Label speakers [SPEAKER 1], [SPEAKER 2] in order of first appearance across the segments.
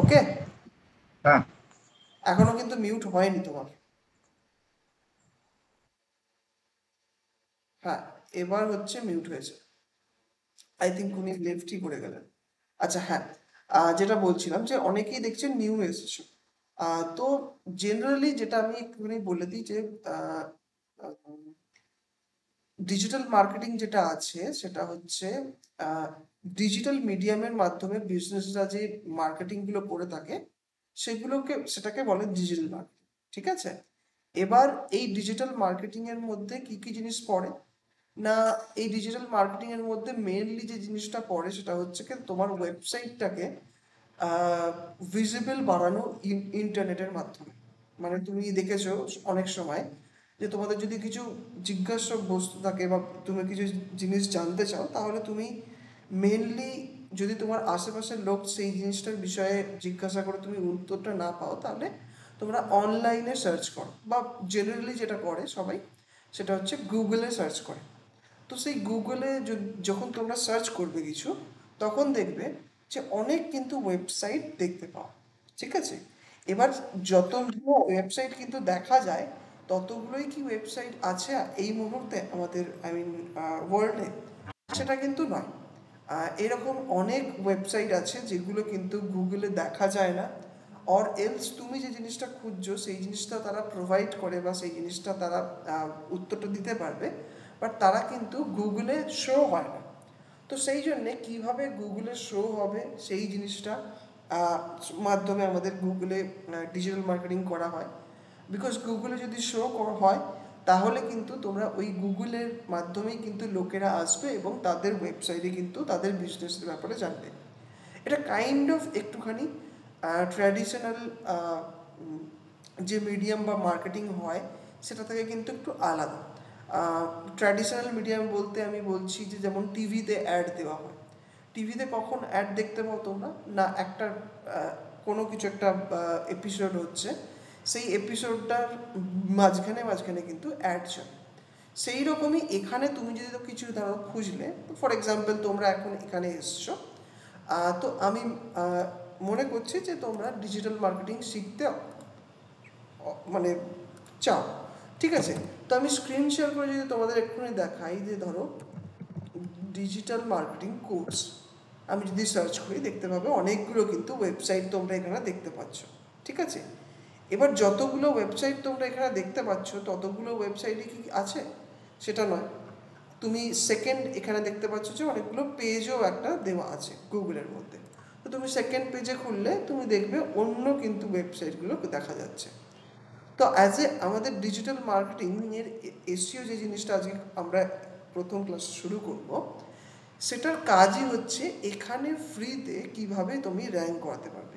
[SPEAKER 1] ওকে,
[SPEAKER 2] হ্যাঁ।
[SPEAKER 1] এখনো কিন্তু মিউট হয়নি তোমার। হ্যাঁ, এবার হচ্ছে মিউট হয়েছে। আই থিঙ্ক উনি লেফটই করে গেলেন। আচ্ছা হ্যাঁ, যেটা বলছিলাম যে অনেকেই দেখছেন নিউ এসেছে। তো জেনারেলি যেটা আমি একটুখানি বলে দিই যে ডিজিটাল মার্কেটিং যেটা আছে সেটা হচ্ছে ডিজিটাল মিডিয়ামের মাধ্যমে বিজনেসরা যে মার্কেটিংগুলো করে থাকে সেটাকে বলে ডিজিটাল মার্কেটিং। ঠিক আছে, এবার এই ডিজিটাল মার্কেটিং এর মধ্যে কি কি জিনিস পড়ে না, এই ডিজিটাল মার্কেটিং এর মধ্যে মেইনলি যে জিনিসটা পড়ে সেটা হচ্ছে কি তোমার ওয়েবসাইটটাকে ভিজিবল বাড়ানো ইন্টারনেটের মাধ্যমে। মানে তুমি দেখেছো অনেক সময় যে তোমাদের যদি কিছু জিজ্ঞাসা বস্তু থাকে বা তুমি কিছু জিনিস জানতে চাও, তাহলে তুমি মেনলি যদি তোমার আশেপাশের লোক সেই জিনিসটার বিষয়ে জিজ্ঞাসা করে তুমি উত্তরটা না পাও, তাহলে তোমরা অনলাইনে সার্চ করো বা জেনারেলি যেটা করে সবাই সেটা হচ্ছে গুগলে সার্চ করে। তো সেই গুগলে যখন তোমরা সার্চ করবে কিছু, তখন দেখবে যে অনেক কিন্তু ওয়েবসাইট দেখতে পাও। ঠিক আছে, এবার যতগুলো ওয়েবসাইট কিন্তু দেখা যায়, ততগুলোই কি ওয়েবসাইট আছে এই মুহূর্তে আমাদের ওয়ার্ল্ডে? সেটা কিন্তু নয়। এরকম অনেক ওয়েবসাইট আছে যেগুলো কিন্তু গুগলে দেখা যায় না, অর এলস তুমি যে জিনিসটা খুঁজছো সেই জিনিসটা তারা প্রোভাইড করে বা সেই জিনিসটা তারা উত্তরটা দিতে পারবে, বাট তারা কিন্তু গুগলে শো হয় না। তো সেই জন্যে কীভাবে গুগলে শো হবে সেই জিনিসটা আহ, মাধ্যমে আমাদের গুগলে ডিজিটাল মার্কেটিং করা হয়। বিকজ গুগলে যদি শো হয়, তাহলে কিন্তু তোমরা ওই গুগলের মাধ্যমেই কিন্তু লোকেরা আসবে এবং তাদের ওয়েবসাইটে কিন্তু তাদের বিজনেসের ব্যাপারে জানবে। এটা কাইন্ড অফ একটুখানি ট্র্যাডিশনাল যে মিডিয়াম বা মার্কেটিং হয় সেটা থেকে কিন্তু একটু আলাদা। ট্র্যাডিশনাল মিডিয়াম বলতে আমি বলছি যে যেমন টিভিতে অ্যাড দেওয়া হয়। টিভিতে কখন অ্যাড দেখতে পাও তোমরা না, একটা কোনো কিছু একটা এপিসোড হচ্ছে, সেই এপিসোডটার মাঝখানে মাঝখানে কিন্তু অ্যাড চলে। সেই রকমই এখানে তুমি যদি তো কিছু ধরো খুঁজলে, ফর এক্সাম্পল তোমরা এখন এখানে এসছো, তো আমি মনে করছি যে তোমরা ডিজিটাল মার্কেটিং শিখতে মানে চাও। ঠিক আছে, তো আমি স্ক্রিন শেয়ার করে যদি তোমাদের এক্ষুনি দেখাই যে ধরো ডিজিটাল মার্কেটিং কোর্স, আমি যদি সার্চ করি দেখতে পাবে অনেকগুলো কিন্তু ওয়েবসাইট তোমরা এখানে দেখতে পাচ্ছ। ঠিক আছে, এবার যতগুলো ওয়েবসাইট তোমরা এখানে দেখতে পাচ্ছ ততগুলো ওয়েবসাইটে কি আছে সেটা নয়। তুমি সেকেন্ড এখানে দেখতে পাচ্ছ যে অনেকগুলো পেজও একটা দেওয়া আছে গুগলের মধ্যে। তো তুমি সেকেন্ড পেজে খুললে তুমি দেখবে অন্য কিন্তু ওয়েবসাইটগুলো দেখা যাচ্ছে। তো অ্যাজ এ আমাদের ডিজিটাল মার্কেটিংয়ের এসিও যে জিনিসটা আজকে আমরা প্রথম ক্লাস শুরু করব, সেটার কাজই হচ্ছে এখানে ফ্রিতে কিভাবে তুমি র্যাঙ্ক করাতে পারবে।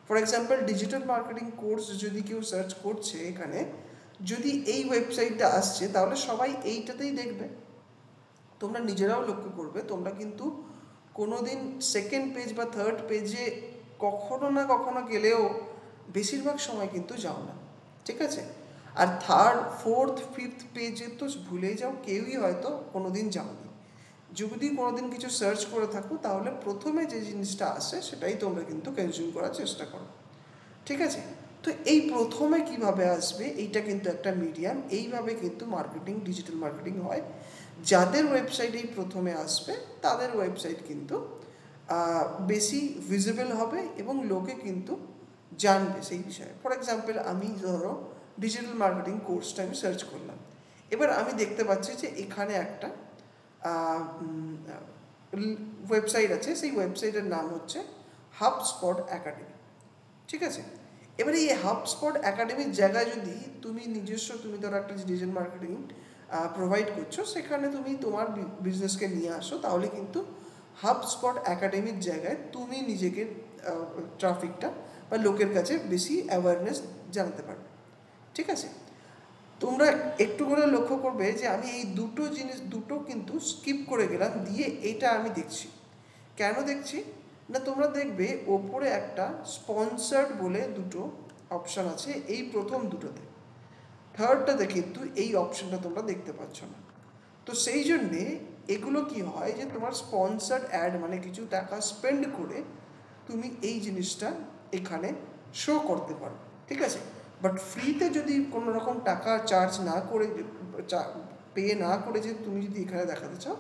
[SPEAKER 1] For example digital marketing course যদি কেউ সার্চ করছে এখানে, যদি এই ওয়েবসাইটটা আসছে তাহলে সবাই এইটাতেই দেখবে। তোমরা নিজেরাও লক্ষ্য করবে তোমরা কিন্তু কোনো দিন সেকেন্ড পেজ বা থার্ড পেজে কখনো না কখনো গেলেও বেশিরভাগ সময় কিন্তু যাও না। ঠিক আছে, আর থার্ড ফোর্থ ফিফথ পেজে তো ভুলেই যাও, কেউই হয়তো কোনো দিন যাওনি। যদি কোনো দিন কিছু সার্চ করে থাকো তাহলে প্রথমে যে জিনিসটা আসে সেটাই তোমরা কিন্তু কনজিউম করার চেষ্টা করো। ঠিক আছে, তো এই প্রথমে কিভাবে আসবে এইটা কিন্তু একটা মিডিয়াম, এইভাবে কিন্তু মার্কেটিং ডিজিটাল মার্কেটিং হয়। যাদের ওয়েবসাইট এই প্রথমে আসবে তাদের ওয়েবসাইট কিন্তু বেশি ভিজিবল হবে এবং লোকে কিন্তু জানবে সেই বিষয়ে। ফর এক্সাম্পল আমি ধরো ডিজিটাল মার্কেটিং কোর্সটা আমি সার্চ করলাম, এবার আমি দেখতে পাচ্ছি যে এখানে একটা ওয়েবসাইট আছে, সেই ওয়েবসাইটের নাম হচ্ছে হাবস্পট একাডেমি। ঠিক আছে, এবারে এই হাবস্পট একাডেমির জায়গায় যদি তুমি নিজস্ব তুমি ধরো একটা ডিজিটাল মার্কেটিং প্রোভাইড করছো, সেখানে তুমি তোমার বিজনেসকে নিয়ে আসো, তাহলে কিন্তু হাবস্পট একাডেমির জায়গায় তুমি নিজেকে ট্রাফিকটা বা লোকের কাছে বেশি অ্যাওয়ারনেস জানাতে পারবে। ঠিক আছে, তোমরা একটু করে লক্ষ্য করবে যে আমি এই দুটো জিনিস দুটো কিন্তু স্কিপ করে গেলাম, দিয়ে এটা আমি দেখছি। কেন দেখছি না, তোমরা দেখবে ওপরে একটা স্পন্সার্ড বলে দুটো অপশান আছে এই প্রথম দুটোতে, থার্ডটাতে কিন্তু এই অপশানটা তোমরা দেখতে পাচ্ছ না। তো সেই জন্যে এগুলো কি হয় যে তোমার স্পন্সার্ড অ্যাড মানে কিছু টাকা স্পেন্ড করে তুমি এই জিনিসটা এখানে শো করতে পারো, ঠিক আছে। বাট ফ্রিতে যদি কোনো রকম টাকা চার্জ না করে, পে না করে যে তুমি যদি এখানে দেখাতে চাও,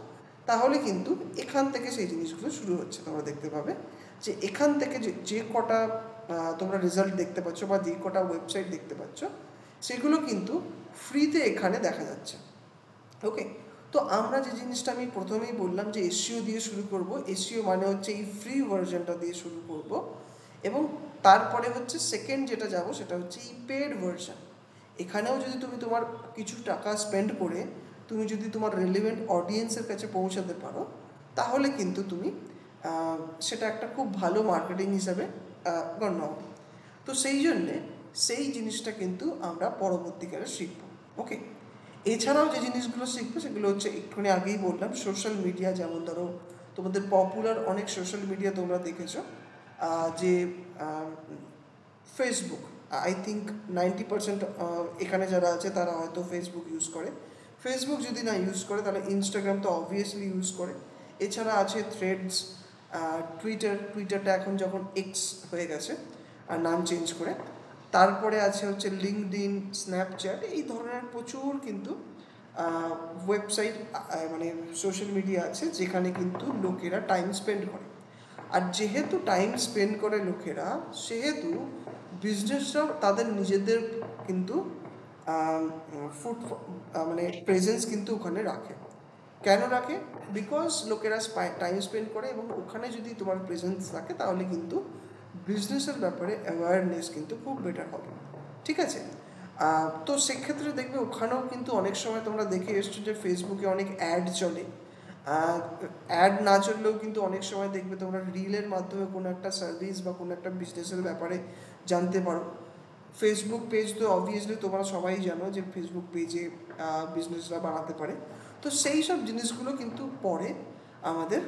[SPEAKER 1] তাহলে কিন্তু এখান থেকে সেই জিনিসগুলো শুরু হচ্ছে। তোমরা দেখতে পাবে যে এখান থেকে যে কটা তোমরা রেজাল্ট দেখতে পাচ্ছ বা যে কটা ওয়েবসাইট দেখতে পাচ্ছ, সেগুলো কিন্তু ফ্রিতে এখানে দেখা যাচ্ছে। ওকে, তো আমরা যে জিনিসটা আমি প্রথমেই বললাম যে এসইও দিয়ে শুরু করব, এসইও মানে হচ্ছে এই ফ্রি ভার্সনটা দিয়ে শুরু করব, এবং তারপরে হচ্ছে সেকেন্ড যেটা যাব সেটা হচ্ছে এই পেড ভার্সন। এখানেও যদি তুমি তোমার কিছু টাকা স্পেন্ড করে তুমি যদি তোমার রেলিভেন্ট অডিয়েন্সের কাছে পৌঁছাতে পারো, তাহলে কিন্তু তুমি সেটা একটা খুব ভালো মার্কেটিং হিসাবে গণ্য হবে। তো সেই জন্যে সেই জিনিসটা কিন্তু আমরা পরবর্তীকালে শিখব। ওকে, এছাড়াও যে জিনিসগুলো শিখবো সেগুলো হচ্ছে একটুখানি আগেই বললাম, সোশ্যাল মিডিয়া। যেমন ধরো তোমাদের পপুলার অনেক সোশ্যাল মিডিয়া তোমরা দেখেছো, যে ফেসবুক, আই থিঙ্ক 90% এখানে যারা আছে তারা হয়তো ফেসবুক ইউজ করে। ফেসবুক যদি না ইউজ করে তাহলে ইনস্টাগ্রাম তো অবভিয়াসলি ইউজ করে। এছাড়া আছে থ্রেডস, টুইটারটা এখন যখন এক্স হয়ে গেছে আর নাম চেঞ্জ করে। তারপরে আছে হচ্ছে লিঙ্কডইন, স্ন্যাপচ্যাট, এই ধরনের প্রচুর কিন্তু ওয়েবসাইট, মানে সোশ্যাল মিডিয়া আছে যেখানে কিন্তু লোকেরা টাইম স্পেন্ড করে। আর যেহেতু টাইম স্পেন্ড করে লোকেরা, সেহেতু বিজনেসরাও তাদের নিজেদের কিন্তু ফুড মানে প্রেজেন্স কিন্তু ওখানে রাখে। কেন রাখে? বিকজ লোকেরা টাইম স্পেন্ড করে, এবং ওখানে যদি তোমার প্রেজেন্স থাকে তাহলে কিন্তু বিজনেসের ব্যাপারে অ্যাওয়ারনেস কিন্তু খুব বেটার হবে, ঠিক আছে। তো সেক্ষেত্রে দেখবে ওখানেও কিন্তু অনেক সময় তোমরা দেখে এসছো যে ফেসবুকে অনেক অ্যাড চলে। অ্যাড না চললেও কিন্তু অনেক সময় দেখবে তোমরা রিলের মাধ্যমে কোনো একটা সার্ভিস বা কোনো একটা বিজনেসের ব্যাপারে জানতে পারো। ফেসবুক পেজ তো অবভিয়াসলি তোমরা সবাই জানো যে ফেসবুক পেজে বিজনেসরা বানাতে পারে। তো সেই সব জিনিসগুলো কিন্তু পড়ে আমাদের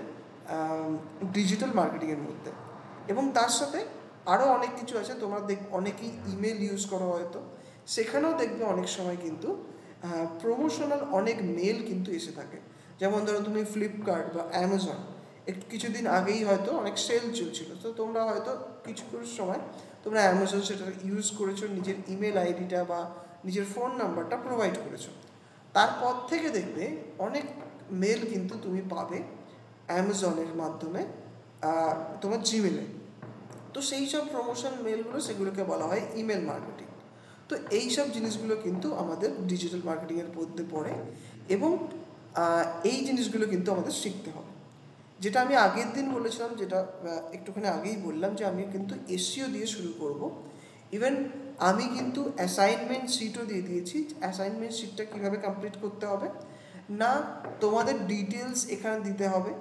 [SPEAKER 1] ডিজিটাল মার্কেটিংয়ের মধ্যে। এবং তার সাথে আরও অনেক কিছু আছে। তোমরা অনেকেই ইমেল ইউজ করো হয়তো, সেখানেও দেখবে অনেক সময় কিন্তু প্রমোশনাল অনেক মেল কিন্তু এসে থাকে। যেমন ধরো তুমি ফ্লিপকার্ট বা অ্যামাজন, কিছুদিন আগেই হয়তো অনেক সেল চলছিল, তো তোমরা হয়তো কিছু সময় তোমরা অ্যামাজন সেটা ইউজ করেছো, নিজের ইমেল আইডিটা বা নিজের ফোন নাম্বারটা প্রোভাইড করেছো। তারপর থেকে দেখবে অনেক মেল কিন্তু তুমি পাবে অ্যামাজনের মাধ্যমে তোমার জিমেলে। তো সেই সব প্রমোশন মেলগুলো, সেগুলোকে বলা হয় ইমেল মার্কেটিং। তো এই সব জিনিসগুলো কিন্তু আমাদের ডিজিটাল মার্কেটিংয়ের মধ্যে পড়ে, এবং এই জিনিসগুলো কিন্তু আমাদের শিখতে হবে। যেটা আমি আগের দিন বলেছিলাম, যেটা একটুখানি আগেই বললাম, যে আমি কিন্তু এসইও দিয়ে শুরু করব। ইভেন আমি কিন্তু অ্যাসাইনমেন্ট শিটও দিয়ে দিয়েছি। অ্যাসাইনমেন্ট শিটটা কীভাবে কমপ্লিট করতে হবে না, তোমাদের ডিটেলস এখানে দিতে হবে,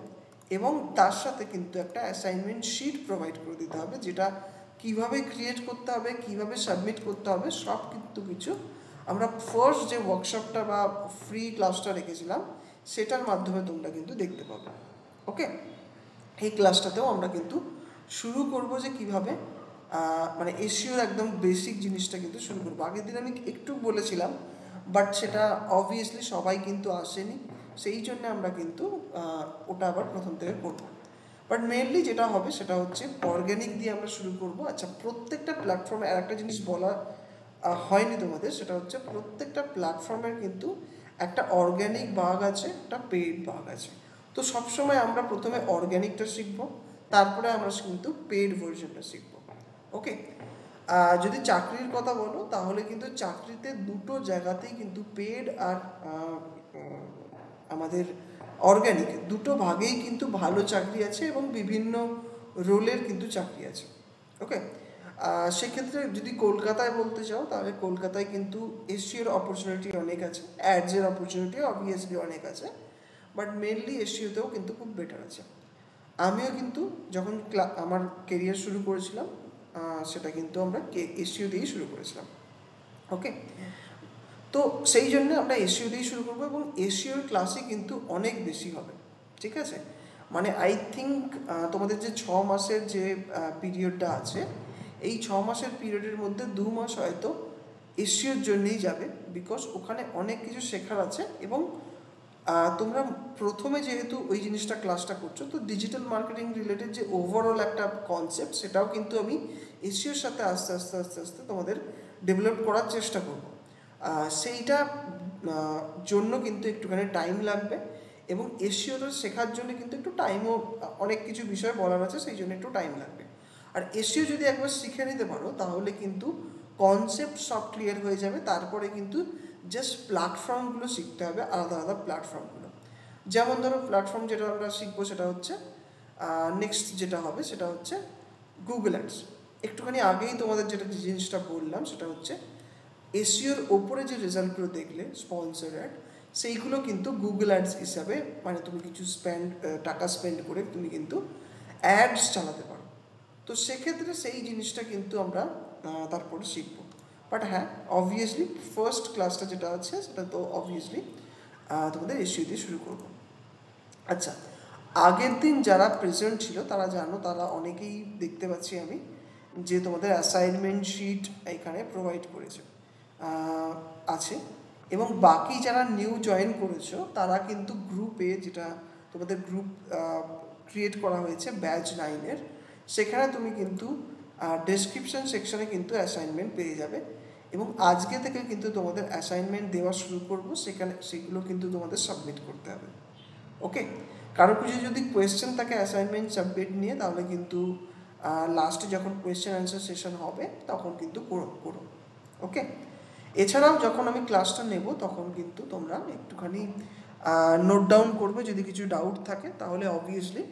[SPEAKER 1] এবং তার সাথে কিন্তু একটা অ্যাসাইনমেন্ট শিট প্রোভাইড করে দিতে হবে, যেটা কিভাবে ক্রিয়েট করতে হবে, কিভাবে সাবমিট করতে হবে, সব কিন্তু কিছু আমরা ফার্স্ট যে ওয়ার্কশপটা বা ফ্রি ক্লাসটা রেখেছিলাম সেটার মাধ্যমে তোমরা কিন্তু দেখতে পাবে। ওকে, এই ক্লাসটাতেও আমরা কিন্তু শুরু করব যে কিভাবে মানে এসইওর একদম বেসিক জিনিসটা কিন্তু শুরু করবো। আগের দিন আমি একটু বলেছিলাম, বাট সেটা অবভিয়াসলি সবাই কিন্তু আসেনি, সেই জন্য আমরা কিন্তু ওটা আবার প্রথম থেকে করব। বাট মেনলি যেটা হবে সেটা হচ্ছে অর্গ্যানিক দিয়ে আমরা শুরু করব। আচ্ছা, প্রত্যেকটা প্ল্যাটফর্মে আর একটা জিনিস বলা হয়নি তোমাদের, সেটা হচ্ছে প্রত্যেকটা প্ল্যাটফর্মের কিন্তু একটা অর্গ্যানিক ভাগ আছে, একটা পেইড ভাগ আছে। তো সবসময় আমরা প্রথমে অর্গ্যানিকটা শিখব, তারপরে আমরা কিন্তু পেইড ভার্সনটা শিখব। ওকে, যদি চাকরির কথা বলো তাহলে কিন্তু চাকরিতে দুটো জায়গাতেই কিন্তু পেড আর আমাদের অর্গ্যানিক দুটো ভাগেই কিন্তু ভালো চাকরি আছে, এবং বিভিন্ন রোলের কিন্তু চাকরি আছে। ওকে, সেক্ষেত্রে যদি কলকাতায় বলতে চাও তাহলে কলকাতায় কিন্তু এসইওর অপরচুনিটি অনেক আছে, অ্যাডসের অপরচুনিটি অবভিয়াসলি অনেক আছে, বাট মেনলি এসইওতেও কিন্তু খুব বেটার আছে। আমিও কিন্তু যখন আমার কেরিয়ার শুরু করেছিলাম, সেটা কিন্তু আমরা এসইও দিয়েই শুরু করেছিলাম। ওকে, তো সেই জন্য আমরা এসইও দিয়েই শুরু করবো, এবং এসইওর ক্লাসে কিন্তু অনেক বেশি হবে, ঠিক আছে। মানে আই থিঙ্ক তোমাদের যে 6 মাসের যে পিরিয়ডটা আছে, এই 6 মাসের পিরিয়ডের মধ্যে 2 মাস হয়তো এসইওর জন্যেই যাবে, বিকজ ওখানে অনেক কিছু শেখার আছে, এবং তোমরা প্রথমে যেহেতু ওই জিনিসটা ক্লাসটা করছো, তো ডিজিটাল মার্কেটিং রিলেটেড যে ওভারঅল একটা কনসেপ্ট, সেটাও কিন্তু আমি এসইওর সাথে আস্তে আস্তে আস্তে আস্তে তোমাদের ডেভেলপ করার চেষ্টা করব। সেইটা জন্য কিন্তু একটুখানি টাইম লাগবে, এবং এসইওটা শেখার জন্য কিন্তু একটু টাইমও, অনেক কিছু বিষয় বলার আছে, সেই জন্য একটু টাইম লাগবে। আর এসইও যদি একবার শিখে নিতে পারো তাহলে কিন্তু কনসেপ্ট সব ক্লিয়ার হয়ে যাবে। তারপরে কিন্তু জাস্ট প্ল্যাটফর্মগুলো শিখতে হবে, আলাদা আলাদা প্ল্যাটফর্মগুলো। যেমন ধরো প্ল্যাটফর্ম যেটা আমরা শিখবো সেটা হচ্ছে, নেক্সট যেটা হবে সেটা হচ্ছে গুগল অ্যাডস। একটুখানি আগেই তোমাদের যেটা জিনিসটা বললাম সেটা হচ্ছে এসইওর ওপরে যে রেজাল্টগুলো দেখলে স্পন্সর অ্যাড, সেইগুলো কিন্তু গুগল অ্যাডস হিসাবে, মানে তুমি কিছু টাকা স্পেন্ড করে তুমি কিন্তু অ্যাডস চালাতে পারো। তো সেক্ষেত্রে সেই জিনিসটা কিন্তু আমরা তারপরে শিখবো। বাট হ্যাঁ, অবভিয়াসলি ফার্স্ট ক্লাসটা যেটা আছে সেটা তো অবভিয়াসলি তোমাদের এসইও দিয়ে শুরু করবো। আচ্ছা, আগের দিন যারা প্রেজেন্ট ছিল তারা জানো, তারা অনেকেই দেখতে পাচ্ছি আমি যে তোমাদের অ্যাসাইনমেন্ট শিট এখানে প্রোভাইড করেছে আছে। এবং বাকি যারা নিউ জয়েন করেছো তারা কিন্তু গ্রুপে, যেটা তোমাদের গ্রুপ ক্রিয়েট করা হয়েছে ব্যাচ 9-এর, সেখানে তুমি কিন্তু ডেসক্রিপশন সেকশনে কিন্তু অ্যাসাইনমেন্ট পেয়ে যাবে। এবং আজকে থেকে কিন্তু তোমাদের অ্যাসাইনমেন্ট দেওয়া শুরু করবো, সেগুলো কিন্তু তোমাদের সাবমিট করতে হবে। ওকে, কারো কিছু যদি কোয়েশ্চেন থাকে অ্যাসাইনমেন্ট সাবমিট নিয়ে, তাহলে কিন্তু লাস্টে যখন কোয়েশ্চেন অ্যান্সার সেশন হবে তখন কিন্তু করো। ওকে, এছাড়াও যখন আমি ক্লাসটা নেব তখন কিন্তু তোমরা একটুখানি নোট ডাউন করবে, যদি কিছু ডাউট থাকে তাহলে অবভিয়াসলি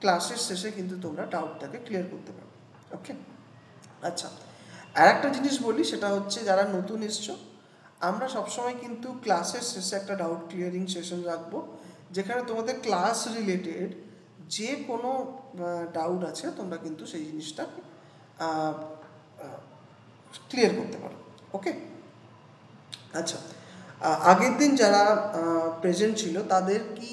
[SPEAKER 1] ক্লাসের শেষে কিন্তু তোমরা ডাউটটাকে ক্লিয়ার করতে পারবে। ওকে, আচ্ছা, আর একটা জিনিস বলি, সেটা হচ্ছে যারা নতুন এসছো, আমরা সবসময় কিন্তু ক্লাসের শেষে একটা ডাউট ক্লিয়ারিং সেশন রাখবো, যেখানে তোমাদের ক্লাস রিলেটেড যে কোনো ডাউট আছে তোমরা কিন্তু সেই জিনিসটা ক্লিয়ার করতে পারো। ওকে, আচ্ছা, আগের দিন যারা প্রেজেন্ট ছিল তাদের কি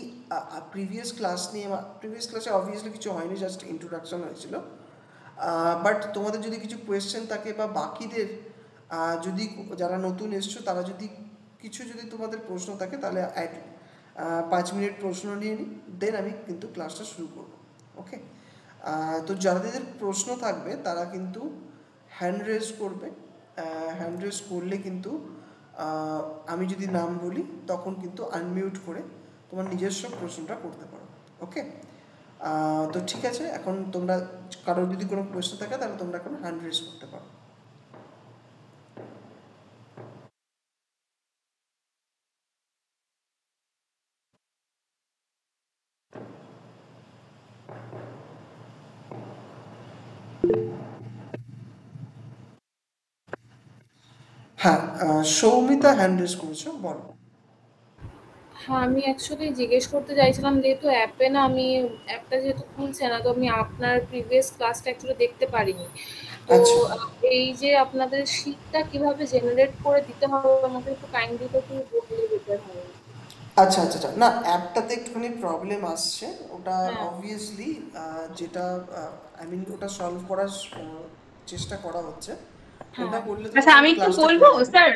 [SPEAKER 1] প্রিভিয়াস ক্লাস নিয়ে, প্রিভিয়াস ক্লাসে অবভিয়াসলি কিছু হয়নি, জাস্ট ইন্ট্রোডাকশন হয়েছিল। বাট তোমাদের যদি কিছু কোয়েশ্চেন থাকে বা বাকিদের যদি, যারা নতুন এসছো তারা যদি কিছু, যদি তোমাদের প্রশ্ন থাকে তাহলে 5 মিনিট প্রশ্ন নিয়ে নিই, দেন আমি কিন্তু ক্লাসটা শুরু করব। ওকে, তো যাদের প্রশ্ন থাকবে তারা কিন্তু হ্যান্ড রেজ করবে। হ্যান্ড রেজ করলে কিন্তু আমি যদি নাম বলি তখন কিন্তু আনমিউট করে তোমার নিজস্ব প্রশ্নটা করতে পারো। ওকে, তো ঠিক আছে, এখন তোমরা কারোর যদি কোনো প্রশ্ন থাকে তাহলে তোমরা এখন হ্যান্ড রেজ করতে পারো। হ্যাঁ, সৌমিতা হ্যান্ড রেজ করেছো, বলো।
[SPEAKER 2] হ্যাঁ, আমি অ্যাকচুয়ালি জিজ্ঞেস করতে চাইছিলাম, যেহেতু অ্যাপে না আমি অ্যাপটা যেহেতু খুলছে না, তো আমি আপনার প্রিভিয়াস ক্লাসটা অ্যাকচুয়ালি দেখতে পারিনি। তো
[SPEAKER 1] আচ্ছা
[SPEAKER 2] এই যে আপনাদের শীটটা কিভাবে জেনারেট করে দিতে হবে আমাকে একটু কাইন্ডলি একটু বললে বেটার হয়।
[SPEAKER 1] আচ্ছা আচ্ছা আচ্ছা, না অ্যাপটাতে একটুখানি প্রবলেম আসছে, ওটা
[SPEAKER 2] হ্যাঁ,
[SPEAKER 1] অবভিয়াসলি যেটা আই মিন ওটা সলভ করার চেষ্টা করা হচ্ছে। ওটা
[SPEAKER 2] হ্যাঁ।
[SPEAKER 1] করলে
[SPEAKER 3] আচ্ছা,
[SPEAKER 1] তোমাদের
[SPEAKER 3] আমি একটু
[SPEAKER 1] ক্লাসটা
[SPEAKER 3] বলবো
[SPEAKER 1] ক্লিয়ার হবে।
[SPEAKER 3] স্যার।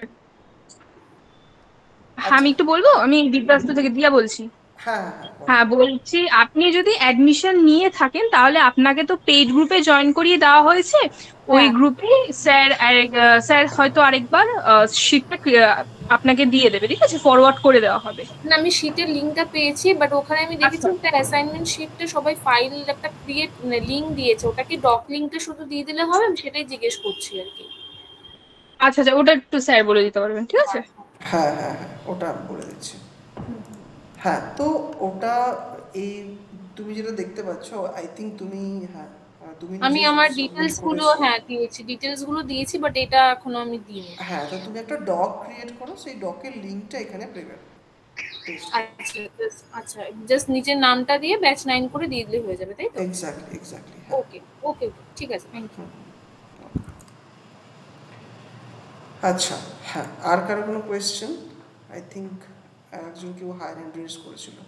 [SPEAKER 3] হ্যাঁ,
[SPEAKER 1] আচ্ছা,
[SPEAKER 3] আমি একটু বলবো। আমি দিব্যাস্ত থেকে দিয়া বলছি।
[SPEAKER 1] হ্যাঁ হ্যাঁ হ্যাঁ, বলো।
[SPEAKER 3] হ্যাঁ, বলছি আপনি যদি অ্যাডমিশন নিয়ে থাকেন তাহলে আপনাকে তো পেইড গ্রুপে জয়েন করিয়ে দেওয়া হয়েছে। ওই
[SPEAKER 2] হ্যাঁ,
[SPEAKER 3] গ্রুপে স্যার হয়তো আরেকবার শীটটা আপনাকে দিয়ে দেবে, ঠিক আছে, ফরওয়ার্ড করে দেওয়া হবে।
[SPEAKER 2] না আমি শীটের লিঙ্কটা পেয়েছি, বাট ওখানে আমি দেখেছি
[SPEAKER 3] আচ্ছা
[SPEAKER 2] একটা অ্যাসাইনমেন্ট শীটে সবাই ফাইল একটা ক্রিয়েট লিঙ্ক দিয়েছে, ওটা কি ডক লিঙ্কটা শুধু দিয়ে দিলে হবে? আমি সেটাই জিজ্ঞেস করছি আর কি।
[SPEAKER 3] আচ্ছা আচ্ছা, ওটা একটু স্যার বলে দিতে পারবেন, ঠিক আছে।
[SPEAKER 2] হ্যাঁ,
[SPEAKER 1] হ্যাঁ হ্যাঁ হ্যাঁ, ওটা আমি বলে দিচ্ছি।
[SPEAKER 2] হুম, হুম।
[SPEAKER 1] হ্যাঁ, তো ওটা, এই তুমি যেটা দেখতে পাচ্ছ, আই থিঙ্ক তুমি, হ্যাঁ, তুমি
[SPEAKER 2] আমি
[SPEAKER 1] নিজে
[SPEAKER 2] আমার
[SPEAKER 1] সাবমিট
[SPEAKER 2] ডিটেলস গুলো,
[SPEAKER 1] করেছো।
[SPEAKER 2] হ্যাঁ, দিয়েছি, ডিটেলস গুলো দিয়েছি, বাট এটা এখনো আমি দিইনি।
[SPEAKER 1] হ্যাঁ, তো তুমি একটা ডক ক্রিয়েট করো, সেই ডকের লিঙ্কটা এখানে পেস্ট করো।
[SPEAKER 2] আচ্ছা, আচ্ছা, জাস্ট নিজের নামটা দিয়ে ব্যাচ 9 করে দিয়ে দিলে হয়ে যাবে, তাই তো?
[SPEAKER 1] এক্স্যাক্টলি এক্স্যাক্টলি, হ্যাঁ।
[SPEAKER 2] ওকে, ওকে, ওকে, ঠিক আছে, থ্যাংক ইউ।
[SPEAKER 1] আচ্ছা, হ্যাঁ, আর কারো কোনো কোয়েশ্চেন? আই থিঙ্ক একজন কেউ হায়ার হ্যান্ড রেজ করেছিল।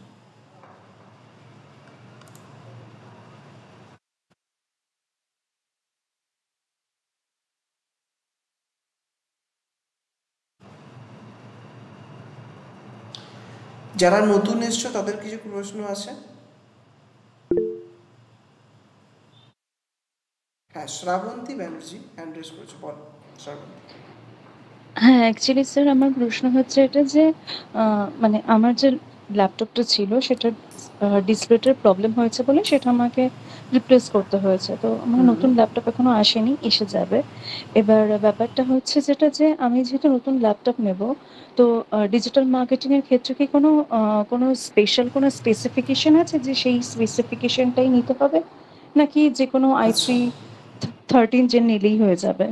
[SPEAKER 1] যারা নতুন এসছো তাদের কিছু প্রশ্ন আছে? হ্যাঁ, শ্রাবন্তী ব্যানার্জি হ্যান্ড রেজ করেছে, বল শ্রাবন্তী।
[SPEAKER 4] হ্যাঁ, অ্যাকচুয়ালি স্যার আমার প্রশ্ন হচ্ছে এটা যে মানে আমার যে ল্যাপটপটা ছিল সেটার ডিসপ্লেটার প্রবলেম হয়েছে বলে সেটা আমাকে রিপ্লেস করতে হয়েছে। তো আমার নতুন ল্যাপটপ এখনো আসেনি, এসে যাবে। এবার ব্যাপারটা হচ্ছে যেটা যে আমি যেহেতু নতুন ল্যাপটপ নেব, তো ডিজিটাল মার্কেটিং এর ক্ষেত্রে কি কোনো স্পেশাল কোনো স্পেসিফিকেশন আছে যে সেই স্পেসিফিকেশনটাই নিতে হবে, নাকি যে কোনো
[SPEAKER 1] আচ্ছা
[SPEAKER 4] i3 13 জেন নিলেই হয়ে যাবে?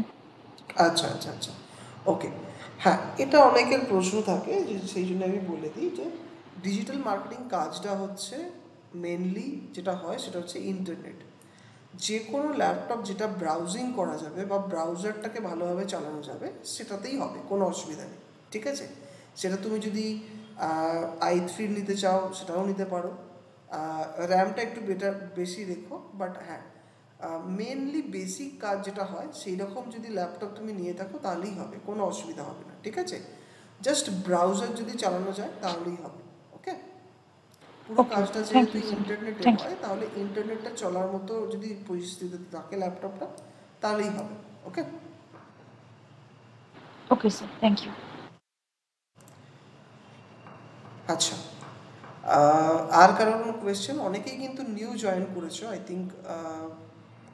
[SPEAKER 1] আচ্ছা আচ্ছা আচ্ছা, ওকে। হ্যাঁ, এটা অনেকের প্রশ্ন থাকে, যে সেই জন্য আমি বলে দিই যে ডিজিটাল মার্কেটিং কাজটা হচ্ছে মেনলি যেটা হয় সেটা হচ্ছে ইন্টারনেট। যে কোনো ল্যাপটপ যেটা ব্রাউজিং করা যাবে বা ব্রাউজারটাকে ভালোভাবে চালানো যাবে সেটাতেই হবে, কোনো অসুবিধা নেই, ঠিক আছে? সেটা তুমি যদি i3 নিতে চাও সেটাও নিতে পারো, র্যামটা একটু বেশি রেখো, বাট হ্যাঁ মেনলি বেসিক কাজ যেটা হয় সেই রকম যদি ল্যাপটপ তুমি নিয়ে থাকো তাহলেই হবে, কোনো অসুবিধা হবে না, ঠিক আছে? জাস্ট ব্রাউজার যদি চালানো যায় তাহলেই হবে, ওকে? পুরো
[SPEAKER 4] ওকে,
[SPEAKER 1] কাজটা
[SPEAKER 4] থ্যাংক
[SPEAKER 1] যেহেতু
[SPEAKER 4] ইউ স্যার।
[SPEAKER 1] ইন্টারনেটে
[SPEAKER 4] থ্যাংক ইউ।
[SPEAKER 1] হয় তাহলে ইন্টারনেটটা চলার মতো যদি পরিস্থিতিতে থাকে ল্যাপটপটা তাহলেই হবে, okay?
[SPEAKER 4] Okay sir, thank you.
[SPEAKER 1] আচ্ছা, আর কারোর কোনো কোয়েশ্চেন? অনেকেই কিন্তু নিউ জয়েন করেছো, আই থিঙ্ক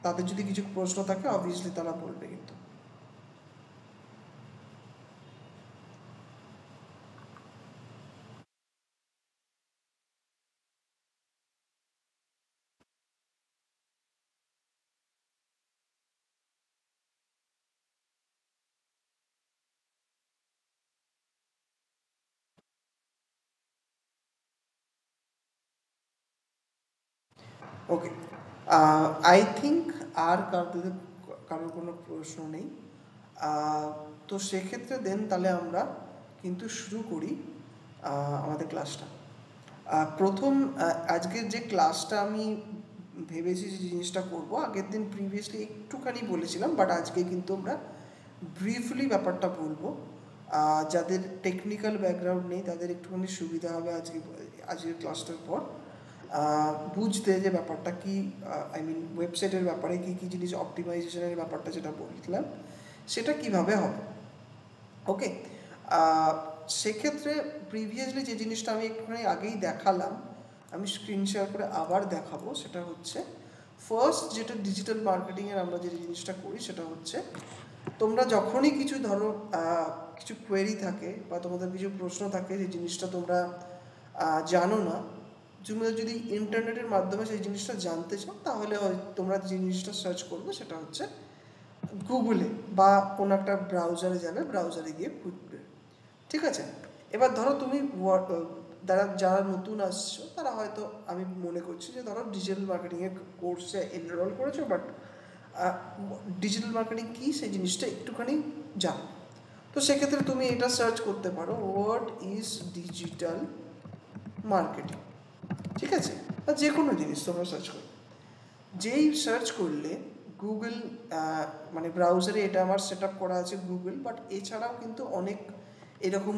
[SPEAKER 1] তাদের যদি কিছু প্রশ্ন থাকে অবভিয়াসলি তারা বলবে কিন্তু। ওকে, আই থিঙ্ক আর কারোর কোনো প্রশ্ন নেই। তো সেক্ষেত্রে দেন তাহলে আমরা কিন্তু শুরু করি আমাদের ক্লাসটা। প্রথম আজকের যে ক্লাসটা আমি ভেবেছি যে জিনিসটা করব, আগের দিন প্রিভিয়াসলি একটুখানি বলেছিলাম, বাট আজকে কিন্তু আমরা ব্রিফলি ব্যাপারটা বলবো। যাদের টেকনিক্যাল ব্যাকগ্রাউন্ড নেই তাদের একটুখানি সুবিধা হবে আজকের ক্লাসটার পর বুঝতে, যে ব্যাপারটা কি, আই মিন ওয়েবসাইটের ব্যাপারে কী কী জিনিস অপটিমাইজেশনের ব্যাপারটা যেটা বলছিলাম সেটা কিভাবে হবে, ওকে? সেক্ষেত্রে প্রিভিয়াসলি যে জিনিসটা আমি একটুখানি আগেই দেখালাম, আমি স্ক্রিন শেয়ার করে আবার দেখাবো। সেটা হচ্ছে ফার্স্ট যেটা ডিজিটাল মার্কেটিংয়ের আমরা যে জিনিসটা করি সেটা হচ্ছে তোমরা যখনই কিছু ধরো কিছু কোয়েরি থাকে বা তোমাদের কিছু প্রশ্ন থাকে, যে জিনিসটা তোমরা জানো না, তোমরা যদি ইন্টারনেটের মাধ্যমে সেই জিনিসটা জানতে চাও তাহলে তোমরা যে জিনিসটা সার্চ করবে সেটা হচ্ছে গুগলে বা কোনো একটা ব্রাউজারে যাবে, ব্রাউজারে গিয়ে খুঁজবে, ঠিক আছে? এবার ধরো তুমি যারা নতুন আসছো তারা হয়তো, আমি মনে করছি যে ধরো ডিজিটাল মার্কেটিংয়ের কোর্সে এনরোল করেছো, বাট ডিজিটাল মার্কেটিং কী সেই জিনিসটা একটুখানি জানো। তো সেক্ষেত্রে তুমি এটা সার্চ করতে পারো, হোয়াট ইজ ডিজিটাল মার্কেটিং, ঠিক আছে? বা যে কোনো জিনিস তোমরা সার্চ করো, যেই সার্চ করলে গুগল, মানে ব্রাউজারে এটা আমার সেট আপ করা আছে গুগল, বাট এছাড়াও কিন্তু অনেক এরকম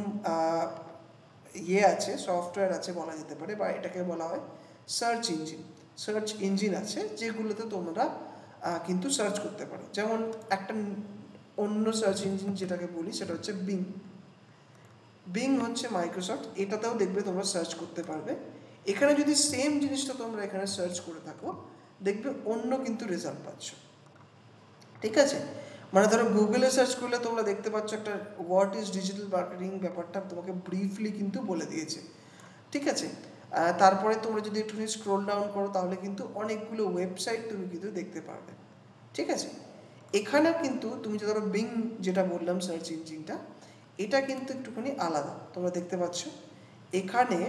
[SPEAKER 1] আছে, সফটওয়্যার আছে বলা যেতে পারে, বা এটাকে বলা হয় সার্চ ইঞ্জিন আছে যেগুলোতে তোমরা কিন্তু সার্চ করতে পারো। যেমন একটা অন্য সার্চ ইঞ্জিন যেটাকে বলি সেটা হচ্ছে বিং হচ্ছে মাইক্রোসফট, এটাতেও দেখবে তোমরা সার্চ করতে পারবে। এখানে যদি সেম জিনিসটা তোমরা এখানে সার্চ করে থাকো দেখবে অন্য কিন্তু রেজাল্ট পাচ্ছ, ঠিক আছে? মানে ধরো গুগলে সার্চ করলে তোমরা দেখতে পাচ্ছ একটা হোয়াট ইজ ডিজিটাল মার্কেটিং ব্যাপারটা তোমাকে ব্রিফলি কিন্তু বলে দিয়েছে, ঠিক আছে? তারপরে তোমরা যদি একটুখানি স্ক্রোল ডাউন করো তাহলে কিন্তু অনেকগুলো ওয়েবসাইট তুমি কিন্তু দেখতে পারবে, ঠিক আছে? এখানে কিন্তু তুমি যে ধরো বিং যেটা বললাম সার্চ ইঞ্জিনটা, এটা কিন্তু একটুখানি আলাদা, তোমরা দেখতে পাচ্ছ এখানে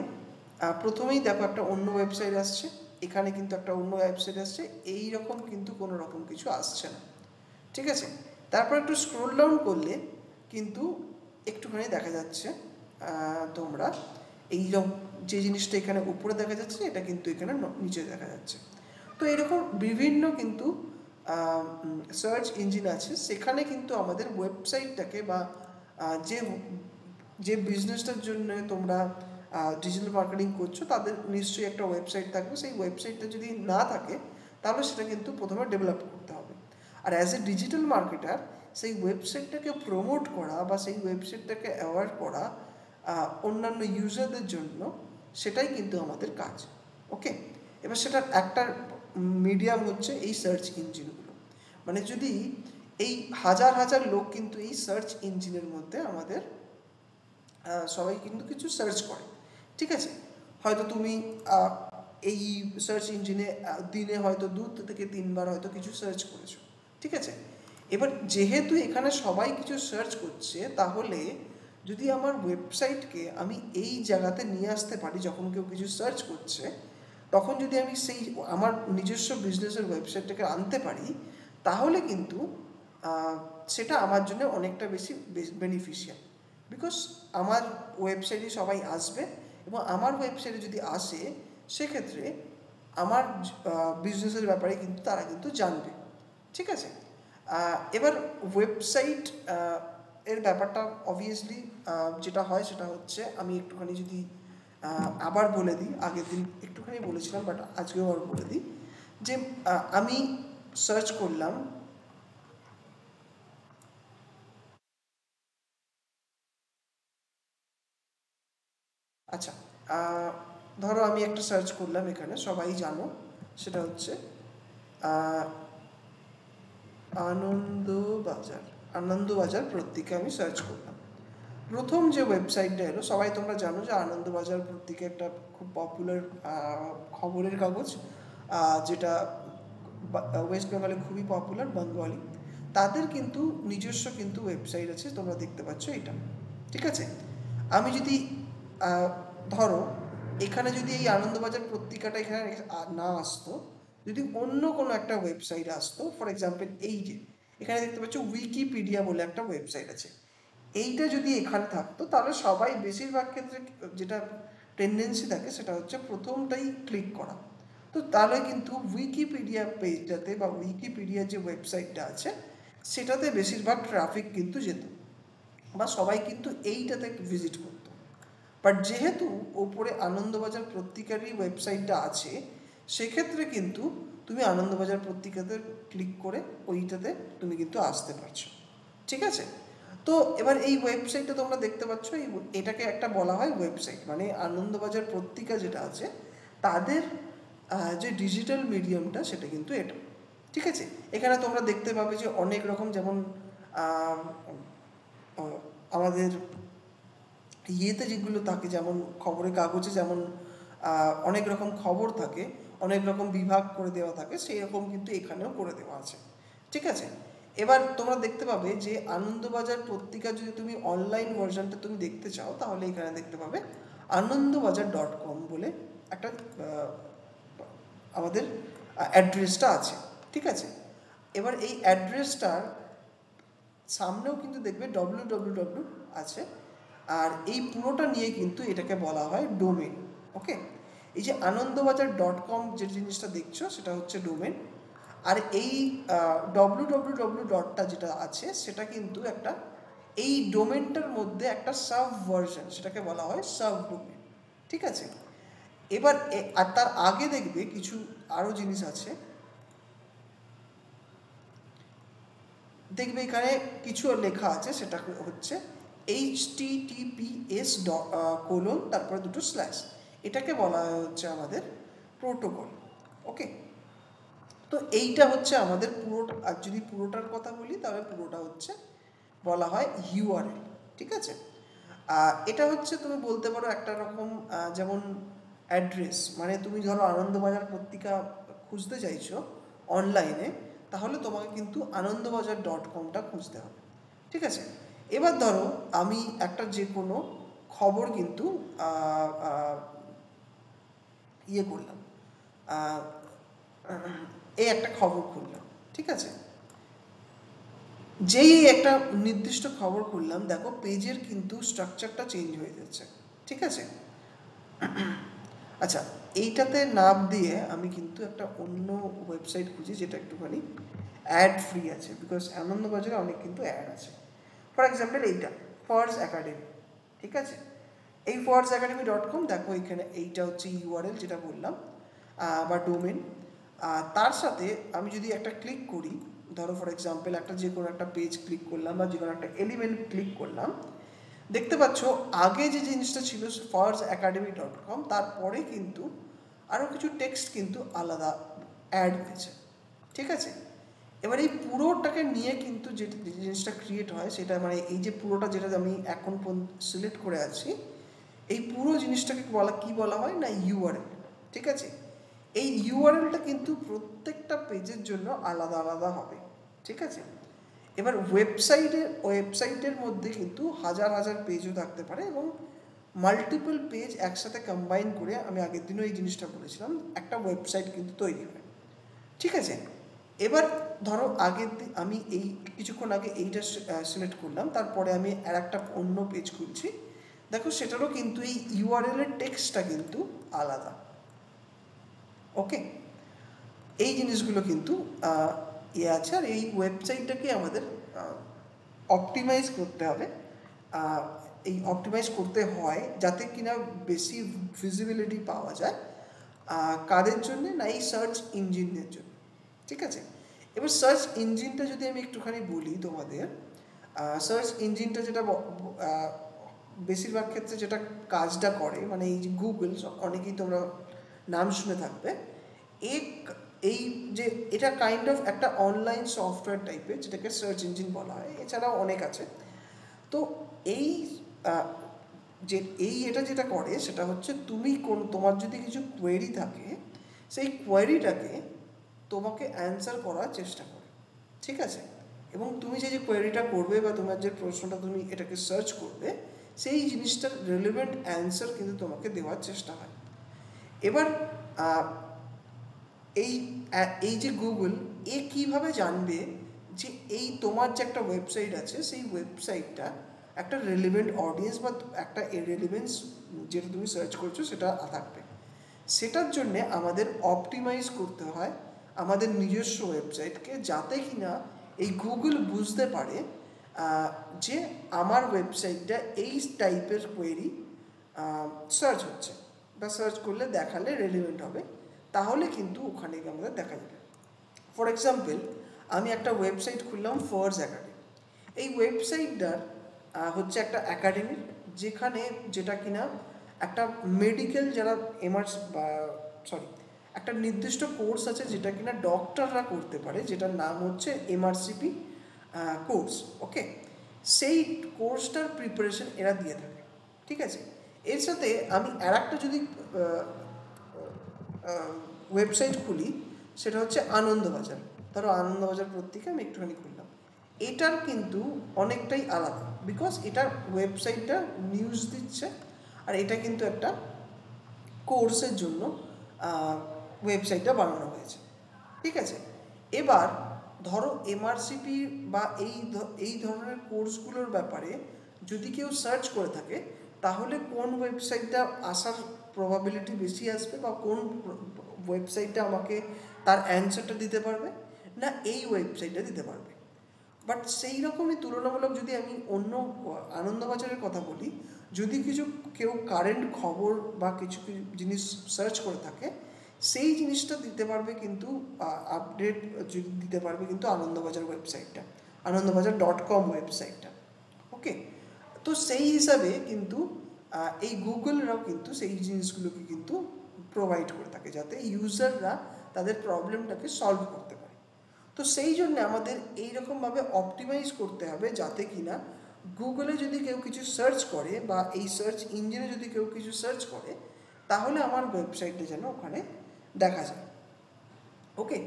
[SPEAKER 1] প্রথমেই দেখো একটা অন্য ওয়েবসাইট আসছে, এখানে কিন্তু একটা অন্য ওয়েবসাইট আসছে, এই রকম কিন্তু কোনো রকম কিছু আসছে না, ঠিক আছে? তারপর একটু স্ক্রোল ডাউন করলে কিন্তু একটুখানি দেখা যাচ্ছে তোমরা এইরকম যে জিনিসটা এখানে উপরে দেখা যাচ্ছে এটা কিন্তু এখানে নিচে দেখা যাচ্ছে। তো এরকম বিভিন্ন কিন্তু সার্চ ইঞ্জিন আছে, সেখানে কিন্তু আমাদের ওয়েবসাইটটাকে বা যে যে বিজনেসটার জন্য তোমরা ডিজিটাল মার্কেটিং করছো তাদের নিশ্চয়ই একটা ওয়েবসাইট থাকবে, সেই ওয়েবসাইটটা যদি না থাকে তাহলে সেটা কিন্তু প্রথমে ডেভেলপ করতে হবে। আর অ্যাজ এ ডিজিটাল মার্কেটার সেই ওয়েবসাইটটাকে প্রমোট করা বা সেই ওয়েবসাইটটাকে অ্যাওয়ার্ড করা অন্যান্য ইউজারদের জন্য, সেটাই কিন্তু আমাদের কাজ। ওকে, এবার সেটার একটা মিডিয়াম হচ্ছে এই সার্চ ইঞ্জিনগুলো। মানে যদি এই হাজার হাজার লোক কিন্তু এই সার্চ ইঞ্জিনের মধ্যে আমাদের সবাই কিন্তু কিছু সার্চ করে, ঠিক আছে। হয়তো তুমি এই সার্চ ইঞ্জিনে দিনে হয়তো 2 থেকে 3 বার হয়তো কিছু সার্চ করেছো, ঠিক আছে। এবার যেহেতু এখানে সবাই কিছু সার্চ করছে, তাহলে যদি আমার ওয়েবসাইটকে আমি এই জায়গাতে নিয়ে আসতে পারি, যখন কেউ কিছু সার্চ করছে তখন যদি আমি সেই আমার নিজস্ব বিজনেসের ওয়েবসাইটটাকে আনতে পারি, তাহলে কিন্তু সেটা আমার জন্য অনেকটা বেশি বেনিফিশিয়াল। বিকজ আমার ওয়েবসাইটে সবাই আসবে, এবং আমার ওয়েবসাইটে যদি আসে সেক্ষেত্রে আমার বিজনেসের ব্যাপারে কিন্তু তারা কিন্তু জানবে, ঠিক আছে। এবার ওয়েবসাইট এর ব্যাপারটা অবভিয়াসলি যেটা হয় সেটা হচ্ছে, আমি একটুখানি যদি আবার বলে দিই, আগের দিন একটুখানি বলেছিলাম বাট আজকেও আবার বলে দিই, যে আমি সার্চ করলাম, আচ্ছা ধরো আমি একটা সার্চ করলাম, এখানে সবাই জানো, সেটা হচ্ছে আনন্দবাজার। আনন্দবাজার পত্রিকা আমি সার্চ করলাম। প্রথম যে ওয়েবসাইটটা এলো, সবাই তোমরা জানো যে আনন্দবাজার পত্রিকা একটা খুব পপুলার খবরের কাগজ, যেটা ওয়েস্ট বেঙ্গলে খুবই পপুলার, বেঙ্গলি। তাদের কিন্তু নিজস্ব কিন্তু ওয়েবসাইট আছে, তোমরা দেখতে পাচ্ছ এটা, ঠিক আছে। আমি যদি ধরো এখানে যদি এই আনন্দবাজার পত্রিকাটা এখানে না আসতো, যদি অন্য কোনো একটা ওয়েবসাইট আসতো, ফর এক্সাম্পল এই যে এখানে দেখতে পাচ্ছ উইকিপিডিয়া বলে একটা ওয়েবসাইট আছে, এইটা যদি এখানে থাকতো তাহলে সবাই বেশিরভাগ ক্ষেত্রে যেটা টেন্ডেন্সি থাকে সেটা হচ্ছে প্রথমটাই ক্লিক করা। তো তাহলে কিন্তু উইকিপিডিয়া পেজটাতে বা উইকিপিডিয়া যে ওয়েবসাইটটা আছে সেটাতে বেশিরভাগ ট্রাফিক কিন্তু যেত, বা সবাই কিন্তু এইটাতে ভিজিট করতো। বাট যেহেতু ওপরে আনন্দবাজার পত্রিকারই ওয়েবসাইটটা আছে, সেক্ষেত্রে কিন্তু তুমি আনন্দবাজার পত্রিকাতে ক্লিক করে ওইটাতে তুমি কিন্তু আসতে পারছো, ঠিক আছে। তো এবার এই ওয়েবসাইটটা তোমরা দেখতে পাচ্ছ, এটাকে একটা বলা হয় ওয়েবসাইট, মানে আনন্দবাজার পত্রিকা যেটা আছে তাদের যে ডিজিটাল মিডিয়ামটা সেটা কিন্তু এটা, ঠিক আছে। এখানে তোমরা দেখতে পাবে যে অনেক রকম, যেমন আমাদের ইয়েতে যেগুলো থাকে, যেমন খবরের কাগজে যেমন অনেক রকম খবর থাকে, অনেক রকম বিভাগ করে দেওয়া থাকে, সেই রকম কিন্তু এখানেও করে দেওয়া আছে, ঠিক আছে। এবার তোমরা দেখতে পাবে যে আনন্দবাজার পত্রিকা যদি তুমি অনলাইন ভার্সনটা তুমি দেখতে চাও, তাহলে এখানে দেখতে পাবে আনন্দবাজার.com বলে একটা আমাদের অ্যাড্রেসটা আছে, ঠিক আছে। এবার এই অ্যাড্রেসটার সামনেও কিন্তু দেখবে www আছে, আর এই পুরোটা নিয়ে কিন্তু এটাকে বলা হয় ডোমেন। ওকে, এই যে আনন্দবাজার.com যে জিনিসটা দেখছো সেটা হচ্ছে ডোমেন, আর এই www ডটটা যেটা আছে সেটা কিন্তু একটা, এই ডোমেনটার মধ্যে একটা সাব ভার্সন, সেটাকে বলা হয় সাব ডোমেন, ঠিক আছে। এবার আর তার আগে দেখবে কিছু আরও জিনিস আছে, দেখবে এখানে কিছু লেখা আছে, সেটা হচ্ছে https তারপরে 2 স্ল্যাশ, এটাকে বলা হচ্ছে আমাদের প্রোটোকল। ওকে, তো এইটা হচ্ছে আমাদের পুরোটা, আর যদি পুরোটার কথা বলি তাহলে পুরোটা হচ্ছে বলা হয় ইউআরএল, ঠিক আছে। এটা হচ্ছে তুমি বলতে পারো একটা রকম যেমন অ্যাড্রেস, মানে তুমি ধরো আনন্দবাজার পত্রিকা খুঁজতে চাইছো অনলাইনে, তাহলে তোমাকে কিন্তু আনন্দবাজার.comটা খুঁজতে হবে, ঠিক আছে। এবার ধরো আমি একটা যে কোনো খবর কিন্তু ইয়ে করলাম, এই একটা খবর খুললাম, ঠিক আছে। যেই একটা নির্দিষ্ট খবর খুললাম, দেখো পেজের কিন্তু স্ট্রাকচারটা চেঞ্জ হয়ে যাচ্ছে, ঠিক আছে। আচ্ছা, এইটাতে নাম দিয়ে আমি কিন্তু একটা অন্য ওয়েবসাইট খুঁজি যেটা একটুখানি অ্যাড ফ্রি আছে, বিকজ আনন্দবাজারে অনেক কিন্তু অ্যাড আছে। ফর এক্সাম্পল এইটা ফার্স একাডেমি, ঠিক আছে। এই forwardsacademy.com দেখো এখানে এইটা হচ্ছে ইউআরএল যেটা বললাম বা ডোমেন। তার সাথে আমি যদি একটা ক্লিক করি, ধরো ফর এক্সাম্পল একটা যে কোনো একটা পেজ ক্লিক করলাম বা যে কোনো একটা এলিমেন্ট ক্লিক করলাম, দেখতে পাচ্ছ আগে যে জিনিসটা ছিল forwardsacademy.com, তারপরে কিন্তু আরও কিছু টেক্সট কিন্তু আলাদা অ্যাড হয়েছে, ঠিক আছে। এবার এই পুরোটাকে নিয়ে কিন্তু যে জিনিসটা ক্রিয়েট হয় সেটা মানে এই যে পুরোটা যেটা আমি এখন সিলেক্ট করে আছি, এই পুরো জিনিসটাকে কি বলা হয় না ইউআরএল, ঠিক আছে। এই ইউআরএলটা কিন্তু প্রত্যেকটা পেজের জন্য আলাদা আলাদা হবে, ঠিক আছে। এবার ওয়েবসাইটের মধ্যে কিন্তু হাজার হাজার পেজও থাকতে পারে এবং মাল্টিপল পেজ একসাথে কম্বাইন করে, আমি আগের দিনও এই জিনিসটা বলেছিলাম, একটা ওয়েবসাইট কিন্তু তৈরি হয়, ঠিক আছে। এবার ধরো আমি এই কিছুক্ষণ আগে এইটা সিলেক্ট করলাম, তারপরে আমি আর একটা অন্য পেজ খুলছি, দেখো সেটারও কিন্তু এই ইউআরএল এর টেক্সটটা কিন্তু আলাদা, ওকে। এই জিনিসগুলো কিন্তু আছে। আর এই ওয়েবসাইটটাকে আমাদের অপটিমাইজ করতে হবে, এই অপটিমাইজ করতে হয় যাতে কিনা বেশি ভিজিবিলিটি পাওয়া যায়, কাদের জন্য না এই সার্চ ইঞ্জিনের জন্য, ঠিক আছে। এবার সার্চ ইঞ্জিনটা যদি আমি একটুখানি বলি তোমাদের, সার্চ ইঞ্জিনটা যেটা বেশিরভাগ ক্ষেত্রে যেটা কাজটা করে, মানে এই যে গুগল, অনেকেই তোমরা নাম শুনে থাকবে, এই যে এটা কাইন্ড অফ একটা অনলাইন সফটওয়্যার টাইপের, যেটাকে সার্চ ইঞ্জিন বলা হয়, এছাড়াও অনেক আছে। তো এই এটা যেটা করে সেটা হচ্ছে তোমার যদি কিছু কোয়েরি থাকে, সেই কোয়েরিটাকে তোমাকে অ্যান্সার করার চেষ্টা করে, ঠিক আছে। এবং তুমি যে কোয়েরিটা করবে বা তোমার যে প্রশ্নটা তুমি এটাকে সার্চ করবে, সেই জিনিসটার রেলেভেন্ট অ্যান্সার কিন্তু তোমাকে দেওয়ার চেষ্টা হয়। এবার এই যে গুগল কীভাবে জানবে যে এই তোমার যে একটা ওয়েবসাইট আছে, সেই ওয়েবসাইটটা একটা রেলেভেন্ট অডিয়েন্স বা একটা রেলেভেন্স যেটা তুমি সার্চ করছো সেটা থাকবে। সেটার জন্যে আমাদের অপটিমাইজ করতে হয় আমাদের নিজস্ব ওয়েবসাইটকে, যাতে কিনা এই গুগল বুঝতে পারে যে আমার ওয়েবসাইটটা এই টাইপের কোয়েরি সার্চ হচ্ছে, বা সার্চ করলে দেখালে রেলেভেন্ট হবে, তাহলে কিন্তু ওখানে গিয়ে আমাদের দেখা যাবে। ফর এক্সাম্পল, আমি একটা ওয়েবসাইট খুললাম ফর্স একাডেমি। এই ওয়েবসাইটটার হচ্ছে একটা একাডেমি, যেটা কিনা একটা মেডিকেল যারা একটা নির্দিষ্ট কোর্স আছে যেটা কিনা ডক্টররা করতে পারে, যেটার নাম হচ্ছে এমআরসিপি কোর্স, ওকে। সেই কোর্সটার প্রিপারেশন এরা দিয়ে থাকে, ঠিক আছে। এর সাথে আমি আর একটা যদি ওয়েবসাইট খুলি, সেটা হচ্ছে আনন্দবাজার। ধরো আনন্দবাজার পত্রিকা আমি একটুখানি খুললাম, এটার কিন্তু অনেকটাই আলাদা, বিকজ এটার ওয়েবসাইটটা নিউজ দিচ্ছে, আর এটা কিন্তু একটা কোর্সের জন্য ওয়েবসাইটটা বানানো হয়েছে, ঠিক আছে। এবার ধরো এমআরসিপি বা এই ধরনের কোর্সগুলোর ব্যাপারে যদি কেউ সার্চ করে থাকে, তাহলে কোন ওয়েবসাইটটা আসার প্রবাবিলিটি বেশি আসবে, বা কোন ওয়েবসাইটটা আমাকে তার অ্যান্সারটা দিতে পারবে, না এই ওয়েবসাইটটা দিতে পারবে। বাট সেই রকমই তুলনামূলক যদি আমি অন্য আনন্দবাজারের কথা বলি, যদি কেউ কারেন্ট খবর বা কিছু জিনিস সার্চ করে থাকে, সেই জিনিসটা দিতে পারবে কিন্তু আপডেট যদি দিতে পারবে কিন্তু আনন্দবাজার ওয়েবসাইটটা, আনন্দবাজার.com ওয়েবসাইটটা, ওকে। তো সেই হিসাবে কিন্তু এই গুগলরাও কিন্তু সেই জিনিসগুলোকে কিন্তু প্রোভাইড করে থাকে, যাতে ইউজাররা তাদের প্রবলেমটাকে সলভ করতে পারে। তো সেই জন্য আমাদের এইরকমভাবে অপটিমাইজ করতে হবে, যাতে কিনা গুগলে যদি কেউ কিছু সার্চ করে বা এই সার্চ ইঞ্জিনে যদি কেউ কিছু সার্চ করে, তাহলে আমার ওয়েবসাইটে যেন ওখানে দেখা যায়, ওকে।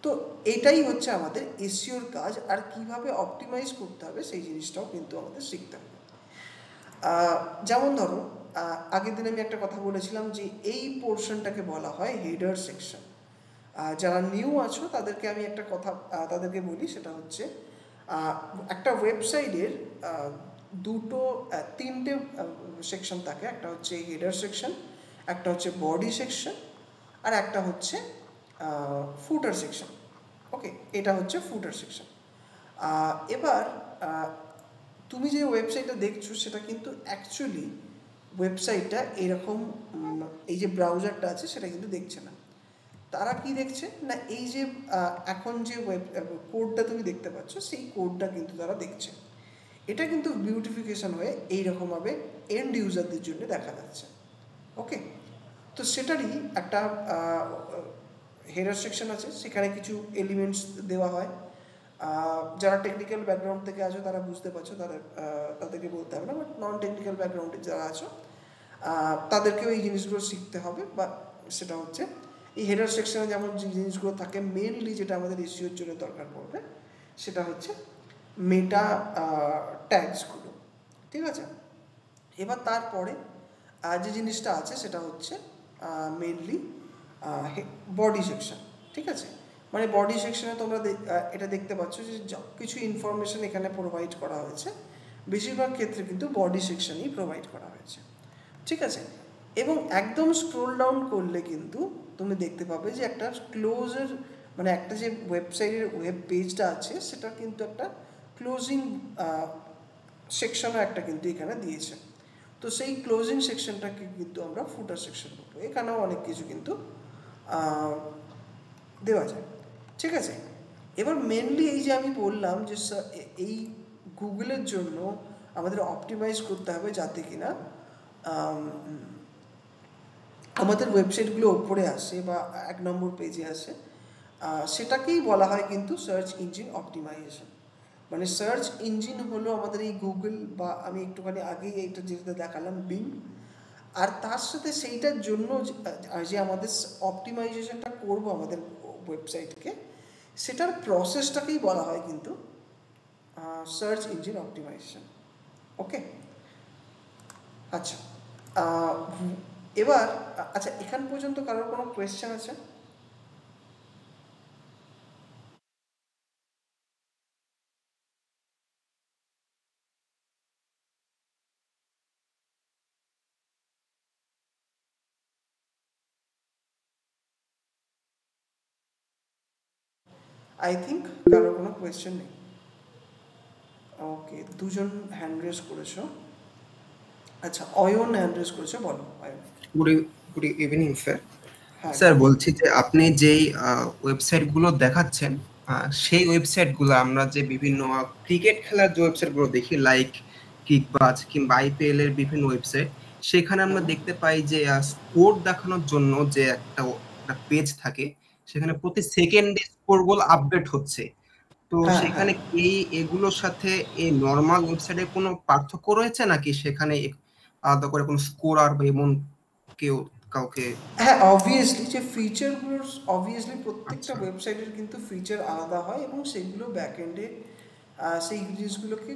[SPEAKER 1] তো এটাই হচ্ছে আমাদের এসইওর কাজ। আর কিভাবে অপটিমাইজ করতে হবে সেই জিনিসটাও কিন্তু আমাদের শিখতে হবে। যেমন ধরো আগের দিন আমি একটা কথা বলেছিলাম যে এই পোর্শনটাকে বলা হয় হেডার সেকশন। যারা নিউ আছো তাদেরকে আমি একটা কথা তাদেরকে বলি, সেটা হচ্ছে একটা ওয়েবসাইটের তিনটে সেকশন থাকে। একটা হচ্ছে হেডার সেকশন, একটা হচ্ছে বডি সেকশন, আর একটা হচ্ছে ফুটার সেকশন, ওকে। এটা হচ্ছে ফুটার সেকশন। এবার তুমি যে ওয়েবসাইটটা দেখছো সেটা কিন্তু অ্যাকচুয়ালি ওয়েবসাইটটা এরকম এই যে ব্রাউজারটা আছে সেটা কিন্তু দেখছে না। তারা কি দেখছে না, এই যে এখন যে কোডটা তুমি দেখতে পাচ্ছ সেই কোডটা কিন্তু তারা দেখছে। এটা কিন্তু বিউটিফিকেশন হয়ে এইরকমভাবে এন্ড ইউজারদের জন্য দেখা যাচ্ছে। ওকে, তো সেটারই একটা হেডার সেকশন আছে, সেখানে কিছু এলিমেন্টস দেওয়া হয়। যারা টেকনিক্যাল ব্যাকগ্রাউন্ড থেকে আছো তারা বুঝতে পারছো, তাদেরকে বলতে হবে না, বাট নন টেকনিক্যাল ব্যাকগ্রাউন্ডে যারা আছো তাদেরকেও এই জিনিসগুলো শিখতে হবে। বা সেটা হচ্ছে এই হেডার সেকশনে যেমন যে জিনিসগুলো থাকে, মেনলি যেটা আমাদের এসইওর জন্য দরকার পড়বে সেটা হচ্ছে মেটা ট্যাগসগুলো। ঠিক আছে, এবার তারপরে যে জিনিসটা আছে সেটা হচ্ছে মেনলি বডি সেকশন। ঠিক আছে, মানে বডি সেকশনে তোমরা এটা দেখতে পাচ্ছ যে কিছু ইনফরমেশন এখানে প্রোভাইড করা হয়েছে, বেশিরভাগ ক্ষেত্রে কিন্তু বডি সেকশনই প্রোভাইড করা হয়েছে। ঠিক আছে, এবং একদম স্ক্রোল ডাউন করলে কিন্তু তুমি দেখতে পাবে যে একটা ক্লোজের মানে একটা যে ওয়েবসাইটের ওয়েব পেজটা আছে সেটা কিন্তু একটা ক্লোজিং সেকশনও একটা কিন্তু এখানে দিয়েছে। তো সেই ক্লোজিং সেকশনটাকে কিন্তু আমরা ফুটার সেকশন বলবো। এখানেও অনেক কিছু কিন্তু দেওয়া যায়। ঠিক আছে, এবার মেনলি এই যে আমি বললাম যে এই গুগলের জন্য আমাদের অপটিমাইজ করতে হবে যাতে কিনা আমাদের ওয়েবসাইটগুলো ওপরে আসে বা 1 নম্বর পেজে আসে। সেটাকেই বলা হয় কিন্তু সার্চ ইঞ্জিন অপটিমাইজেশন। মানে সার্চ ইঞ্জিন হলো আমাদের এই গুগল, বা আমি একটুখানি আগেই এইটা যেটা দেখালাম বিং, আর তার সাথে সেইটার জন্য যে আমাদের অপটিমাইজেশনটা করবো আমাদের ওয়েবসাইটকে, সেটার প্রসেসটাকেই বলা হয় কিন্তু সার্চ ইঞ্জিন অপটিমাইজেশন। ওকে, আচ্ছা, এবার আচ্ছা এখান পর্যন্ত কারোর কোনো কোয়েশ্চেন আছে? আই থিঙ্ক কারোর কোনো কোয়েশ্চেন নেই। ওকে, দুজন হ্যান্ড রেজ করেছো। আচ্ছা, অয়ন হ্যান্ড রেজ করেছো, বলো অয়ন।
[SPEAKER 5] Good evening sir.
[SPEAKER 1] হ্যাঁ,
[SPEAKER 5] স্যার বলছি যে আপনি যেই ওয়েবসাইটগুলো দেখাচ্ছেন, সেই ওয়েবসাইটগুলো আমরা যে বিভিন্ন ক্রিকেট খেলার যে ওয়েবসাইটগুলো দেখি, লাইক কিকবাজ কিংবা আইপিএল এর বিভিন্ন ওয়েবসাইট, সেখানে আমরা দেখতে পাই যে স্কোর দেখানোর জন্য যে একটা পেজ থাকে, সেখানে প্রতি সেকেন্ডে স্কোরগুলো আপডেট হচ্ছে। তো
[SPEAKER 1] হ্যাঁ,
[SPEAKER 5] সেখানে কি এগুলোর সাথে এই নরমাল ওয়েবসাইটে কোনো পার্থক্য রয়েছে, নাকি সেখানে আলাদা করে কোনো স্কোরার বা এমন কেউ কাউকে?
[SPEAKER 1] হ্যাঁ, অবভিয়াসলি যে ফিচারগুলোর অবভিয়াসলি প্রত্যেকটা
[SPEAKER 5] আচ্ছা,
[SPEAKER 1] ওয়েবসাইটের কিন্তু ফিচার আলাদা হয় এবং সেগুলো ব্যাকএন্ডে সেই জিনিসগুলোকে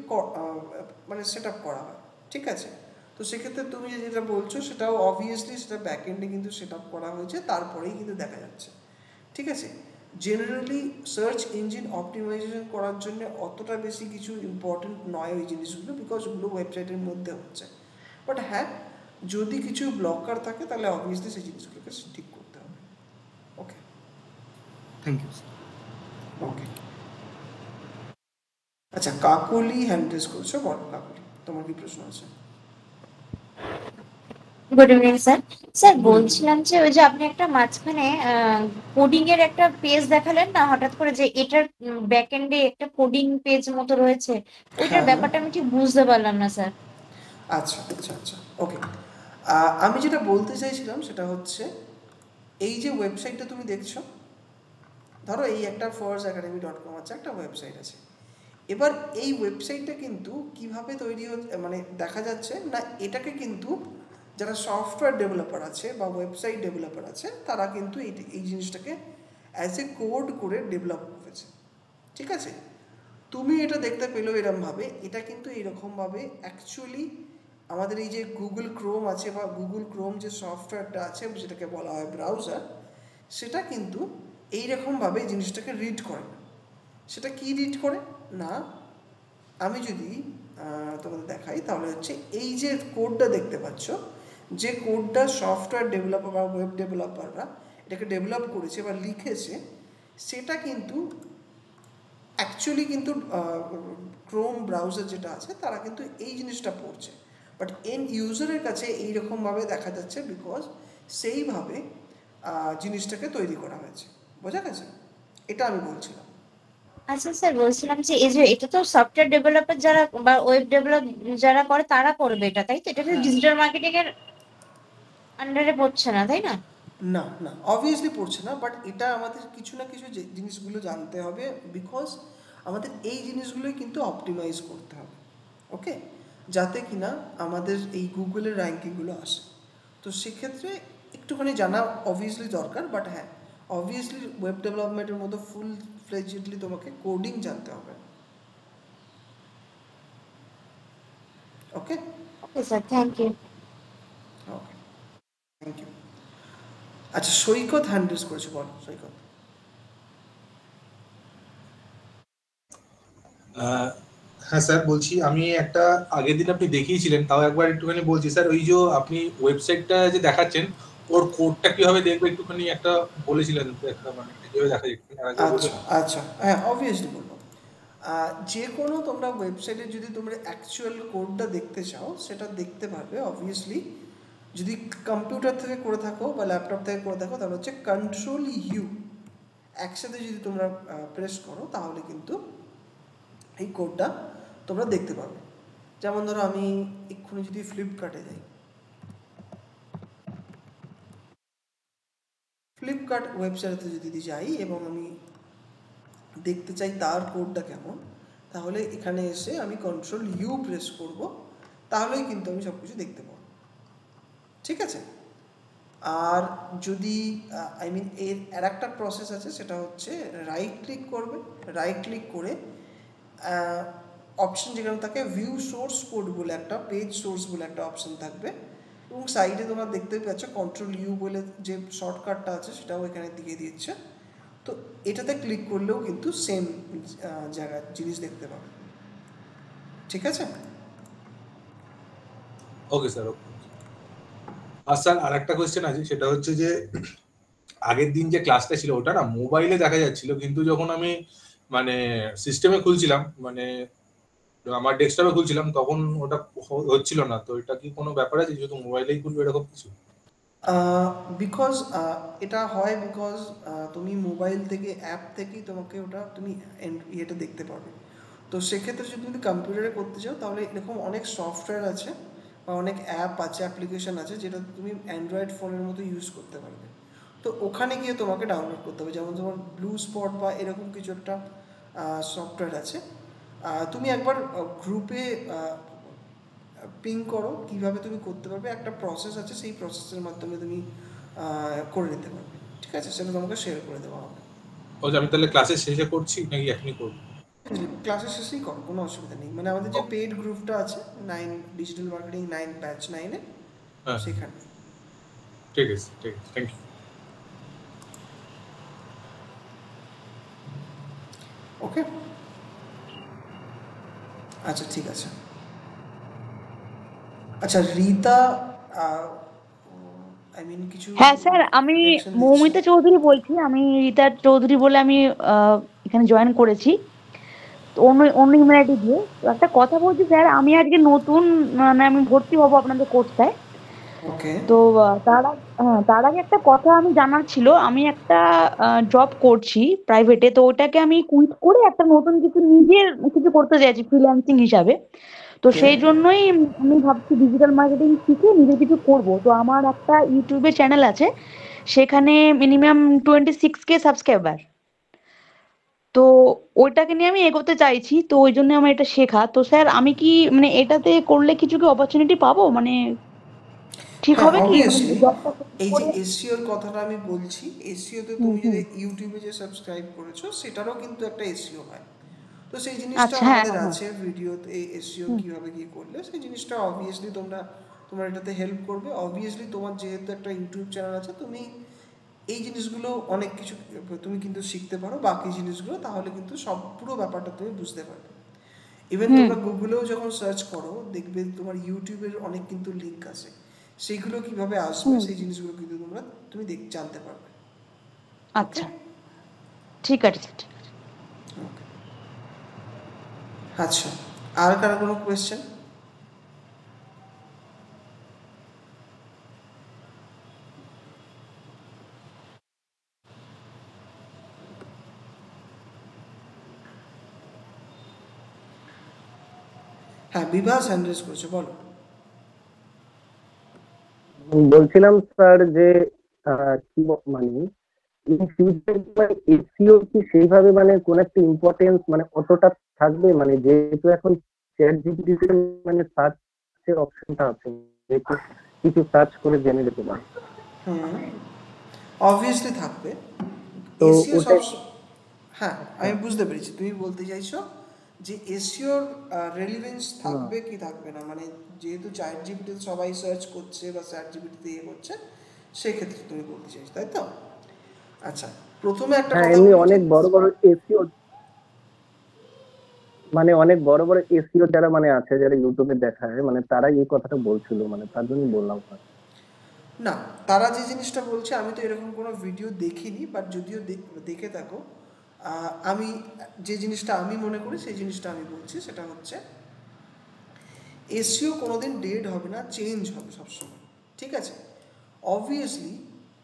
[SPEAKER 1] মানে সেট আপ করা হয়। ঠিক আছে, তো সেক্ষেত্রে তুমি যেটা বলছো সেটাও অবভিয়াসলি সেটা ব্যাকএন্ডে কিন্তু সেট আপ করা হয়েছে, তারপরেই কিন্তু দেখা যাচ্ছে। ঠিক আছে, জেনারেলি সার্চ ইঞ্জিন অপটিমাইজেশন করার জন্য অতটা বেশি কিছু ইম্পর্টেন্ট নয় ওই জিনিসগুলো, বিকজ ওগুলো ওয়েবসাইটের মধ্যে হচ্ছে। বাট হ্যাঁ, যদি কিছু ব্লকার থাকে তাহলে অবভিয়াসলি সেই জিনিসগুলোকে ঠিক করতে হবে। Okay,
[SPEAKER 5] thank you.
[SPEAKER 1] ওকে, আচ্ছা, কাকলি হ্যান্ড রেজ করছো, বলো কাকলি তোমার কি প্রশ্ন আছে?
[SPEAKER 6] Good evening sir. স্যার বলছিলাম যে ওই যে আপনি একটা মাঝখানে কোডিং এর একটা পেজ দেখালেন না হঠাৎ করে, যে এটার ব্যাক এন্ডে একটা কোডিং পেজ মতো রয়েছে, ওইটার
[SPEAKER 1] হ্যাঁ,
[SPEAKER 6] ব্যাপারটা আমি ঠিক বুঝতে পারলাম না স্যার।
[SPEAKER 1] আচ্ছা আচ্ছা আচ্ছা, ওকে। আমি যেটা বলতে চাইছিলাম সেটা হচ্ছে এই যে ওয়েবসাইটটা তুমি দেখছো, ধরো এই একটা forsacademy.com আছে, একটা ওয়েবসাইট আছে। এবার এই ওয়েবসাইটটা কিন্তু কিভাবে তৈরি হচ্ছে মানে দেখা যাচ্ছে না, এটাকে কিন্তু যারা সফটওয়্যার ডেভেলপার আছে বা ওয়েবসাইট ডেভেলপার আছে তারা কিন্তু এই জিনিসটাকে অ্যাজ এ কোড করে ডেভেলপ করেছে। ঠিক আছে, তুমি এটা দেখতে পেলো এরকমভাবে, এটা কিন্তু এইরকমভাবে অ্যাকচুয়ালি আমাদের এই যে গুগল ক্রোম আছে বা গুগল ক্রোম যে সফটওয়্যারটা আছে যেটাকে বলা হয় ব্রাউজার, সেটা কিন্তু এইরকমভাবে জিনিসটাকে রিড করে না। সেটা কি রিড করে না, আমি যদি তোমাদের দেখাই তাহলে হচ্ছে এই যে কোডটা দেখতে পাচ্ছ, যে কোডটা সফটওয়্যার ডেভেলপার বা ওয়েব ডেভেলপাররা এটাকে ডেভেলপ করেছে বা লিখেছে, সেটা কিন্তু অ্যাকচুয়ালি কিন্তু ক্রোম ব্রাউজার যেটা আছে তারা কিন্তু এই জিনিসটা পড়ছে। বাট এন্ড ইউজারের কাছে এইরকমভাবে দেখা যাচ্ছে বিকজ সেইভাবে জিনিসটাকে তৈরি করা হয়েছে। বোঝা গেছে? এটা আমি বলছিলাম।
[SPEAKER 6] আচ্ছা স্যার, বলছিলাম যে এই যে এটা তো সফটওয়্যার ডেভেলপার যারা বা ওয়েব ডেভেলপ যারা করে তারা করবে এটা, তাই তো? এটা তো
[SPEAKER 1] হ্যাঁ।
[SPEAKER 6] ডিজিটাল মার্কেটিং এর আন্ডারে পড়ছে না, তাই না?
[SPEAKER 1] না না, অবভিয়াসলি পড়ছে না, বাট এটা আমাদের কিছু না কিছু জিনিসগুলো জানতে হবে বিকজ আমাদের এই জিনিসগুলোই কিন্তু অপটিমাইজ করতে হবে, ওকে, যাতে কিনা আমাদের এই গুগলের র্যাঙ্কিংগুলো আসে। তো সেক্ষেত্রে একটুখানি জানা অবভিয়াসলি দরকার, বাট হ্যাঁ, অবভিয়াসলি ওয়েব ডেভেলপমেন্টের মতো ফুল ফ্লেজেডলি তোমাকে কোডিং জানতে হবে। Okay
[SPEAKER 6] okay sir, thank you.
[SPEAKER 1] Okay, thank you. আচ্ছা, সৈকত হ্যান্ড রেজ করেছে, বল সৈকত।
[SPEAKER 7] হ্যাঁ স্যার, বলছি আমি একটা আগের দিন আপনি দেখিয়েছিলেন, তাও একবার একটুখানি বলছি স্যার, ওই যে আপনি ওয়েবসাইটটা যে দেখাচ্ছেন ওর কোডটা কিভাবে দেখবো একটুখানি একটা বলেছিলেন তো, একটা মানে কিভাবে দেখা যায়
[SPEAKER 1] আচ্ছা আচ্ছা, হ্যাঁ অবভিয়াসলি বলবো। যে কোনো তোমরা ওয়েবসাইটে যদি তোমরা অ্যাকচুয়াল কোডটা দেখতে চাও সেটা দেখতে পারবে অবভিয়াসলি। যদি কম্পিউটার থেকে করে থাকো বা ল্যাপটপ থেকে করে থাকো তাহলে হচ্ছে কন্ট্রোল ইউ একসাথে যদি তোমরা প্রেস করো তাহলে কিন্তু এই কোডটা তোমরা দেখতে পাবে। যেমন ধরো আমি এক্ষুনি যদি ফ্লিপকার্টে যাই, ফ্লিপকার্ট ওয়েবসাইটে যদি যাই এবং আমি দেখতে চাই তার কোডটা কেমন, তাহলে এখানে এসে আমি কন্ট্রোল ইউ প্রেস করব, তাহলেই কিন্তু আমি সব কিছু দেখতে পাবো। ঠিক আছে? আর যদি এর আর একটা প্রসেস আছে, সেটা হচ্ছে রাইট ক্লিক করবে, রাইট ক্লিক করে অপশন যেখানে থাকে ভিউ সোর্স কোড বলে একটা, পেজ সোর্স বলে একটা অপশন থাকবে, এবং সাইডে তোমরা দেখতে পাচ্ছ কন্ট্রোল ইউ বলে যে শর্টকাটটা আছে সেটাও এখানে দিয়ে দিচ্ছে। তো এটাতে ক্লিক করলেও কিন্তু সেম জায়গায় জিনিস দেখতে পাবে। ঠিক আছে?
[SPEAKER 7] ওকে স্যার, ওকে। আর স্যার আর একটা কোয়েশ্চেন আছে, সেটা হচ্ছে যে আগের দিন যে ক্লাসটা ছিল ওটা না মোবাইলে দেখা যাচ্ছিল, কিন্তু যখন আমি মানে সিস্টেমে খুলছিলাম, মানে আমার ডেস্কটপে খুলছিলাম, তখন ওটা হচ্ছিল না। তো এটা কি কোনো ব্যাপার আছে, যেহেতু মোবাইলেই খুলবে এরকম কিছু?
[SPEAKER 1] বিকজ এটা হয় বিকজ তুমি মোবাইল থেকে অ্যাপ থেকেই তোমাকে ওটা তুমি ইয়েটা দেখতে পারবে। তো সেক্ষেত্রে যদি তুমি কম্পিউটারে করতে চাও তাহলে এরকম অনেক সফটওয়্যার আছে বা অনেক অ্যাপ আছে, অ্যাপ্লিকেশন আছে যেটা তুমি অ্যান্ড্রয়েড ফোনের মতো ইউজ করতে পারবে। তো ওখানে গিয়ে তোমাকে ডাউনলোড করতে হবে, যেমন তোমার ব্লু স্পট বা এরকম কিছু একটা সফটওয়্যার আছে। তুমি একবার গ্রুপে পিং করো, কিভাবে তুমি করতে পারবে, একটা প্রসেস আছে, সেই প্রসেসের মাধ্যমে তুমি করে নিতে পারবে। ঠিক আছে? সেটা তোমাকে শেয়ার করে দেওয়া হবে।
[SPEAKER 7] ওকে, আমি তাহলে ক্লাসের শেষে করছি নাকি এখনই করবো?
[SPEAKER 1] ক্লাসের শেষেই করো, কোনো অসুবিধা নেই। মানে আমাদের যে পেইড গ্রুপটা আছে 9 ডিজিটাল মার্কেটিং 9 ব্যাচ 9-এ,
[SPEAKER 7] হ্যাঁ
[SPEAKER 1] সেখানে।
[SPEAKER 7] ঠিক আছে, ঠিক আছে, থ্যাংক ইউ।
[SPEAKER 1] ওকে, আচ্ছা ঠিক আছে। আচ্ছা রীতা, কিছু
[SPEAKER 8] হ্যাঁ স্যার, আমি
[SPEAKER 1] reaction দিচ্ছে।
[SPEAKER 8] মৌমিতা চৌধুরী বলছি। আমি রীতা চৌধুরী বলে আমি এখানে জয়েন করেছি, তো অন্য অন্য ইমেল আইডি দিয়ে। তো একটা কথা বলছি স্যার, আমি আজকে নতুন, মানে আমি ভর্তি হব আপনাদের কোর্সটায়।
[SPEAKER 1] ওকে,
[SPEAKER 8] তো তার আগে একটা কথা আমি জানার ছিল। আমি একটা জব করছি প্রাইভেটে, তো ওটাকে আমি কুইট করে একটা নতুন কিছু নিজের কিছু করতে চাইছি ফ্রিল্যান্সিং হিসাবে। তো
[SPEAKER 1] ওকে,
[SPEAKER 8] সেই জন্যই আমি ভাবছি ডিজিটাল মার্কেটিং শিখে নিজে কিছু করব। তো আমার একটা ইউটিউবে চ্যানেল আছে, সেখানে মিনিমাম 26K সাবস্ক্রাইবার। তো ওইটাকে নিয়ে আমি এগোতে চাইছি, তো ওই জন্য আমার এটা শেখা। তো স্যার আমি কি মানে এটাতে করলে কিছু কি অপরচুনিটি পাবো, মানে ঠিক
[SPEAKER 1] হ্যাঁ
[SPEAKER 8] হবে কি, মানে
[SPEAKER 1] অবভিয়াসলি।
[SPEAKER 8] জবটা
[SPEAKER 1] এই যে
[SPEAKER 8] করে?
[SPEAKER 1] এসইওর কথাটা আমি বলছি, এসইওতে
[SPEAKER 8] হুম
[SPEAKER 1] তুমি
[SPEAKER 8] হুম।
[SPEAKER 1] যদি ইউটিউবে যে সাবস্ক্রাইব করেছো সেটারও কিন্তু একটা এসইও হয়। তো সেই জিনিসটা
[SPEAKER 8] আচ্ছা, হ্যাঁ
[SPEAKER 1] আমাদের
[SPEAKER 8] হ্যাঁ হ্যাঁ।
[SPEAKER 1] আছে ভিডিওতে, এই এসইও
[SPEAKER 8] হুম
[SPEAKER 1] কীভাবে কী করলে সেই জিনিসটা অবভিয়াসলি তোমার এটাতে হেল্প করবে। অবভিয়াসলি তোমার যেহেতু একটা ইউটিউব চ্যানেল আছে, তুমি এই জিনিসগুলো অনেক কিছু তুমি কিন্তু শিখতে পারো বাকি জিনিসগুলো, তাহলে কিন্তু সব পুরো ব্যাপারটা তুমি বুঝতে পারবে। ইভেন
[SPEAKER 8] হুম
[SPEAKER 1] তোমরা গুগলেও যখন সার্চ করো দেখবে তোমার ইউটিউবের অনেক কিন্তু লিঙ্ক আছে, সেইগুলো কিভাবে আসবে
[SPEAKER 8] হুম।
[SPEAKER 1] সেই জিনিসগুলো কিন্তু তুমি জানতে পারবে। ওকে
[SPEAKER 8] আচ্ছা, ঠিক আছে স্যার, ঠিক আছে।
[SPEAKER 1] ওকে, আচ্ছা, আর কারো কোনো কোয়েশ্চেন? হ্যাঁ, বিভাস হ্যান্ড রেজ করেছে, বলো।
[SPEAKER 9] বলছিলাম স্যার যে মানে ইন ফিউচার মানে এসইও কি সেইভাবে মানে কোন একটা ইম্পর্টেন্স মানে অতটা থাকবে, মানে যেহেতু এখন চ্যাট জিপিটিতে মানে সার্চের অপশনটা আছে, যেহেতু কিছু সার্চ করে জেনে যেতে পারে,
[SPEAKER 1] হুম, অবভিয়াসলি থাকবে।
[SPEAKER 9] তো
[SPEAKER 1] এসিও
[SPEAKER 9] ওটা
[SPEAKER 1] হ্যাঁ, আমি বুঝতে পেরেছি তুমি বলতে চাইছো যে এসিওর রেলিভেন্স থাকবে কি থাকবে না, মানে যেহেতু চ্যাট জিপিটিতে সবাই সার্চ করছে বা চ্যাট জিপিটিতে ইয়ে করছে, সেক্ষেত্রে তুমি বলতে চাইছো, তাই তো? আচ্ছা, প্রথমে একটা
[SPEAKER 9] হ্যাঁ
[SPEAKER 1] কথা
[SPEAKER 9] এমনি
[SPEAKER 1] বলি যে
[SPEAKER 9] অনেক বড় বড় এসইও মানে অনেক বড় বড় এসইও যারা মানে আছে, যারা ইউটিউবে দেখায়, মানে তারা এই কথাটা বলছিল, মানে তার জন্যই বললাম স্যার।
[SPEAKER 1] না, তারা যে জিনিসটা বলছে আমি তো এরকম কোনো ভিডিও দেখিনি, বাট যদিও দেখে থাকো, আমি যে জিনিসটা আমি মনে করি সেই জিনিসটা আমি বলছি, সেটা হচ্ছে এসইও কোনোদিন ডেড হবে না, চেঞ্জ হবে সবসময়, ঠিক আছে? অবভিয়াসলি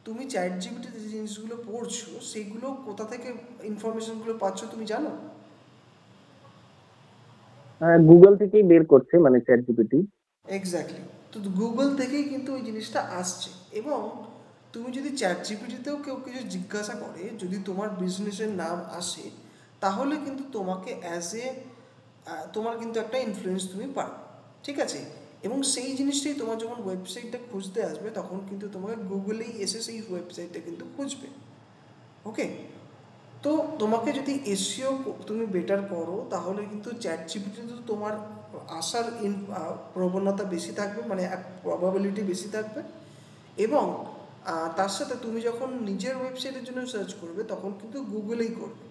[SPEAKER 1] তুমি চ্যাট জিপিটিতে যে জিনিসগুলো পড়ছো সেইগুলো কোথা থেকে ইনফরমেশনগুলো পাচ্ছ তুমি জানো?
[SPEAKER 9] গুগল থেকেই বের করছে মানে চ্যাট জিপিটি।
[SPEAKER 1] এক্স্যাক্টলি, তো গুগল থেকেই কিন্তু ওই জিনিসটা আসছে। এবং তুমি যদি চ্যাট জিপিটিতেও কেউ কিছু জিজ্ঞাসা করে, যদি তোমার বিজনেসের নাম আসে, তাহলে কিন্তু তোমাকে তোমার কিন্তু একটা ইনফ্লুয়েন্স তুমি পাও, ঠিক আছে? এবং সেই জিনিসটাই তোমার যখন ওয়েবসাইটটা খুঁজতে আসবে, তখন কিন্তু তোমাকে গুগলেই এসে সেই ওয়েবসাইটটা কিন্তু খুঁজবে, ওকে? তো তোমাকে যদি এসইও তুমি বেটার করো, তাহলে কিন্তু চ্যাট জিপিটিতে তো তোমার আসার প্রবণতা বেশি থাকবে, মানে প্রবাবিলিটি বেশি থাকবে। এবং তার সাথে তুমি যখন নিজের ওয়েবসাইটের জন্য সার্চ করবে, তখন কিন্তু গুগলেই করবে।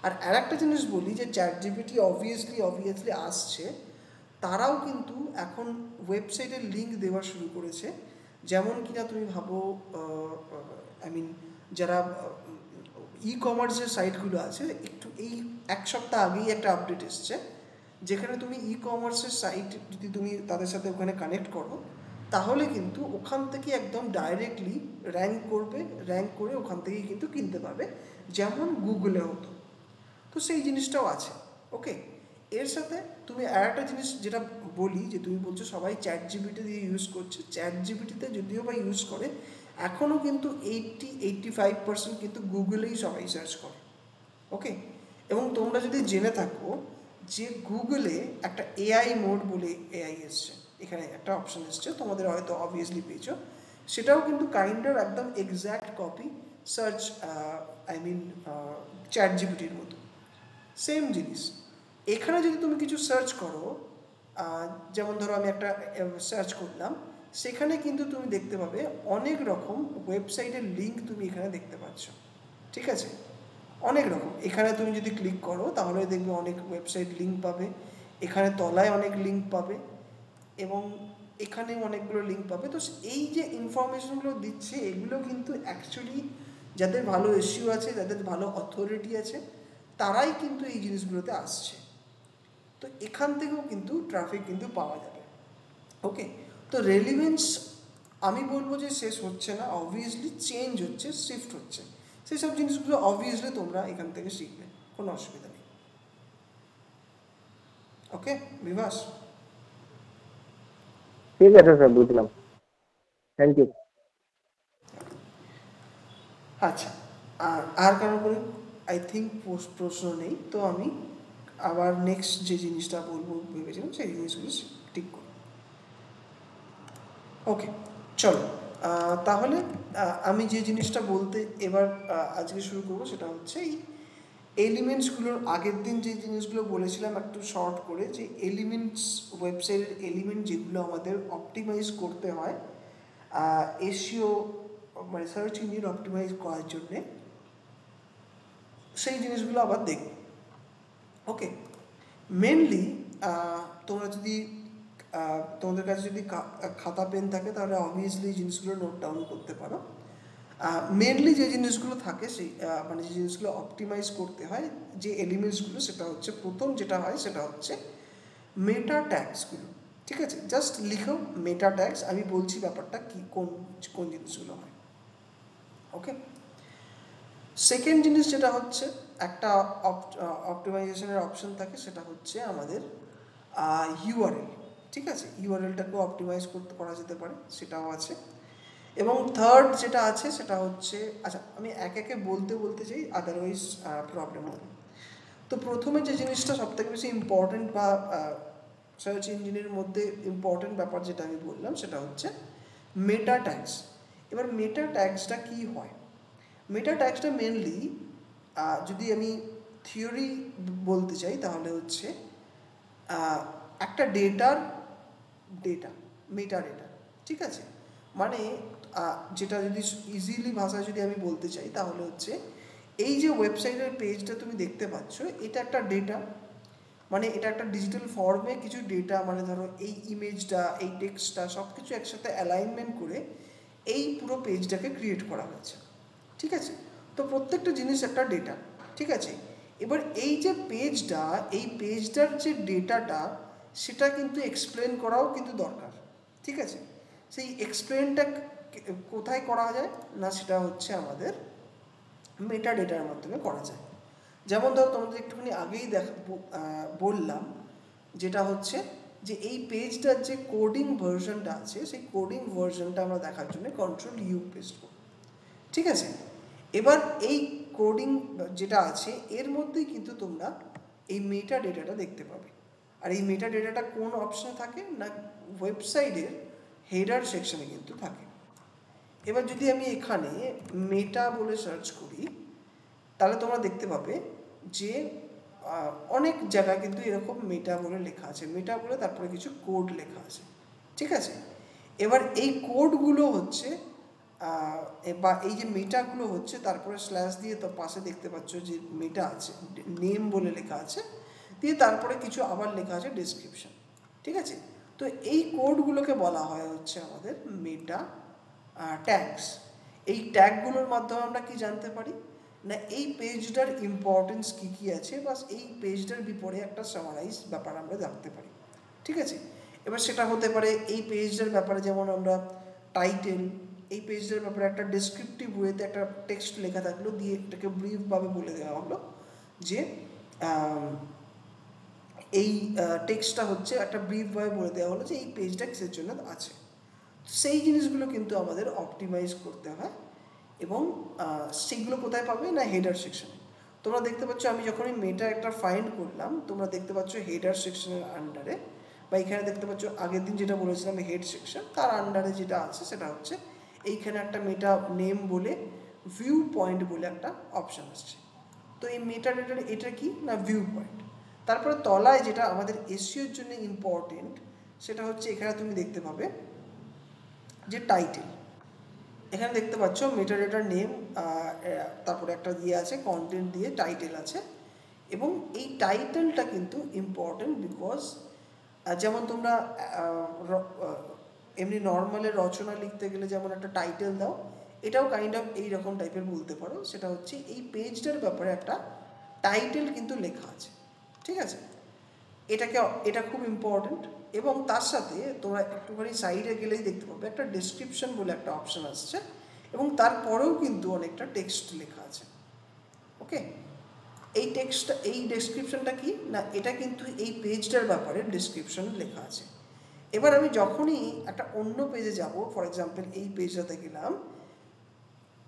[SPEAKER 1] আর আরেকটা জিনিস বলি, যে চ্যাট জিপিটি অবভিয়াসলি আসছে, তারাও কিন্তু এখন ওয়েবসাইটের লিঙ্ক দেওয়া শুরু করেছে। যেমন কিনা তুমি ভাবো, আই মিন যারা ই কমার্সের সাইটগুলো আছে, একটু এই এক সপ্তাহ আগেই একটা আপডেট এসছে, যেখানে তুমি ই কমার্সের সাইট যদি তুমি তাদের সাথে ওখানে কানেক্ট করো, তাহলে কিন্তু ওখান থেকে একদম ডাইরেক্টলি র্যাঙ্ক করে ওখান থেকেই কিন্তু কিনতে পারবে, যেমন গুগলে হতো। তো সেই জিনিসটাও আছে, ওকে? এর সাথে তুমি আর একটা জিনিস যেটা বলি, যে তুমি বলছো সবাই চ্যাট জিপিটি দিয়ে ইউজ করছে, চ্যাট জিপিটিতে যদিও বা ইউজ করে, এখনও কিন্তু 85% কিন্তু গুগলেই সবাই সার্চ করে, ওকে? এবং তোমরা যদি জেনে থাকো যে গুগলে একটা এআই মোড বলে এআই এসছে, এখানে একটা অপশন এসছে, তোমাদের হয়তো অবভিয়াসলি পেয়েছো, সেটাও কিন্তু কাইন্ড অফ একদম exact copy search, I mean chat জিপিটির মতো সেম জিনিস। এখানে যদি তুমি কিছু সার্চ করো, যেমন ধরো আমি একটা সার্চ করলাম, সেখানে কিন্তু তুমি দেখতে পাবে অনেক রকম ওয়েবসাইটের লিঙ্ক তুমি এখানে দেখতে পাচ্ছ, ঠিক আছে? অনেক রকম। এখানে তুমি যদি ক্লিক করো, তাহলে দেখবে অনেক ওয়েবসাইট লিঙ্ক পাবে, এখানে তলায় অনেক লিঙ্ক পাবে, এবং এখানে অনেকগুলো লিঙ্ক পাবে। তো এই যে ইনফরমেশনগুলো দিচ্ছে, এগুলো কিন্তু অ্যাকচুয়ালি যাদের ভালো এসইও আছে, যাদের ভালো অথরিটি আছে, তারাই কিন্তু এই জিনিসগুলোতে আসছে। তো এখান থেকেও কিন্তু ট্রাফিক কিন্তু পাওয়া যাবে, ওকে? তো রেলিভেন্স আমি বলবো যে শেষ হচ্ছে না, অবভিয়াসলি চেঞ্জ হচ্ছে, শিফট হচ্ছে। সেই সব জিনিসগুলো অবভিয়াসলি তোমরা এখান থেকে শিখবে, কোনো অসুবিধা নেই, ওকে বিভাস?
[SPEAKER 9] ঠিক আছে স্যার, বুঝলাম, থ্যাংক ইউ।
[SPEAKER 1] আচ্ছা, আর কারণ কোনো আই থিঙ্ক প্রশ্ন নেই, তো আমি আবার নেক্সট যে জিনিসটা বলবো ভেবেছিলাম সেই জিনিসগুলো ঠিক করি, ওকে? চলো, তাহলে আমি যে জিনিসটা বলতে এবার আজকে শুরু করবো, সেটা হচ্ছে এই এলিমেন্টসগুলোর। আগের দিন যে জিনিসগুলো বলেছিলাম একটু শর্ট করে, যে এলিমেন্টস, ওয়েবসাইটের এলিমেন্ট যেগুলো আমাদের অপটিমাইজ করতে হয় এসইও, মানে সার্চ ইঞ্জিন অপটিমাইজ করার জন্যে, সেই জিনিসগুলো আবার দেখব, ওকে? মেনলি তোমরা যদি তোমাদের কাছে যদি খাতা পেন থাকে, তাহলে অবভিয়াসলি এই জিনিসগুলো নোট ডাউন করতে পারো। মেনলি যে জিনিসগুলো থাকে, সেই মানে যে জিনিসগুলো অপটিমাইজ করতে হয়, যে এলিমেন্টসগুলো, সেটা হচ্ছে প্রথম যেটা হয় সেটা হচ্ছে মেটা ট্যাগসগুলো, ঠিক আছে? জাস্ট লিখো মেটা ট্যাগস, আমি বলছি ব্যাপারটা কি, কোন কোন জিনিসগুলো হয়, ওকে? সেকেন্ড জিনিস যেটা হচ্ছে, একটা অপটিমাইজেশনের অপশন থাকে, সেটা হচ্ছে আমাদের ইউআরএল, ঠিক আছে, ইউআরএলটাকেও অপটিমাইজ করা যেতে পারে, সেটাও আছে। এবং থার্ড যেটা আছে সেটা হচ্ছে, আচ্ছা আমি একে একে বলতে চাই, আদারওয়াইজ প্রবলেম হবে। তো প্রথমে যে জিনিসটা সবথেকে বেশি ইম্পর্টেন্ট বা সার্চ ইঞ্জিনের মধ্যে ইম্পর্টেন্ট ব্যাপার যেটা আমি বললাম সেটা হচ্ছে মেটা ট্যাগস। এবার মেটা ট্যাগসটা কী হয়? মেটা ট্যাগসটা মেনলি যদি আমি থিওরি বলতে চাই তাহলে হচ্ছে একটা ডেটা মেটা ডেটা, ঠিক আছে, মানে যেটা যদি ইজিলি ভাষায় যদি আমি বলতে চাই তাহলে হচ্ছে এই যে ওয়েবসাইটের পেজটা তুমি দেখতে পাচ্ছ এটা একটা ডেটা, মানে এটা একটা ডিজিটাল ফর্মে কিছু ডেটা, মানে ধরো এই ইমেজটা, এই টেক্সটটা সব কিছু একসাথে অ্যালাইনমেন্ট করে এই পুরো পেজটাকে ক্রিয়েট করা হয়েছে, ঠিক আছে। তো প্রত্যেকটা জিনিস একটা ডেটা, ঠিক আছে। এবার এই যে পেজটা, এই পেজটার যে ডেটাটা সেটা কিন্তু এক্সপ্লেন করাও কিন্তু দরকার, ঠিক আছে। সেই এক্সপ্লেনটা কোথায় করা যায় না, সেটা হচ্ছে আমাদের মেটা ডেটার মাধ্যমে করা যায়। যেমন ধরো তোমাদের একটুখানি আগেই বললাম যেটা হচ্ছে যে এই পেজটার যে কোডিং ভার্সনটা আছে সেই কোডিং ভার্সনটা আমরা দেখার জন্য Ctrl+U পেস্ট করব, ঠিক আছে। এবার এই কোডিং যেটা আছে এর মধ্যেই কিন্তু তোমরা এই মেটা ডেটাটা দেখতে পাবে। আর এই মেটা ডেটাটা কোন অপশনে থাকে না, ওয়েবসাইটের হেডার সেকশনে কিন্তু থাকে। এবার যদি আমি এখানে মেটা বলে সার্চ করি তাহলে তোমরা দেখতে পাবে যে অনেক জায়গায় কিন্তু এরকম মেটা বলে লেখা আছে, মেটা বলে তারপরে কিছু কোড লেখা আছে, ঠিক আছে। এবার এই কোডগুলো হচ্ছে বা এই যে মেটাগুলো হচ্ছে তারপরে স্ল্যাশ দিয়ে তো পাশে দেখতে পাচ্ছ যে মেটা আছে, নেম বলে লেখা আছে, দিয়ে তারপরে কিছু আবার লেখা আছে ডেসক্রিপশন, ঠিক আছে। তো এই কোডগুলোকে বলা হয় হচ্ছে আমাদের মেটা ট্যাগস। এই ট্যাগগুলোর মাধ্যমে আমরা কি জানতে পারি না এই পেজটার ইম্পর্টেন্স কী কী আছে, বা এই পেজটার বিপরীতে একটা সামারাইজ ব্যাপার আমরা জানতে পারি, ঠিক আছে। এবার সেটা হতে পারে এই পেজটার ব্যাপারে, যেমন আমরা টাইটেল, এই পেজটার ব্যাপারে একটা ডেসক্রিপটিভ ওয়েতে একটা টেক্সট লেখা থাকলো, দিয়ে এটাকে ব্রিফভাবে বলে দেওয়া হলো যে এই টেক্সটটা হচ্ছে একটা ব্রিফভাবে বলে দেওয়া হলো যে এই পেজটা কিসের জন্য আছে। সেই জিনিসগুলো কিন্তু আমাদের অপটিমাইজ করতে হয়, এবং সেইগুলো কোথায় পাবে না হেডার সেকশনে। তোমরা দেখতে পাচ্ছ আমি যখনই মেটা একটা ফাইন্ড করলাম, তোমরা দেখতে পাচ্ছ হেডার সেকশনের আন্ডারে, বা এখানে দেখতে পাচ্ছ আগের দিন যেটা বলেছিলাম হেড সেকশন, তার আন্ডারে যেটা আছে সেটা হচ্ছে এইখানে একটা মেটা নেম বলে ভিউ পয়েন্ট বলে একটা অপশান আসছে। তো এই মেটা ডেটার এটা কি না ভিউ পয়েন্ট। তারপরে তলায় যেটা আমাদের এসইওর জন্য ইম্পর্টেন্ট সেটা হচ্ছে এখানে তুমি দেখতে পাবে যে টাইটেল, এখানে দেখতে পাচ্ছ মেটা ডেটার নেম, তারপরে একটা দিয়ে আছে কন্টেন্ট দিয়ে টাইটেল আছে, এবং এই টাইটেলটা কিন্তু ইম্পর্টেন্ট বিকজ যেমন তোমরা এমনি নর্মালে রচনা লিখতে গেলে যেমন একটা টাইটেল দাও, এটাও কাইন্ড অফ এইরকম টাইপের বলতে পারো। সেটা হচ্ছে এই পেজটার ব্যাপারে একটা টাইটেল কিন্তু লেখা আছে, ঠিক আছে। এটা খুব ইম্পর্টেন্ট। এবং তার সাথে তোমরা একটুখানি সাইডে গেলেই দেখতে পাবে একটা ডেসক্রিপশন বলে একটা অপশান আসছে, এবং তারপরেও কিন্তু অনেকটা টেক্সট লেখা আছে, ওকে। এই টেক্সটটা, এই ডেসক্রিপশনটা কি না, এটা কিন্তু এই পেজটার ব্যাপারে ডেসক্রিপশন লেখা আছে। এবার আমি যখনই একটা অন্য পেজে যাব, ফর এক্সাম্পল এই পেজটাতে গেলাম,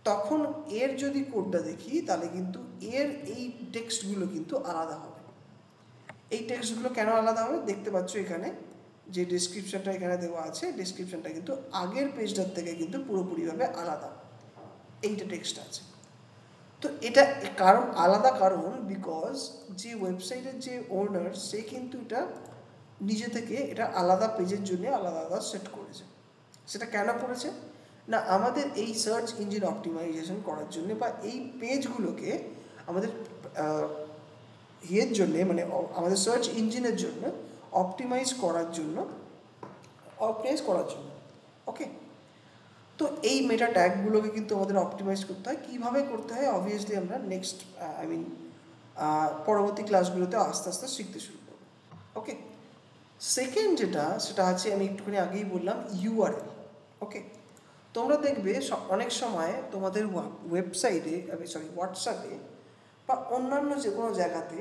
[SPEAKER 1] তখন এর যদি কোডটা দেখি তাহলে কিন্তু এর এই টেক্সটগুলো কিন্তু আলাদা হবে। এই টেক্সটগুলো কেন আলাদা হবে দেখতে পাচ্ছ এখানে যে ডেসক্রিপশনটা এখানে দেওয়া আছে, ডেসক্রিপশনটা কিন্তু আগের পেজটার থেকে কিন্তু পুরোপুরিভাবে আলাদা, এইটা টেক্সট আছে। তো এটা কারণ আলাদা, কারণ বিকজ যে ওয়েবসাইটের যে ওনার সে কিন্তু এটা নিজে থেকে এটা আলাদা পেজের জন্য আলাদা আলাদা সেট করেছে। সেটা কেন করেছে না আমাদের এই সার্চ ইঞ্জিন অপটিমাইজেশন করার জন্য, বা এই পেজগুলোকে আমাদের জন্য মানে আমাদের সার্চ ইঞ্জিনের জন্য অপটিমাইজ করার জন্য, ওকে। তো এই মেটা ট্যাগগুলোকে কিন্তু আমাদের অপটিমাইজ করতে হয়। কীভাবে করতে হয় অবভিয়াসলি আমরা নেক্সট পরবর্তী ক্লাসগুলোতে আস্তে আস্তে শিখতে শুরু করব, ওকে। সেকেন্ড যেটা সেটা আছে আমি একটুখানি আগেই বললাম ইউআরএল, ওকে। তোমরা দেখবে অনেক সময় তোমাদের ওয়েবসাইটে হোয়াটসঅ্যাপে বা অন্যান্য যে কোনো জায়গাতে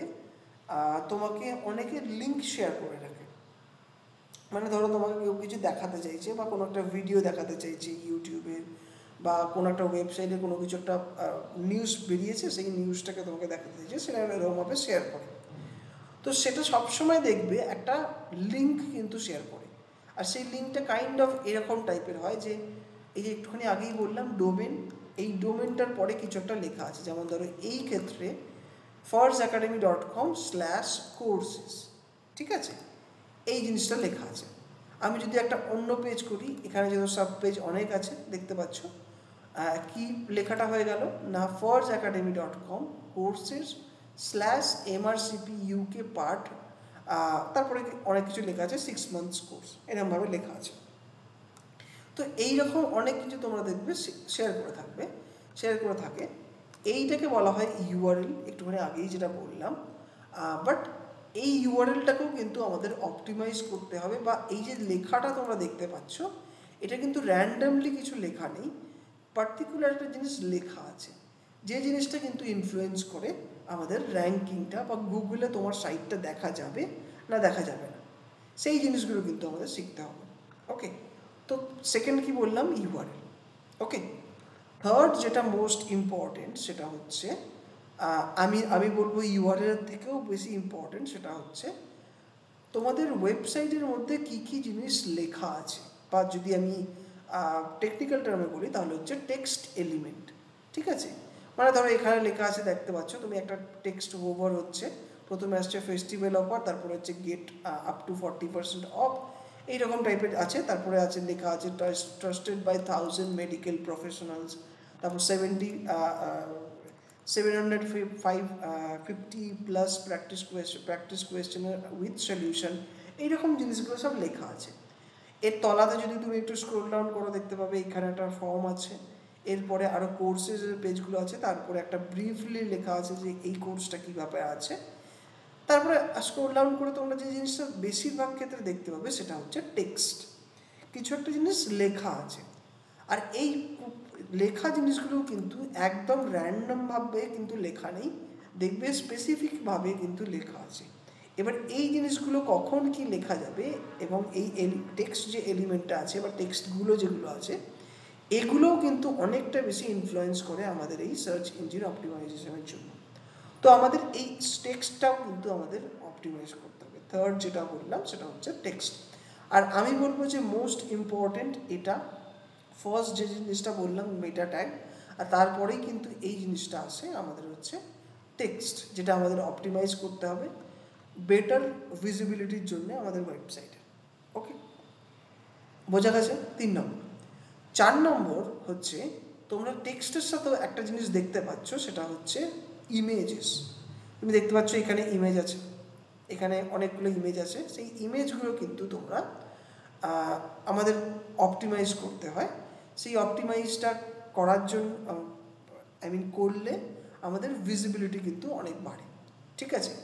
[SPEAKER 1] তোমাকে অনেকে লিঙ্ক শেয়ার করে রাখে, মানে ধরো তোমাকে কেউ কিছু দেখাতে চাইছে বা কোনো একটা ভিডিও দেখাতে চাইছে ইউটিউবে বা কোনো একটা ওয়েবসাইটে কোনো কিছু একটা নিউজ বেরিয়েছে, সেই নিউজটাকে তোমাকে দেখাতে চাইছে, সেটা এরকমভাবে শেয়ার করে। তো সেটা সবসময় দেখবে একটা লিঙ্ক কিন্তু শেয়ার করে, আর সেই লিঙ্কটা কাইন্ড অফ এরকম টাইপের হয় যে এই যে একটুখানি আগেই বললাম ডোমেন, এই ডোমেনটার পরে কিছু একটা লেখা আছে, যেমন ধরো এই ক্ষেত্রে forsacademy.com/courses, ঠিক আছে, এই জিনিসটা লেখা আছে। আমি যদি একটা অন্য পেজ করি, এখানে যেহেতু সাব পেজ অনেক আছে দেখতে পাচ্ছ, কি লেখাটা হয়ে গেল না forsacademy.com/courses/MRCP UK পার্ট, তারপরে অনেক কিছু লেখা আছে 6 months কোর্স, এরকমভাবে লেখা আছে। তো এইরকম অনেক কিছু তোমরা দেখবে শেয়ার করে থাকে। এইটাকে বলা হয় ইউআরএল, একটুখানি আগেই যেটা বললাম। বাট এই ইউআরএলটাকেও কিন্তু আমাদের অপটিমাইজ করতে হবে, বা এই যে লেখাটা তোমরা দেখতে পাচ্ছ এটা কিন্তু র্যান্ডামলি কিছু লেখা নেই, পার্টিকুলার একটা জিনিস লেখা আছে, যে জিনিসটা কিন্তু ইনফ্লুয়েন্স করে আমাদের র্যাঙ্কিংটা, বা গুগলে তোমার সাইটটা দেখা যাবে না দেখা যাবে না, সেই জিনিসগুলো কিন্তু আমাদের শিখতে হবে। ওকে, তো সেকেন্ড কি বললাম, ইউআরএল। ওকে, থার্ড যেটা মোস্ট ইম্পর্টেন্ট সেটা হচ্ছে, আমি বলবো ইউআরএল থেকেও বেশি ইম্পর্টেন্ট, সেটা হচ্ছে তোমাদের ওয়েবসাইটের মধ্যে কি কি জিনিস লেখা আছে, বা যদি আমি টেকনিক্যাল টার্মে বলি তাহলে হচ্ছে টেক্সট এলিমেন্ট, ঠিক আছে। মানে ধরো এখানে লেখা আছে দেখতে পাচ্ছ তুমি, একটা টেক্সট ওভার হচ্ছে, প্রথমে আসছে ফেস্টিভ্যাল অফার, তারপরে হচ্ছে গেট আপ টু 40% অফ, এইরকম টাইপের আছে। তারপরে আছে লেখা আছে ট্রাস্টেড বাই 1000 মেডিকেল প্রফেশনালস, তারপর 750+ প্র্যাকটিস কোয়েশ্চেনার উইথ সলিউশন, এইরকম জিনিসগুলো সব লেখা আছে। এর তলাতে যদি তুমি একটু স্ক্রল ডাউন করো দেখতে পাবে এখানে একটা ফর্ম আছে, এরপরে আরও কোর্সের পেজগুলো আছে, তারপরে একটা ব্রিফলি লেখা আছে যে এই কোর্সটা কীভাবে আছে। তারপরে স্ক্রল ডাউন করে তোমরা যে জিনিসটা বেশিরভাগ ক্ষেত্রে দেখতে পাবে সেটা হচ্ছে টেক্সট, কিছু একটা জিনিস লেখা আছে। আর এই লেখা জিনিসগুলো কিন্তু একদম র্যান্ডমভাবে কিন্তু লেখা নেই, দেখবে স্পেসিফিকভাবে কিন্তু লেখা আছে। এবার এই জিনিসগুলো কখন কি লেখা যাবে, এবং এই টেক্সট যে এলিমেন্টটা আছে বা টেক্সটগুলো যেগুলো আছে, এগুলোও কিন্তু অনেকটা বেশি ইনফ্লুয়েন্স করে আমাদের এই সার্চ ইঞ্জিন অপটিমাইজেশনের জন্য। তো আমাদের এই টেক্সটটাও কিন্তু আমাদের অপটিমাইজ করতে হবে। থার্ড যেটা বললাম সেটা হচ্ছে টেক্সট। আর আমি বলবো যে মোস্ট ইম্পর্টেন্ট এটা, ফার্স্ট যে জিনিসটা বললাম মেটা ট্যাগ, আর তারপরেই কিন্তু এই জিনিসটা আসে আমাদের হচ্ছে টেক্সট, যেটা আমাদের অপটিমাইজ করতে হবে বেটার ভিজিবিলিটির জন্য আমাদের ওয়েবসাইটে। ওকে, বোঝা গেছে? 3 নম্বর। 4 নম্বর হচ্ছে তোমরা টেক্সটের সাথেও একটা জিনিস দেখতে পাচ্ছ, সেটা হচ্ছে ইমেজেস। তুমি দেখতে পাচ্ছ এখানে ইমেজ আছে, এখানে অনেকগুলো ইমেজ আছে, সেই ইমেজগুলো কিন্তু তোমরা আমাদের অপটিমাইজ করতে হয়। সেই অপটিমাইজটা করার জন্য করলে আমাদের ভিজিবিলিটি কিন্তু অনেক বাড়ে, ঠিক আছে।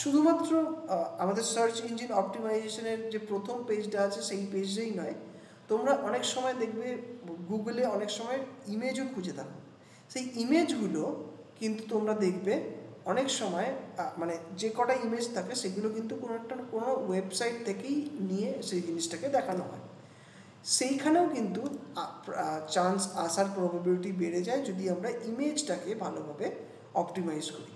[SPEAKER 1] শুধুমাত্র আমাদের সার্চ ইঞ্জিন অপটিমাইজেশনের যে প্রথম পেজটা আছে সেই পেজেই নয়, তোমরা অনেক সময় দেখবে গুগলে অনেক সময় ইমেজও খুঁজে থাকো, সেই ইমেজগুলো কিন্তু তোমরা দেখবে অনেক সময় মানে যে কটা ইমেজ থাকে সেগুলো কিন্তু কোনো ওয়েবসাইট থেকেই নিয়ে সেই জিনিসটাকে দেখানো হয়। সেইখানেও কিন্তু চান্স আসার প্রবাবিলিটি বেড়ে যায় যদি আমরা ইমেজটাকে ভালোভাবে অপটিমাইজ করি।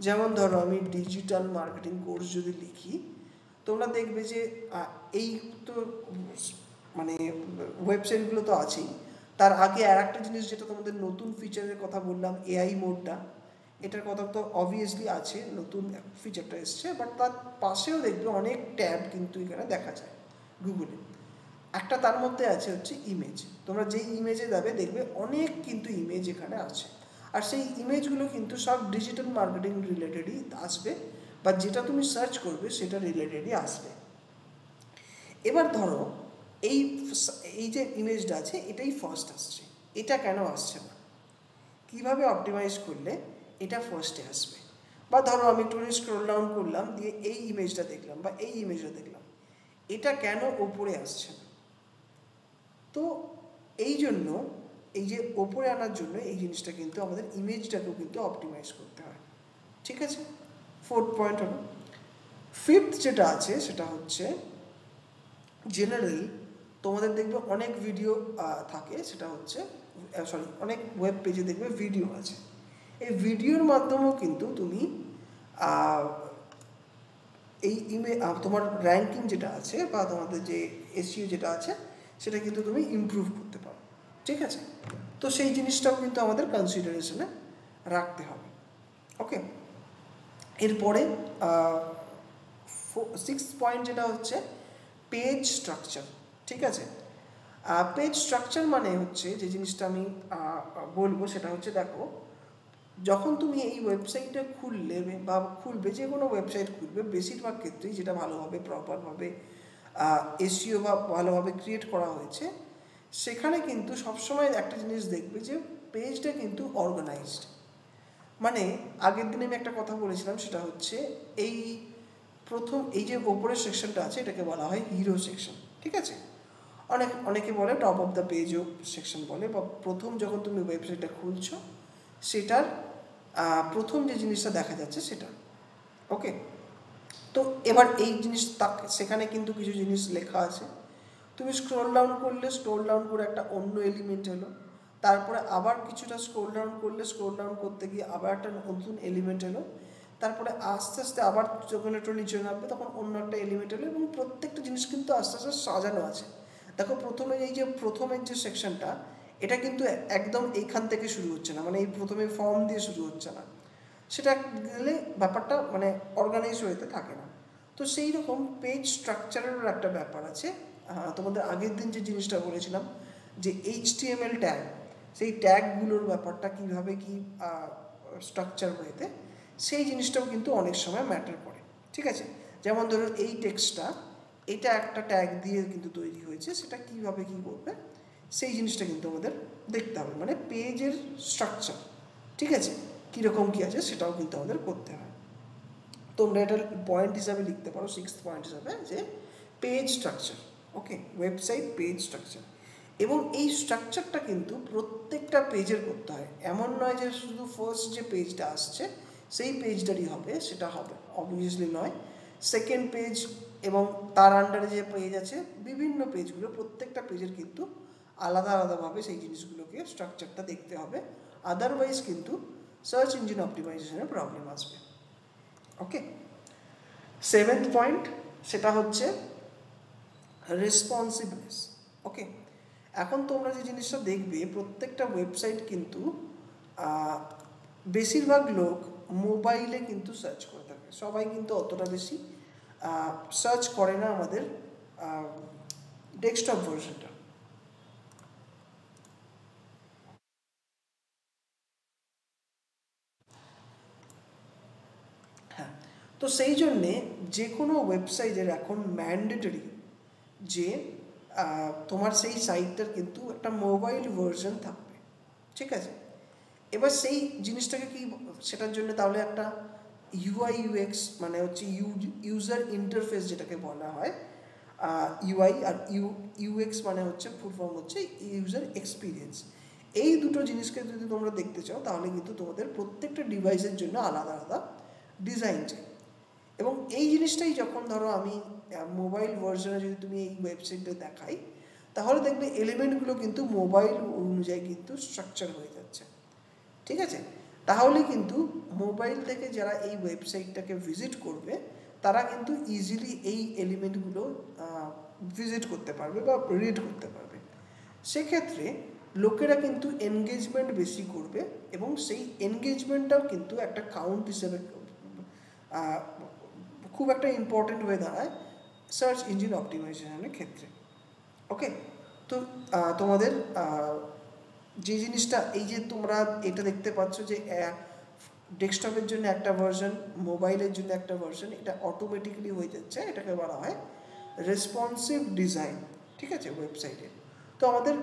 [SPEAKER 1] যেমন ধরো আমি ডিজিটাল মার্কেটিং কোর্স যদি লিখি, তোমরা দেখবে যে এই তো মানে ওয়েবসাইটগুলো তো আছেই, তার আগে আর একটা জিনিস যেটা তোমাদের নতুন ফিচারের কথা বললাম, এআই মোডটা, এটার কথা তো অবভিয়াসলি আছে, নতুন ফিচারটা এসছে, বাট তার পাশেও দেখবে অনেক ট্যাব কিন্তু এখানে দেখা যায় গুগলে। একটা তার মধ্যে আছে হচ্ছে ইমেজ। তোমরা যেই ইমেজে যাবে দেখবে অনেক কিন্তু ইমেজ এখানে আছে, আর সেই ইমেজগুলো কিন্তু সব ডিজিটাল মার্কেটিং রিলেটেডই আসবে, বা যেটা তুমি সার্চ করবে সেটা রিলেটেডই আসবে। এবার ধরো এই যে ইমেজটা আছে এটাই ফার্স্ট আসছে, এটা কেন আসছে না, কিভাবে অপটিমাইজ করলে এটা ফার্স্টে আসবে? বা ধরো আমি একটু স্ক্রল ডাউন করলাম, দিয়ে এই ইমেজটা দেখলাম বা এই ইমেজটা দেখলাম, এটা কেন ওপরে আসছে না? তো এই জন্য এই যে ওপরে আনার জন্য এই জিনিসটা কিন্তু আমাদের ইমেজটাকেও কিন্তু অপটিমাইজ করতে হয়, ঠিক আছে। 4th পয়েন্ট হলো। 5th যেটা আছে সেটা হচ্ছে জেনারেলি তোমাদের দেখবে অনেক ভিডিও থাকে, সেটা হচ্ছে অনেক ওয়েব পেজে দেখবে ভিডিও আছে। এই ভিডিওর মাধ্যমেও কিন্তু তুমি এই তোমার র্যাঙ্কিং যেটা আছে বা তোমাদের যে এসইও যেটা আছে সেটা কিন্তু তুমি ইমপ্রুভ করতে পারো, ঠিক আছে? তো সেই জিনিসটাও কিন্তু আমাদের কনসিডারেশনে রাখতে হবে। ওকে, এরপরে 6th পয়েন্ট যেটা হচ্ছে পেজ স্ট্রাকচার, ঠিক আছে? পেজ স্ট্রাকচার মানে হচ্ছে যে জিনিসটা আমি বলবো সেটা হচ্ছে, দেখো যখন তুমি এই ওয়েবসাইটটা খুলবে যে কোনো ওয়েবসাইট খুলবে, বেশিরভাগ ক্ষেত্রেই যেটা ভালোভাবে প্রপারভাবে এসইও বা ভালোভাবে ক্রিয়েট করা হয়েছে, সেখানে কিন্তু সবসময় একটা জিনিস দেখবে যে পেজটা কিন্তু অর্গানাইজড। মানে আগের দিনে আমি একটা কথা বলেছিলাম, সেটা হচ্ছে এই যে ওপরের সেকশনটা আছে এটাকে বলা হয় হিরো সেকশন, ঠিক আছে? অনেকে বলে টপ অফ দ্য পেজও সেকশন বলে, বা প্রথম যখন তুমি ওয়েবসাইটটা খুলছো সেটার প্রথম যে জিনিসটা দেখা যাচ্ছে সেটা। ওকে, তো এবার এই জিনিস সেখানে কিন্তু কিছু জিনিস লেখা আছে, তুমি স্ক্রোল ডাউন করে একটা অন্য এলিমেন্ট এলো, তারপরে আবার কিছুটা স্ক্রোল ডাউন করতে গিয়ে আবার একটা নতুন এলিমেন্ট এলো, তারপরে আস্তে আস্তে আবার যখন একটু নিচে নামবে তখন অন্য একটা এলিমেন্ট এলো, এবং প্রত্যেকটা জিনিস কিন্তু আস্তে আস্তে সাজানো আছে। দেখো প্রথমের যে সেকশনটা, এটা কিন্তু একদম এইখান থেকে শুরু হচ্ছে না, মানে এই প্রথমে ফর্ম দিয়ে শুরু হচ্ছে না, সেটা গেলে ব্যাপারটা মানে অর্গানাইজ হতে থাকে না। তো সেই রকম পেজ স্ট্রাকচারেরও একটা ব্যাপার আছে। তোমাদের আগের দিন যে জিনিসটা বলেছিলাম যে HTML ট্যাগ, সেই ট্যাগগুলোর ব্যাপারটা কীভাবে কি স্ট্রাকচার হয়েছে, সেই জিনিসটাও কিন্তু অনেক সময় ম্যাটার করে, ঠিক আছে? যেমন ধরুন এই টেক্সটটা, এটা একটা ট্যাগ দিয়ে কিন্তু তৈরি হয়েছে, সেটা কীভাবে কী করবে সেই জিনিসটা কিন্তু আমাদের দেখতে হবে, মানে পেজের স্ট্রাকচার, ঠিক আছে? কীরকম কী আছে সেটাও কিন্তু আমাদের করতে হয়। তোমরা এটা পয়েন্ট হিসাবে লিখতে পারো, 6th পয়েন্ট হিসাবে, যে পেজ স্ট্রাকচার। ওকে, ওয়েবসাইট পেজ স্ট্রাকচার। এবং এই স্ট্রাকচারটা কিন্তু প্রত্যেকটা পেজের করতে হয়, এমন নয় যে শুধু ফার্স্ট যে পেজটা আসছে সেই পেজটারই হবে, সেটা হবে অবভিয়াসলি নয়। সেকেন্ড পেজ এবং তার আন্ডারে যে পেজ আছে, বিভিন্ন পেজগুলো, প্রত্যেকটা পেজের কিন্তু আলাদা আলাদাভাবে সেই জিনিসগুলোকে স্ট্রাকচারটা দেখতে হবে, আদারওয়াইজ কিন্তু সার্চ ইঞ্জিন অপটিমাইজেশনের প্রবলেম আসবে। ওকে, 7th পয়েন্ট সেটা হচ্ছে রেসপন্সিভনেস। ওকে, এখন তোমরা যে জিনিসটা দেখবে, প্রত্যেকটা ওয়েবসাইট কিন্তু বেশিরভাগ লোক মোবাইলে কিন্তু সার্চ করে থাকে, সবাই কিন্তু অতটা বেশি সার্চ করে না আমাদের ডেস্কটপ ভার্সনটা। হ্যাঁ, তো সেই জন্যে যে কোনো ওয়েবসাইটের এখন ম্যান্ডেটরি যে তোমার সেই সাইটটার কিন্তু একটা মোবাইল ভার্সন থাকবে, ঠিক আছে? এবার সেই জিনিসটাকে কি, সেটার জন্য তাহলে একটা UI UX মানে হচ্ছে ইউজার ইন্টারফেস যেটাকে বলা হয়, UI আর UX মানে হচ্ছে ফুল ফর্ম হচ্ছে ইউজার এক্সপিরিয়েন্স। এই দুটো জিনিসকে যদি তোমরা দেখতে চাও তাহলে কিন্তু তোমাদের প্রত্যেকটা ডিভাইসের জন্য আলাদা আলাদা ডিজাইন চাই। এবং এই জিনিসটাই যখন ধরো আমি মোবাইল ভার্সনে যদি তুমি এই ওয়েবসাইটটা দেখাই, তাহলে দেখবে এলিমেন্টগুলো কিন্তু মোবাইল অনুযায়ী কিন্তু স্ট্রাকচার হয়ে যাচ্ছে, ঠিক আছে? তাহলে কিন্তু মোবাইল থেকে যারা এই ওয়েবসাইটটাকে ভিজিট করবে তারা কিন্তু ইজিলি এই এলিমেন্টগুলো ভিজিট করতে পারবে বা রিড করতে পারবে। সেক্ষেত্রে লোকেরা কিন্তু এনগেজমেন্ট বেশি করবে, এবং সেই এনগেজমেন্টটাও কিন্তু একটা কাউন্ট হিসেবে খুব একটা ইম্পর্টেন্ট হয়ে দাঁড়ায় সার্চ ইঞ্জিন অপটিমাইজেশনের ক্ষেত্রে। ওকে, তো তোমাদের যে জিনিসটা, এই যে তোমরা এটা দেখতে পাচ্ছ যে ডেস্কটপের জন্য একটা ভার্সন, মোবাইলের জন্য একটা ভার্সন, এটা অটোমেটিক্যালি হয়ে যাচ্ছে, এটাকে বলা হয় রেসপন্সিভ ডিজাইন, ঠিক আছে? ওয়েবসাইটে তো আমাদের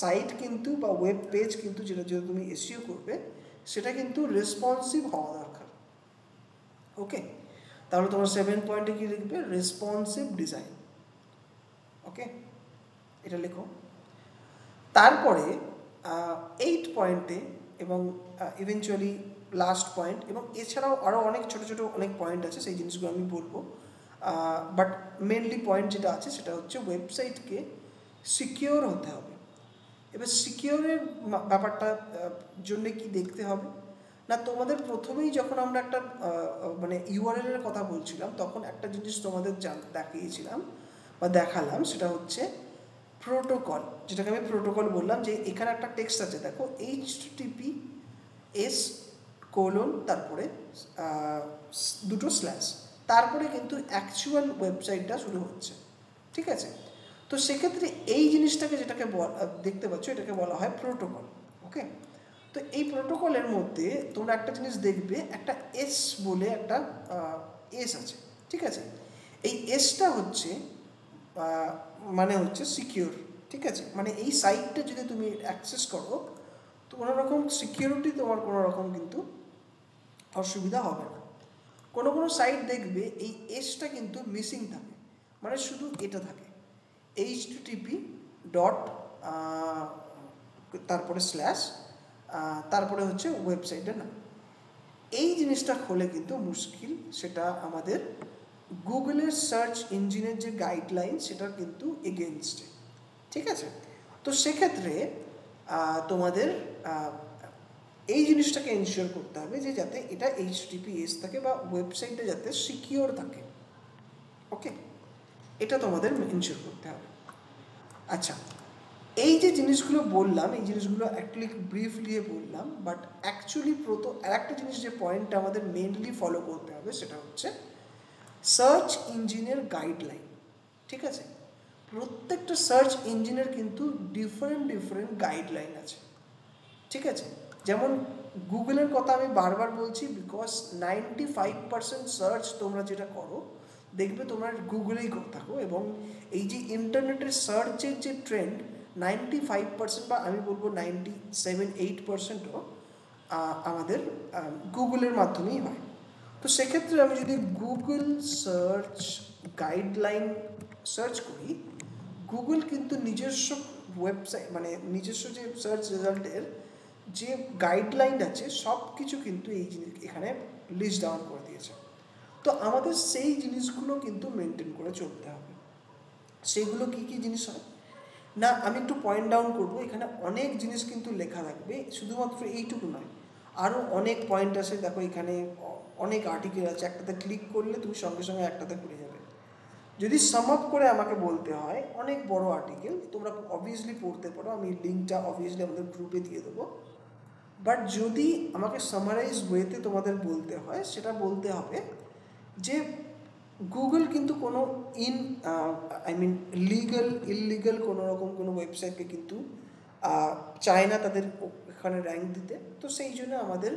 [SPEAKER 1] সাইট কিন্তু বা ওয়েব পেজ কিন্তু যেটা তুমি এসইও করবে সেটা কিন্তু রেসপন্সিভ হওয়া দরকার। ওকে, তাহলে তোমার 7 পয়েন্টে কি লিখবে? Responsive design. ওকে, এটা লেখো। তারপরে 8 পয়েন্টে এবং ইভেনচুয়ালি লাস্ট পয়েন্ট, এবং এছাড়াও আরও অনেক ছোটো ছোটো অনেক পয়েন্ট আছে, সেই জিনিসগুলো আমি বলবো। বাট মেনলি পয়েন্ট যেটা আছে সেটা হচ্ছে ওয়েবসাইটকে সিকিওর হতে হবে। এবার সিকিওরের ব্যাপারটা জন্য কি দেখতে হবে না, তোমাদের প্রথমেই যখন আমরা একটা মানে ইউআরএল এর কথা বলছিলাম তখন একটা জিনিস তোমাদের দেখিয়েছিলাম বা দেখালাম, সেটা হচ্ছে প্রোটোকল, যেটাকে আমি প্রোটোকল বললাম। যে এখানে একটা টেক্সট আছে দেখো, HTTPS তারপরে দুটো স্ল্যাশ, তারপরে কিন্তু অ্যাকচুয়াল ওয়েবসাইটটা শুরু হচ্ছে, ঠিক আছে। তো সেক্ষেত্রে এই জিনিসটাকে যেটাকে দেখতে পাচ্ছ এটাকে বলা হয় প্রোটোকল। ওকে, তো এই প্রোটোকলের মধ্যে তোমরা একটা জিনিস দেখবে, একটা এস বলে একটা এস আছে, ঠিক আছে। এই এসটা হচ্ছে মানে হচ্ছে সিকিউর, ঠিক আছে। মানে এই সাইটটা যদি তুমি অ্যাক্সেস করো তো কোনো রকম সিকিউরিটি তোমার কোনো রকম কিন্তু অসুবিধা হবে না। কোনো কোনো সাইট দেখবে এই এসটা কিন্তু মিসিং থাকে, মানে শুধু এটা থাকে, HTTP ডট তারপরে স্ল্যাশ তারপরে হচ্ছে ওয়েবসাইটের নাম। এই জিনিসটা খোলে কিন্তু মুশকিল, সেটা আমাদের গুগলের সার্চ ইঞ্জিনের যে গাইডলাইন সেটার কিন্তু এগেনস্টে, ঠিক আছে। তো সেক্ষেত্রে তোমাদের এই জিনিসটাকে এনশিওর করতে হবে যে যাতে এটা HTTPS থাকে বা ওয়েবসাইটটা যাতে সিকিওর থাকে। ওকে, এটা তোমাদের এনশিওর করতে হবে। আচ্ছা, এই যে জিনিসগুলো বললাম, এই জিনিসগুলো অ্যাকচুয়ালি ব্রিফলি বললাম, বাট অ্যাকচুয়ালি আরেকটা জিনিস যে পয়েন্টটা আমাদের মেনলি ফলো করতে হবে সেটা হচ্ছে সার্চ ইঞ্জিনের গাইডলাইন, ঠিক আছে। প্রত্যেকটা সার্চ ইঞ্জিনের কিন্তু ডিফারেন্ট গাইডলাইন আছে, ঠিক আছে। যেমন গুগলের কথা আমি বারবার বলছি, বিকজ 95% সার্চ তোমরা যেটা করো দেখবে তোমরা গুগলেই থাকো, এবং এই যে ইন্টারনেটের সার্চের যে ট্রেন্ড 95% বা আমি বলবো 97-8%ও আমাদের গুগলের মাধ্যমেই হয়। তো সেক্ষেত্রে আমি যদি গুগল সার্চ গাইডলাইন সার্চ করি, গুগল কিন্তু নিজস্ব ওয়েবসাইট মানে নিজস্ব যে সার্চ রেজাল্টের যে গাইডলাইন আছে সব কিছু কিন্তু এই জিনিস এখানে লিস্ট ডাউন করে দিয়েছে। তো আমাদের সেই জিনিসগুলো কিন্তু মেনটেন করে চলতে হবে। সেগুলো কি কি জিনিস হয় না, আমি একটু পয়েন্ট ডাউন করবো। এখানে অনেক জিনিস কিন্তু লেখা থাকবে, শুধুমাত্র এইটুকু নয়, আরও অনেক পয়েন্ট আছে। দেখো এখানে অনেক আর্টিকেল আছে, একটাতে ক্লিক করলে তুমি সঙ্গে সঙ্গে একটাতে খুলে যাবে। যদি সাম আপ করে আমাকে বলতে হয়, অনেক বড় আর্টিকেল, তোমরা অবভিয়াসলি পড়তে পারো, আমি লিঙ্কটা অবভিয়াসলি আমাদের গ্রুপে দিয়ে দেবো। বাট যদি আমাকে সামারাইজ ওয়েতে তোমাদের বলতে হয়, সেটা বলতে হবে যে গুগল কিন্তু কোনো ইললিগাল কোনো রকম কোনো ওয়েবসাইটকে কিন্তু চায় না তাদের এখানে র্যাঙ্ক দিতে। তো সেই জন্য আমাদের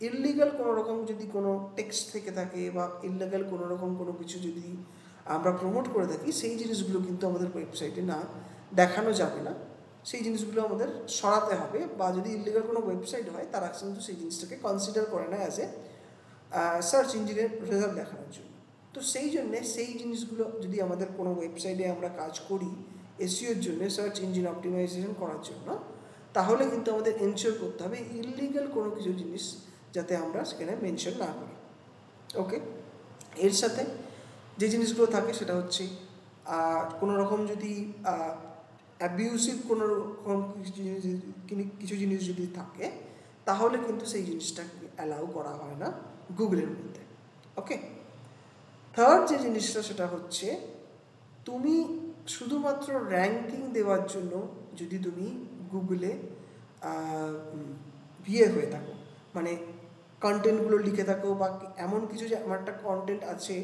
[SPEAKER 1] ইললিগাল কোনো রকম যদি কোনো টেক্সট থেকে থাকে বা ইললিগাল কোনো রকম কোনো কিছু যদি আমরা প্রমোট করে থাকি, সেই জিনিসগুলো কিন্তু আমাদের ওয়েবসাইটে না দেখানো যাবে না। সেই জিনিসগুলো আমাদের সরাতে হবে, বা যদি ইললিগাল কোনো ওয়েবসাইট হয় তারা কিন্তু সেই জিনিসটাকে কনসিডার করে না অ্যাজ এ সার্চ ইঞ্জিনের রেজাল্ট দেখানোর জন্য। তো সেই জন্যে সেই জিনিসগুলো যদি আমাদের কোনো ওয়েবসাইটে আমরা কাজ করি এসইওর জন্য, সার্চ ইঞ্জিন অপটিমাইজেশন করার জন্য, তাহলে কিন্তু আমাদের এনশিওর করতে হবে ইললিগাল কোনো কিছু জিনিস যাতে আমরা সেখানে মেনশন না করি। ওকে, এর সাথে যে জিনিসগুলো থাকে সেটা হচ্ছে কোনো রকম যদি অ্যাবিউসিভ কোনো রকম কিছু জিনিস যদি থাকে তাহলে কিন্তু সেই জিনিসটাকে অ্যালাউ করা হয় না গুগলের মধ্যে। ওকে, থার্ড যে জিনিসটা সেটা হচ্ছে তুমি শুধুমাত্র র্যাঙ্কিং দেওয়ার জন্য যদি তুমি গুগলে হয়ে থাকো, মানে কন্টেন্টগুলো লিখে থাকো বা এমন কিছু যে আমার একটা কন্টেন্ট আছে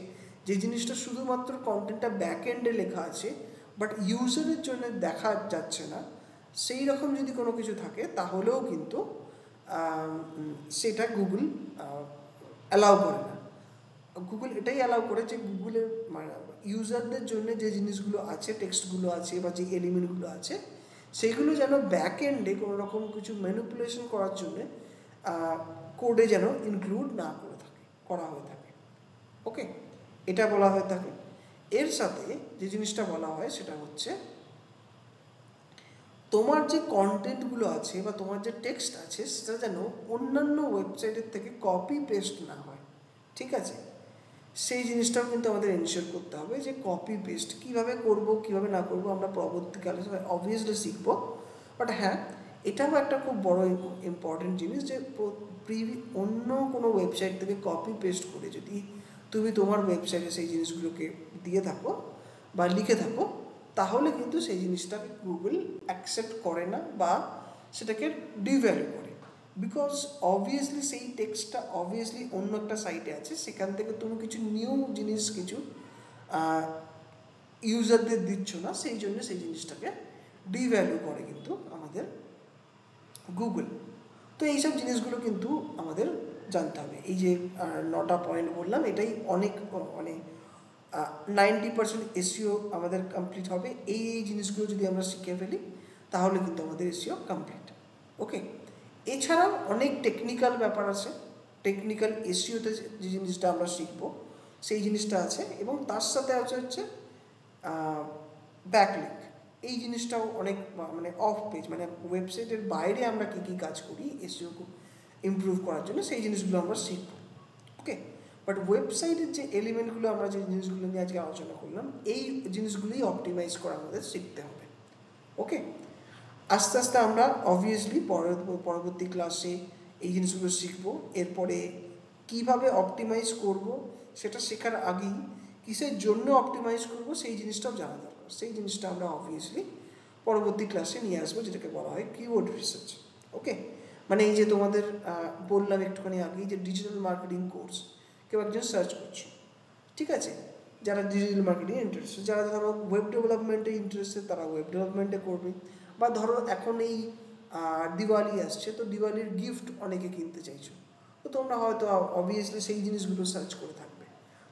[SPEAKER 1] যে জিনিসটা শুধুমাত্র কন্টেন্টটা ব্যাক এন্ডে লেখা আছে বাট ইউজারের জন্য দেখা যাচ্ছে না, সেই রকম যদি কোনো কিছু থাকে তাহলেও কিন্তু সেটা গুগল অ্যালাউ করে না। গুগল এটাই অ্যালাউ করে যে গুগলের মানে ইউজারদের জন্য যে জিনিসগুলো আছে, টেক্সটগুলো আছে বা যে এলিমেন্টগুলো আছে, সেইগুলো যেন ব্যাক এন্ডে কোনো রকম কিছু ম্যানিপুলেশন করার জন্যে কোডে যেন ইনক্লুড না করা হয়ে থাকে। ওকে, এটা বলা হয়ে থাকে। এর সাথে যে জিনিসটা বলা হয় সেটা হচ্ছে তোমার যে কন্টেন্টগুলো আছে বা তোমার যে টেক্সট আছে সেটা যেন অন্যান্য ওয়েবসাইটের থেকে কপি পেস্ট না হয়, ঠিক আছে। সেই জিনিসটাও কিন্তু আমাদের এনশিওর করতে হবে যে কপি পেস্ট কীভাবে করব কীভাবে না করব আমরা পরবর্তীকালে অবভিয়াসলি শিখব। বাট হ্যাঁ, এটাও একটা খুব বড় ইম্পর্টেন্ট জিনিস যে অন্য কোনো ওয়েবসাইট থেকে কপি পেস্ট করে যদি তুমি তোমার ওয়েবসাইটে সেই জিনিসগুলোকে দিয়ে থাকো বা লিখে থাকো, তাহলে কিন্তু সেই জিনিসটাকে গুগল অ্যাকসেপ্ট করে না বা সেটাকে ডিভ্যালু করে। বিকজ অবভিয়াসলি সেই টেক্সটটা অবভিয়াসলি অন্য একটা সাইটে আছে, সেখান থেকে তুমি কিছু নিউ জিনিস কিছু ইউজারদের দিচ্ছ না, সেই জন্য সেই জিনিসটাকে ডিভ্যালু করে কিন্তু আমাদের গুগল। তো এইসব জিনিসগুলো কিন্তু আমাদের জানতে হবে। এই যে 9টা পয়েন্ট বললাম, এটাই অনেক মানে 90% এসইও আমাদের কমপ্লিট হবে। এই জিনিসগুলো যদি আমরা শিখে ফেলি তাহলে কিন্তু আমাদের এসইও কমপ্লিট। ওকে, এছাড়াও অনেক টেকনিক্যাল ব্যাপার আছে। টেকনিক্যাল এসইওতে যে জিনিসটা আমরা শিখবো সেই জিনিসটা আছে, এবং তার সাথে আছে হচ্ছে ব্যাকলিঙ্ক। এই জিনিসটাও অনেক মানে অফ পেজ মানে ওয়েবসাইটের বাইরে আমরা কী কী কাজ করি এসইও ইমপ্রুভ করার জন্য, সেই জিনিসগুলো আমরা শিখব। ওকে, বাট ওয়েবসাইটের যে এলিমেন্টগুলো আমরা যে জিনিসগুলো নিয়ে আজকে আলোচনা করলাম, এই জিনিসগুলোই অপটিমাইজ করা আমাদের শিখতে হবে। ওকে, আস্তে আস্তে আমরা অবভিয়াসলি পরবর্তী ক্লাসে এই জিনিসগুলো শিখব। এরপরে কিভাবে অপটিমাইজ করব সেটা শেখার আগেই কিসের জন্য অপটিমাইজ করব সেই জিনিসটাও জানা দরকার। সেই জিনিসটা আমরা অবভিয়াসলি পরবর্তী ক্লাসে নিয়ে আসবো, যেটাকে বলা হয় কিওয়ার্ড রিসার্চ। ওকে, মানে এই যে তোমাদের বললাম একটুখানি আগেই যে ডিজিটাল মার্কেটিং কোর্স কেউ একজন সার্চ করছো, ঠিক আছে, যারা ডিজিটাল মার্কেটিংয়ে ইন্টারেস্টেড, যারা ধরো ওয়েব ডেভেলপমেন্টে ইন্টারেস্টেড তারা ওয়েব ডেভেলপমেন্টে করবে। বা ধরো এখন এই দিওয়ালি আসছে, তো দিওয়ালির গিফট অনেকে কিনতে চাইছো, তো তোমরা হয়তো অবভিয়াসলি সেই জিনিসগুলো সার্চ করে থাকবে।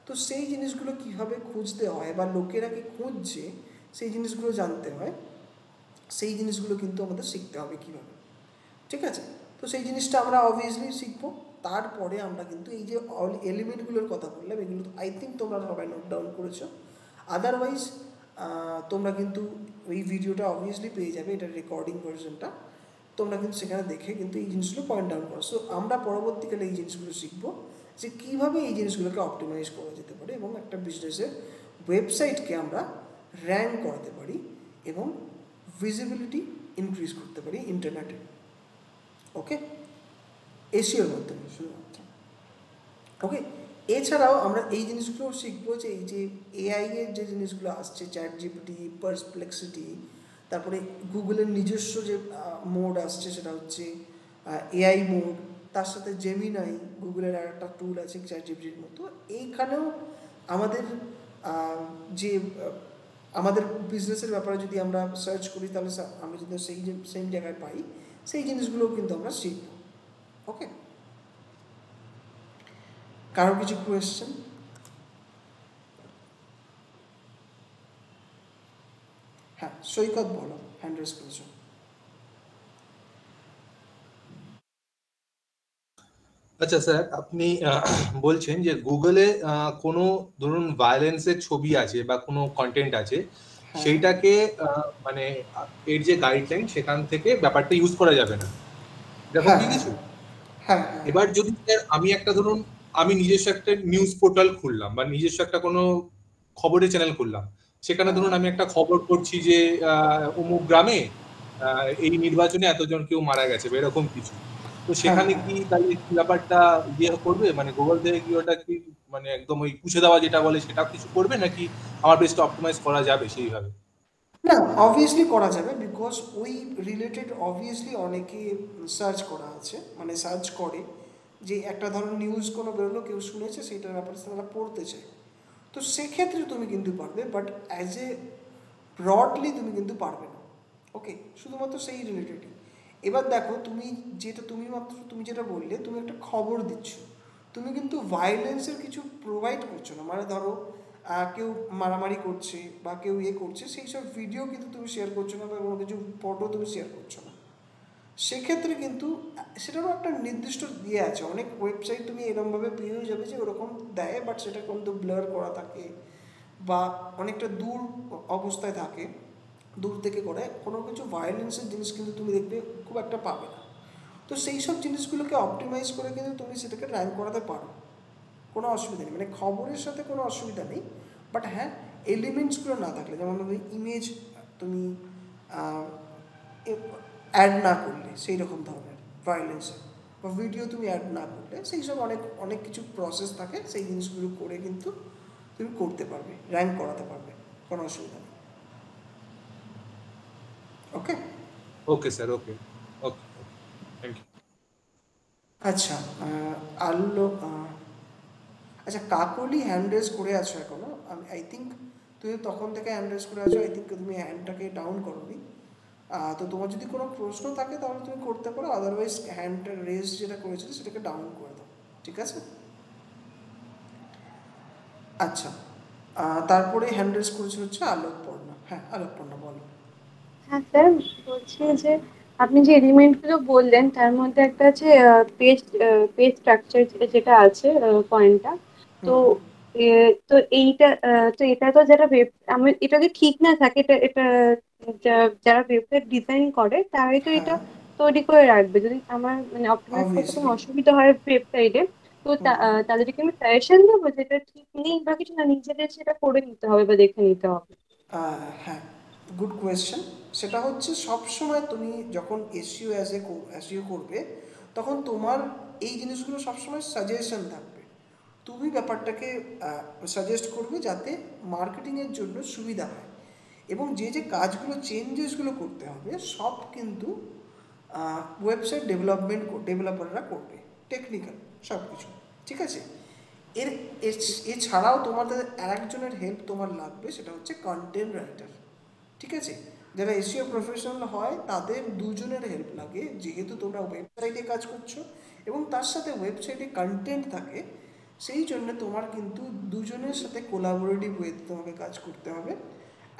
[SPEAKER 1] তো সেই জিনিসগুলো কীভাবে খুঁজতে হয় বা লোকেরা কি খুঁজছে সেই জিনিসগুলো জানতে হয়, সেই জিনিসগুলো কিন্তু আমাদের শিখতে হবে কীভাবে, ঠিক আছে। তো সেই জিনিসটা আমরা অবভিয়াসলি শিখবো। তারপরে আমরা কিন্তু এই যে অল এলিমেন্টগুলোর কথা বললাম, এগুলো আই থিঙ্ক তোমরা সবাই নোট ডাউন করেছো। আদারওয়াইজ তোমরা কিন্তু এই ভিডিওটা অবভিয়াসলি পেয়ে যাবে, এটা রেকর্ডিং ভার্সনটা, তোমরা কিন্তু সেখানে দেখে কিন্তু এই জিনিসগুলো পয়েন্ট আউট করো। সো আমরা পরবর্তীকালে এই জিনিসগুলো শিখবো যে কীভাবে এই জিনিসগুলোকে অপটিমাইজ করা যেতে পারে এবং একটা বিজনেসের ওয়েবসাইটকে আমরা র্যাঙ্ক করাতে পারি এবং ভিজিবিলিটি ইনক্রিজ করতে পারি ইন্টারনেটে। ওকে, এসইওর মাধ্যমে শুধুমাত্র। ওকে, এছাড়াও আমরা এই জিনিসগুলো শিখবো যে এই যে এআই এর যে জিনিসগুলো আসছে, চ্যাট জিপিটি, পারপ্লেক্সিটি, তারপরে গুগলের নিজস্ব যে মোড আসছে সেটা হচ্ছে এআই মোড, তার সাথে জেমিনাই, গুগলের আর একটা টুল আছে চ্যাট জিপিটির মতো। এইখানেও আমাদের যে আমাদের বিজনেসের ব্যাপারে যদি আমরা সার্চ করি তাহলে আমরা যদি সেম জায়গায় পাই, সেই জিনিসগুলোও কিন্তু আমরা শিখব। ওকে, কারো কিছু কোয়েশ্চেন? হ্যাঁ, সৈকত বলো, হ্যান্ড রেজ করেছো।
[SPEAKER 7] আচ্ছা স্যার, আপনি বলছেন যে গুগলে কোনো ধরুন ভায়োলেন্সের ছবি আছে বা কোনো কন্টেন্ট আছে, সেইটাকে মানে এর যে গাইডলাইন সেখান থেকে ব্যাপারটা ইউজ করা যাবে না, এরকম কি কিছু?
[SPEAKER 1] হ্যাঁ,
[SPEAKER 7] এবার যদি স্যার আমি একটা ধরুন আমি নিজস্ব একটা নিউজ পোর্টাল খুললাম বা নিজস্ব একটা কোনো খবরের চ্যানেল খুললাম, সেখানে ধরুন আমি একটা খবর করছি যে অমুক গ্রামে এই নির্বাচনে এতজন কেউ মারা গেছে বা এরকম কিছু, তো সেখানে কি তাহলে ব্যাপারটা ইয়ে করবে, মানে গুগল থেকে কি ওটা কি মানে একদম ওই পুছে দেওয়া যেটা বলে সেটা কিছু করবে, নাকি আমার বেস্ট অপটিমাইজ করা যাবে সেইভাবে?
[SPEAKER 1] না, অবভিয়াসলি করা যাবে, বিকজ ওই রিলেটেড অবভিয়াসলি অনেকে সার্চ করা আছে, মানে সার্চ করে যে একটা ধরুন নিউজ কোনো বেরোলো, কেউ শুনেছে, সেইটার ব্যাপারে তারা পড়তে চায়, তো সেক্ষেত্রে তুমি কিন্তু পারবে, বাট অ্যাজ এ ব্রডলি তুমি কিন্তু পারবে না। ওকে, শুধুমাত্র সেই রিলেটেডই। এবার দেখো তুমি যেটা বললে, তুমি একটা খবর দিচ্ছ, তুমি কিন্তু ভায়োলেন্সের কিছু প্রোভাইড করছো না। মানে ধরো কেউ মারামারি করছে বা কেউ করছে, সেই সব ভিডিও কিন্তু তুমি শেয়ার করছো না বা কোনো কিছু ফটো তুমি শেয়ার করছো না। সেক্ষেত্রে কিন্তু সেটারও একটা নির্দিষ্ট ইয়ে আছে। অনেক ওয়েবসাইট তুমি এরকমভাবে পেয়েও যাবে যে ওরকম দেয়, বাট সেটা কিন্তু ব্লার করা থাকে বা অনেকটা দূর অবস্থায় থাকে, দূর থেকে করে কোনো কিছু ভায়োলেন্সের জিনিস কিন্তু তুমি দেখবে খুব একটা পাবে না। তো সেই সব জিনিসগুলোকে অপটিমাইজ করে কিন্তু তুমি সেটাকে র্যাঙ্ক করাতে পারো। কোনো অসুবিধা নেই, মানে খবরের সাথে কোনো অসুবিধা নেই। বাট হ্যাঁ, এলিমেন্টসগুলো না থাকলে, যেমন তুমি ইমেজ তুমি অ্যাড না করলে সেই রকম ধরনের ভায়োলেন্সের, বা ভিডিও তুমি অ্যাড না করলে, সেই সব অনেক অনেক কিছু প্রসেস থাকে, সেই জিনিসগুলো করে কিন্তু তুমি করতে পারবে, র্যাঙ্ক করাতে পারবে, কোনো অসুবিধা নেই। Okay
[SPEAKER 7] okay sir, okay okay, thank you.
[SPEAKER 1] আচ্ছা, আল্লো আচ্ছা, কাকলি হ্যান্ড রেজ করে আছো এখনো? আমি আই থিঙ্ক তুমি তখন থেকে হ্যান্ড রেজ করে আছো, আই থিঙ্ক তুমি হ্যান্ডটাকে ডাউন করোনি। তো তোমার যদি কোনো প্রশ্ন থাকে তাহলে তুমি করতে পারো, আদারওয়াইজ হ্যান্ড রেজ যেটা করেছিলে সেটাকে ডাউন করে দাও, ঠিক আছে? আচ্ছা, তারপরে হ্যান্ড রেজ করেছে হচ্ছে আলোকপর্ণা। হ্যাঁ, আলোকপর্ণা বলো।
[SPEAKER 10] হ্যাঁ স্যার, বলছি যে আপনি যে এলিমেন্ট গুলো বললেন তার মধ্যে একটা আছে পেজ পেজ স্ট্রাকচার যেটা আছে পয়েন্টটা, তো তো এইটা তো এটা তো যারা ওয়েব, আমি এটা যদি ঠিক না থাকে, এটা এটা যারা ওয়েবসাইট ডিজাইন করে তারাই তো এটা
[SPEAKER 1] হ্যাঁ,
[SPEAKER 10] তৈরি করে রাখবে। যদি আমার মানে অপটিমাইজ করতে কোনো
[SPEAKER 1] অবভিয়াসলি।
[SPEAKER 10] অসুবিধা হয় ওয়েবসাইটে, তো তাদেরকে আমি সাজেশন দেবো যেটা ঠিক নেই বা কিছু না, নিজেদের সেটা করে নিতে হবে বা দেখে নিতে হবে।
[SPEAKER 1] হ্যাঁ, গুড কোয়েশ্চেন। সেটা হচ্ছে, সব সময় তুমি যখন এসইও এসইও করবে, তখন তোমার এই জিনিসগুলো সবসময় সাজেশন থাকবে। তুমি ব্যাপারটাকে সাজেস্ট করবে যাতে মার্কেটিংয়ের জন্য সুবিধা হয়, এবং যে যে কাজগুলো চেঞ্জেসগুলো করতে হবে সব কিন্তু ওয়েবসাইট ডেভেলপাররা করবে, টেকনিক্যাল সব কিছু, ঠিক আছে? এর এছাড়াও তোমাদের আরেকজনের হেল্প তোমার লাগবে, সেটা হচ্ছে কন্টেন্ট রাইটার, ঠিক আছে? যারা এসইও প্রফেশনাল হয় তাদের দুজনের হেল্প লাগে, যেহেতু তোমরা ওয়েবসাইটে কাজ করছো এবং তার সাথে ওয়েবসাইটে কন্টেন্ট থাকে, সেই জন্য তোমার কিন্তু দুজনের সাথে কোলাবোরেটিভ ওয়েতে তোমাকে কাজ করতে হবে।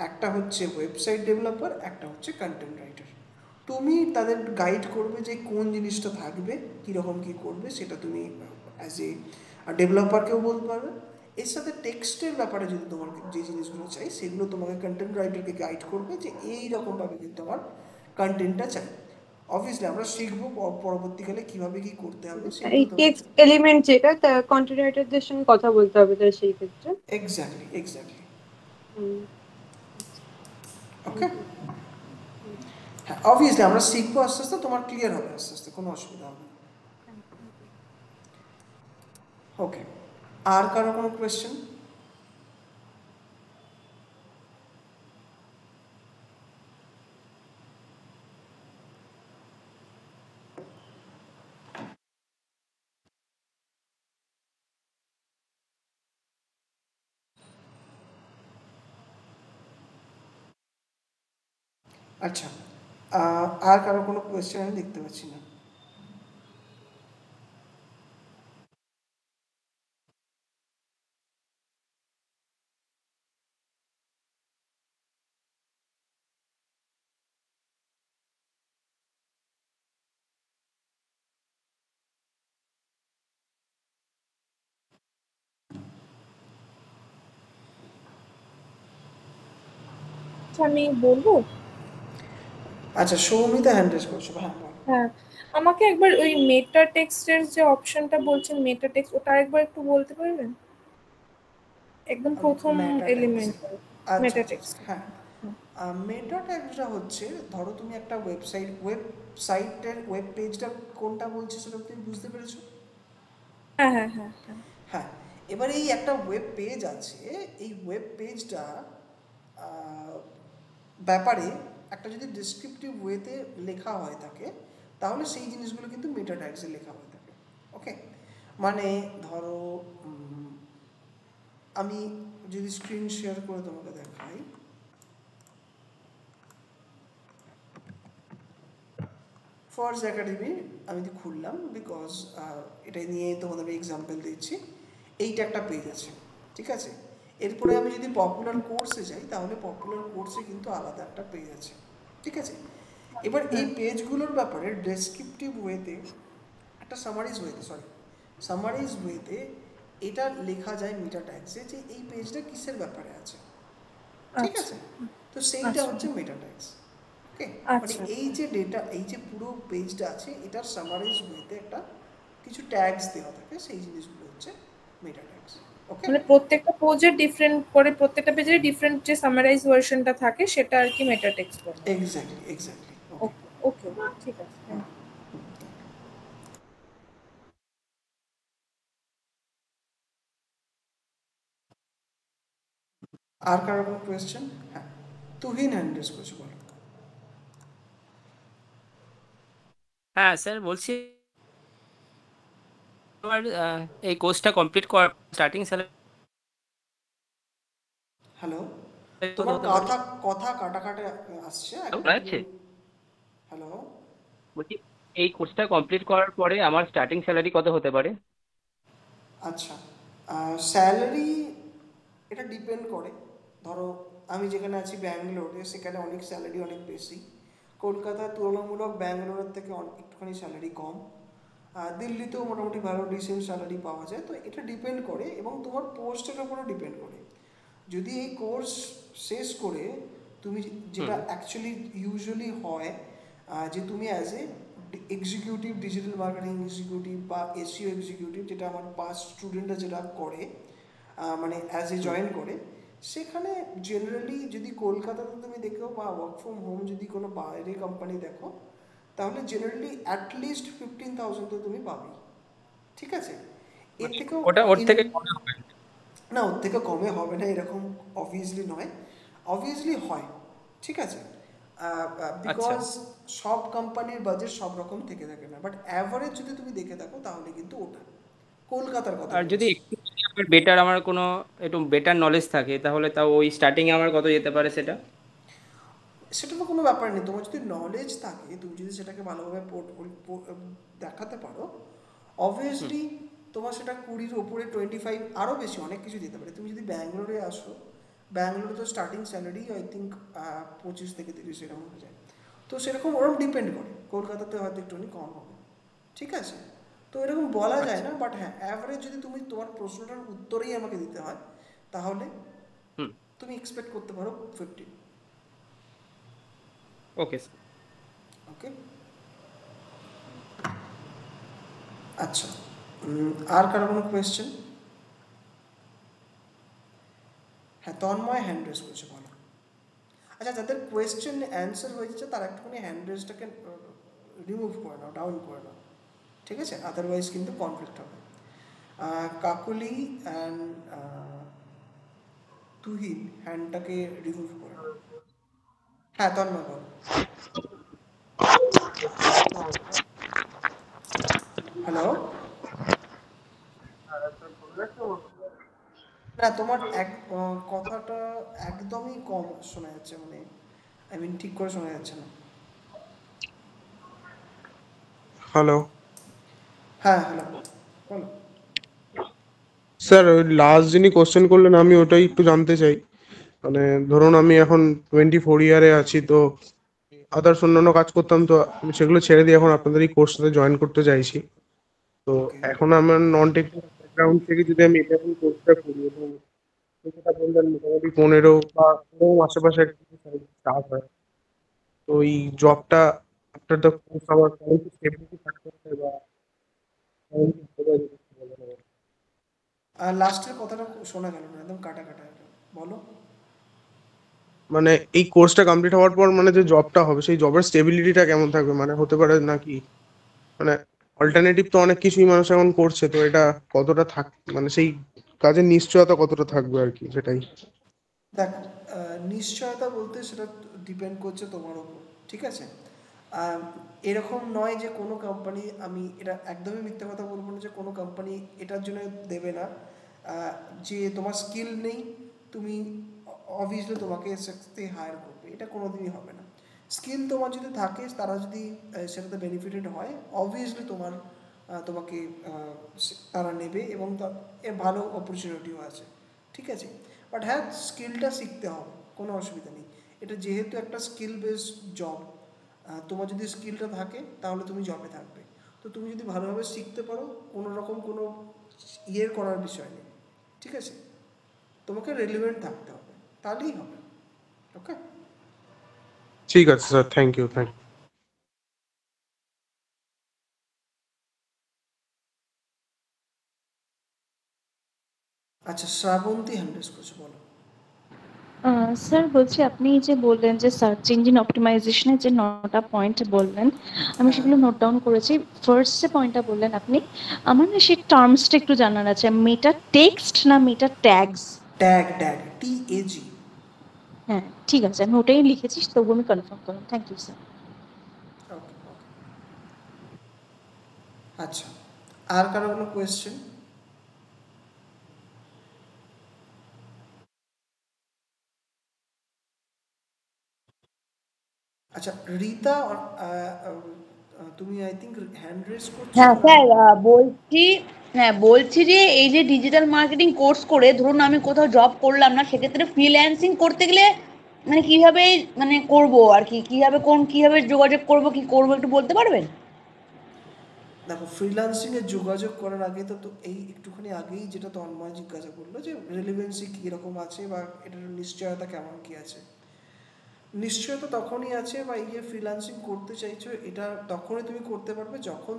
[SPEAKER 1] একটা হচ্ছে ওয়েবসাইট ডেভেলপার, একটা হচ্ছে কন্টেন্ট রাইটার। তুমি তাদের গাইড করবে যে কোন জিনিসটা থাকবে, কীরকম কী করবে, সেটা তুমি অ্যাজ এ ডেভেলপারকেও বলতে পারবে। এর সাথে টেক্সটের ব্যাপারে যদি তোমার যে জিনিসগুলো চাই, সেগুলো তোমাকে কন্টেন্ট রাইটারকে গাইড করবে যে এই রকমভাবে কিন্তু আমার কন্টেন্টটা চাই। অবভিয়াসলি আমরা শিখবো পরবর্তীকালে কীভাবে কী করতে হবে,
[SPEAKER 10] এই
[SPEAKER 1] সেগুলো তোমাকে।
[SPEAKER 10] টেক্সট এলিমেন্ট যেটা, তা কন্টেন্ট রাইটারদের সঙ্গে কথা বলতে হবে তার সেই ক্ষেত্রে।
[SPEAKER 1] এক্স্যাক্টলি। ওকে, হ্যাঁ, অবভিয়াসলি আমরা শিখবো আস্তে আস্তে, তোমার ক্লিয়ার হবে আস্তে আস্তে, কোনো অসুবিধা হবে না। ওকে, আর কারো কোনো কোয়েশ্চেন? আচ্ছা, আর কারো কোনো কোয়েশ্চেন আমি দেখতে পাচ্ছি না।
[SPEAKER 2] আমি বলবো?
[SPEAKER 1] আচ্ছা, সৌমিতা হ্যান্ড রেজ করছো, হ্যাঁ বল।
[SPEAKER 2] হ্যাঁ, আমাকে একবার ওই মেটা টেক্সটের যে অপশনটা বলছেন, মেটা টেক্সট, ওটা একবার একটু বলতে পারবেন? একদম প্রথম এলিমেন্ট মেটা টেক্সট।
[SPEAKER 1] হ্যাঁ, মেটা ট্যাগটা হচ্ছে, ধরো তুমি একটা ওয়েবসাইটের ওয়েব পেজটা কোনটা বলছো সেটা তুমি বুঝতে পেরেছো?
[SPEAKER 2] হ্যাঁ হ্যাঁ হ্যাঁ হ্যাঁ।
[SPEAKER 1] হ্যাঁ, এবার এই একটা ওয়েব পেজ আছে, এই ওয়েব পেজটা ব্যাপারে একটা যদি ডেসক্রিপটিভ ওয়েতে লেখা হয়ে থাকে, তাহলে সেই জিনিসগুলো কিন্তু মেটা ট্যাগসে লেখা হয়ে থাকে। ওকে, মানে ধরো আমি যদি স্ক্রিন শেয়ার করে তোমাকে দেখাই, ফর্স একাডেমি আমি তো খুললাম, বিকজ এটা নিয়ে তোমাদের এক্সাম্পল দিচ্ছি। এইটা একটা পেজ আছে, ঠিক আছে? এরপরে আমি যদি পপুলার কোর্সে যাই, তাহলে পপুলার কোর্সে কিন্তু আলাদা একটা পেজ আছে, ঠিক আছে? এবার এই পেজগুলোর ব্যাপারে ডেসক্রিপটিভ ওয়েতে, একটা সামারাইজ ওয়েতে এটা লেখা যায় মেটা ট্যাগসে, যে এই পেজটা কিসের ব্যাপারে আছে, ঠিক আছে? তো সেইটা হচ্ছে মেটা ট্যাগস। ওকে, মানে এই যে ডেটা, এই যে পুরো পেজটা আছে, এটার সামারাইজ ওয়েতে একটা কিছু ট্যাগস দেওয়া থাকে, সেই জিনিসগুলো হচ্ছে মেটা ট্যাক্স। ওকে,
[SPEAKER 2] মানে প্রত্যেকটা পেজের ডিফারেন্ট করে, প্রত্যেকটা পেজের ডিফারেন্ট যে সামারাইজ ভার্সনটা থাকে সেটা আর কি মেটা টেক্সট বলে।
[SPEAKER 1] Exactly exactly.
[SPEAKER 2] ওকে ওকে, ঠিক আছে, থ্যাংক ইউ।
[SPEAKER 1] আর কারো কোনো কোয়েশ্চেন? হ্যাঁ, তুহিন হ্যান্ড রেজ করছে, বলো।
[SPEAKER 11] হ্যাঁ স্যার, বলছি আমার এই কোর্সটা কমপ্লিট করার স্টার্টিং স্যালারি
[SPEAKER 1] হ্যালো,
[SPEAKER 11] কত
[SPEAKER 1] তোমার
[SPEAKER 11] হতে পারে?
[SPEAKER 1] কথা কথা কাটা কাটা আসছে
[SPEAKER 11] শোনা যাচ্ছে?
[SPEAKER 1] হ্যালো,
[SPEAKER 11] বলছি এই কোর্সটা কমপ্লিট করার পরে আমার স্টার্টিং স্যালারি কত হতে পারে?
[SPEAKER 1] আচ্ছা, স্যালারি এটা ডিপেন্ড করে। ধরো আমি যেখানে আছি ব্যাঙ্গালোরে, সেখানে অনেক স্যালারি অনেক বেশি। কলকাতার তুলনামূলক ব্যাঙ্গালোরের থেকে একটুখানি স্যালারি কম। দিল্লিতেও মোটামুটি ভালো ডিসেন্ট স্যালারি পাওয়া যায়। তো এটা ডিপেন্ড করে এবং তোমার পোস্টের উপরও ডিপেন্ড করে। যদি এই কোর্স শেষ করে তুমি যেটা অ্যাকচুয়ালি ইউজুয়ালি হয়, যে তুমি as a executive, digital marketing executive বা এসইও এক্সিকিউটিভ, যেটা আমার পাস্ট স্টুডেন্টরা যেটা করে, মানে অ্যাজ এ জয়েন করে, সেখানে জেনারেলি যদি কলকাতাতে তুমি দেখো বা ওয়ার্ক ফ্রম হোম যদি কোনো বাইরে কোম্পানি দেখো, তাহলে জেনারেলি অ্যাটলিস্ট 15,000 তো তুমি পাবে। ঠিক আছে, এর থেকেও
[SPEAKER 11] ওর থেকে কমে হবে?
[SPEAKER 1] না, ওর থেকে কমে হবে না এরকম অবভিয়াসলি নয়, অবভিয়াসলি হয়। ঠিক আছে, বিকজ সব কোম্পানির বাজেট সব রকম থেকে থাকে না, বাট অ্যাভারেজ যদি তুমি দেখে থাকো তাহলে কিন্তু ওটা কলকাতার কথা
[SPEAKER 11] আর যদি
[SPEAKER 1] বলছি।
[SPEAKER 11] একটু আমার বেটার, আমার কোনো একটু বেটার নলেজ থাকে, তাহলে তাও ওই স্টার্টিং আমার কত যেতে পারে সেটা?
[SPEAKER 1] সেটা তো কোনো ব্যাপার নেই, তোমার যদি নলেজ থাকে, তুমি যদি সেটাকে ভালোভাবে দেখাতে পারো, অবভিয়াসলি তোমার সেটা 20-র ওপরে 25 আরও বেশি অনেক কিছু দিতে পারে। তুমি যদি ব্যাঙ্গালোরে আসো, ব্যাঙ্গালোরে তো স্টার্টিং স্যালারি আই থিঙ্ক 25 থেকে 30 এরকম হয়ে যায়। তো সেরকম ওরকম ডিপেন্ড করে, কলকাতাতে হয়তো একটুখানি কম হবে। ঠিক আছে, তো এরকম বলা যায় না, বাট হ্যাঁ অ্যাভারেজ যদি তুমি তোমার প্রশ্নটার উত্তরেই আমাকে দিতে হয়, তাহলে তুমি এক্সপেক্ট করতে পারো 15।
[SPEAKER 11] ওকে স্যার।
[SPEAKER 1] ওকে, আচ্ছা, আর কারো কোনো কোয়েশ্চেন? হ্যাঁ, তন্ময় হ্যান্ড রেজ করছে, বলো। আচ্ছা, যাদের কোয়েশ্চেন অ্যান্সার হয়েছে তারা একটুখানি হ্যান্ড রেজটাকে রিমুভ করে নাও, ডাউন করে নাও। ঠিক আছে, আদারওয়াইজ কিন্তু কনফ্লিক্ট হবে। কাকুলি অ্যান্ড তুহিন হ্যান্ডটাকে রিমুভ করে নাও। হ্যাঁ, তন্ময় বল। হ্যালো, না তোমার কথাটা একদমই কম শোনা যাচ্ছে, মানে আই মিন ঠিক করে শোনা যাচ্ছে না।
[SPEAKER 12] হ্যালো
[SPEAKER 1] হ্যাঁ, হ্যালো, বলো।
[SPEAKER 12] স্যার, ওই লাস্ট যিনি কোশ্চেন করলেন আমি ওটাই একটু জানতে চাই। মানে ধরুন আমি এখন 24 ইয়ারে আছি, তো আদার্স অন্যান্য কাজ করতাম, তো আমি সেগুলো ছেড়ে দিয়ে এখন আপনাদের এই কোর্সটাতে জয়েন করতে চাইছি। তো এখন আমার নন টেকনিক্যাল ব্যাকগ্রাউন্ড থেকে যদি আমি এটা এখন কোর্সটা করি, এবং যেটা বললেন মোটামুটি 15 বা এরকম আশেপাশে স্টার্ট হয়, তো এই জবটা আফটার দ্য কোর্স আমার কেমন কি স্টেবিলিটি থাকতে হবে বা কেমন কি হবে যদি একটু বলেন আমাকে।
[SPEAKER 1] আর লাস্টের কথাটা শোনা গেল না, একদম কাটা কাটা, বলো।
[SPEAKER 12] মানে এই কোর্সটা কমপ্লিট হওয়ার পর মানে যে জবটা হবে, সেই জবের স্টেবিলিটিটা কেমন থাকবে? মানে হতে পারে নাকি, মানে অল্টারনেটিভ তো অনেক কিছুই মানুষ এখন করছে, তো এটা কতটা মানে সেই কাজের নিশ্চয়তা কতটা থাকবে আর কি, সেটাই।
[SPEAKER 1] দেখো, নিশ্চয়তা বলতে সেটা ডিপেন্ড করছে তোমার ওপর। ঠিক আছে, এরকম নয় যে কোনো কোম্পানি, আমি এটা একদমই মিথ্যে কথা বলবো না যে কোনো কোম্পানি এটার জন্য দেবে না যে তোমার স্কিল নেই, তুমি অবভিয়াসলি তোমাকে সেটাতে হায়ার করবে, এটা কোনো দিনই হবে না। স্কিল তোমার যদি থাকে, তারা যদি সেটাতে বেনিফিটেড হয়, অবভিয়াসলি তোমাকে তারা নেবে এবং এর ভালো অপরচুনিটিও আছে। ঠিক আছে, বাট হ্যাঁ, স্কিলটা শিখতে হবে, কোনো অসুবিধা নেই। এটা যেহেতু একটা স্কিল বেসড জব, তোমার যদি স্কিলটা থাকে তাহলে তুমি জবে থাকবে। তো তুমি যদি ভালোভাবে শিখতে পারো, কোনো রকম কোনো করার বিষয় নেই। ঠিক আছে, তোমাকে রেলিভেন্ট থাকতে হবে, তাহলেই হবে। ওকে,
[SPEAKER 12] ঠিক আছে স্যার, থ্যাংক ইউ।
[SPEAKER 1] আচ্ছা, শ্রাবন্তী হ্যান্ড রেজ করছে, বলো।
[SPEAKER 4] স্যার বলছি, আপনি যে বললেন যে সার্চ ইঞ্জিন অপটিমাইজেশনের যে 9টা পয়েন্ট বললেন, আমি সেগুলো নোট ডাউন করেছি। ফার্স্ট যে পয়েন্টটা বললেন আপনি, আমার না সেই টার্মসটা একটু জানার আছে। মেটা টেক্সট না মেটা ট্যাগস?
[SPEAKER 1] Tag, TAG।
[SPEAKER 4] হ্যাঁ, ঠিক আছে, আমি ওটাই লিখেছি, তবু আমি কনফার্ম করলাম। Thank you sir.
[SPEAKER 1] ওকে, আচ্ছা, আর কারো কোনো কোয়েশ্চেন? আচ্ছা, রীতা, তুমি আই থিঙ্ক হ্যান্ড রেজ করছো।
[SPEAKER 8] হ্যাঁ স্যার, বলছি যে এই যে ডিজিটাল মার্কেটিং কোর্স করে ধরুন আমি কোথাও জব করলাম না, সেক্ষেত্রে ফ্রিল্যান্সিং করতে গেলে মানে কিভাবে মানে করব আর কি, কিভাবে যোগাযোগ করব, কি করব একটু বলতে পারবেন?
[SPEAKER 1] দেখো, ফ্রিল্যান্সিং এ যোগাযোগ করার আগে তো এই একটুখানি আগেই যেটা তন্ময় জিজ্ঞাসা করলো যে রেলিভেন্সি কীরকম আছে বা এটার নিশ্চয়তা কেমন কি আছে। নিশ্চয়তা তখনই আছে, বা এই যে ফ্রিল্যান্সিং করতে চাইছো এটা তখনই তুমি করতে পারবে যখন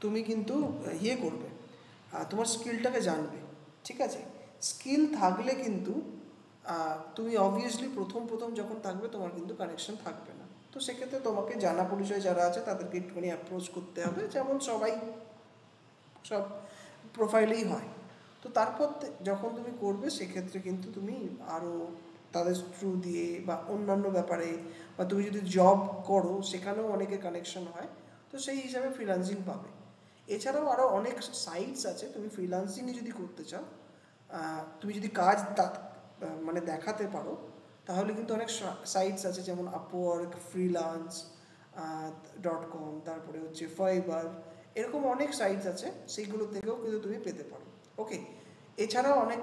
[SPEAKER 1] তুমি কিন্তু ইয়ে করবে, তোমার স্কিলটাকে জানবে, ঠিক আছে? স্কিল থাকলে কিন্তু তুমি অবভিয়াসলি প্রথম যখন থাকবে তোমার কিন্তু কানেকশন থাকবে না। তো সেক্ষেত্রে তোমাকে জানা পরিচয় যারা আছে তাদেরকে একটুখানি অ্যাপ্রোচ করতে হবে, যেমন সবাই সব প্রোফাইলেই হয়। তো তারপর যখন তুমি করবে সেক্ষেত্রে কিন্তু তুমি আরও তাদের থ্রু দিয়ে বা অন্যান্য ব্যাপারে, বা তুমি যদি জব করো সেখানেও অনেকে কানেকশন হয়, তো সেই হিসাবে ফ্রিল্যান্সিং পাবে। এছাড়াও আরও অনেক সাইটস আছে, তুমি ফ্রিল্যান্সিংয়ে যদি করতে চাও, তুমি যদি কাজ মানে দেখাতে পারো, তাহলে কিন্তু অনেক সাইটস আছে, যেমন আপওয়ার্ক, freelance.com, তারপরে হচ্ছে ফাইবার, এরকম অনেক সাইটস আছে, সেইগুলো থেকেও কিন্তু তুমি পেতে পারো। ওকে, এছাড়াও অনেক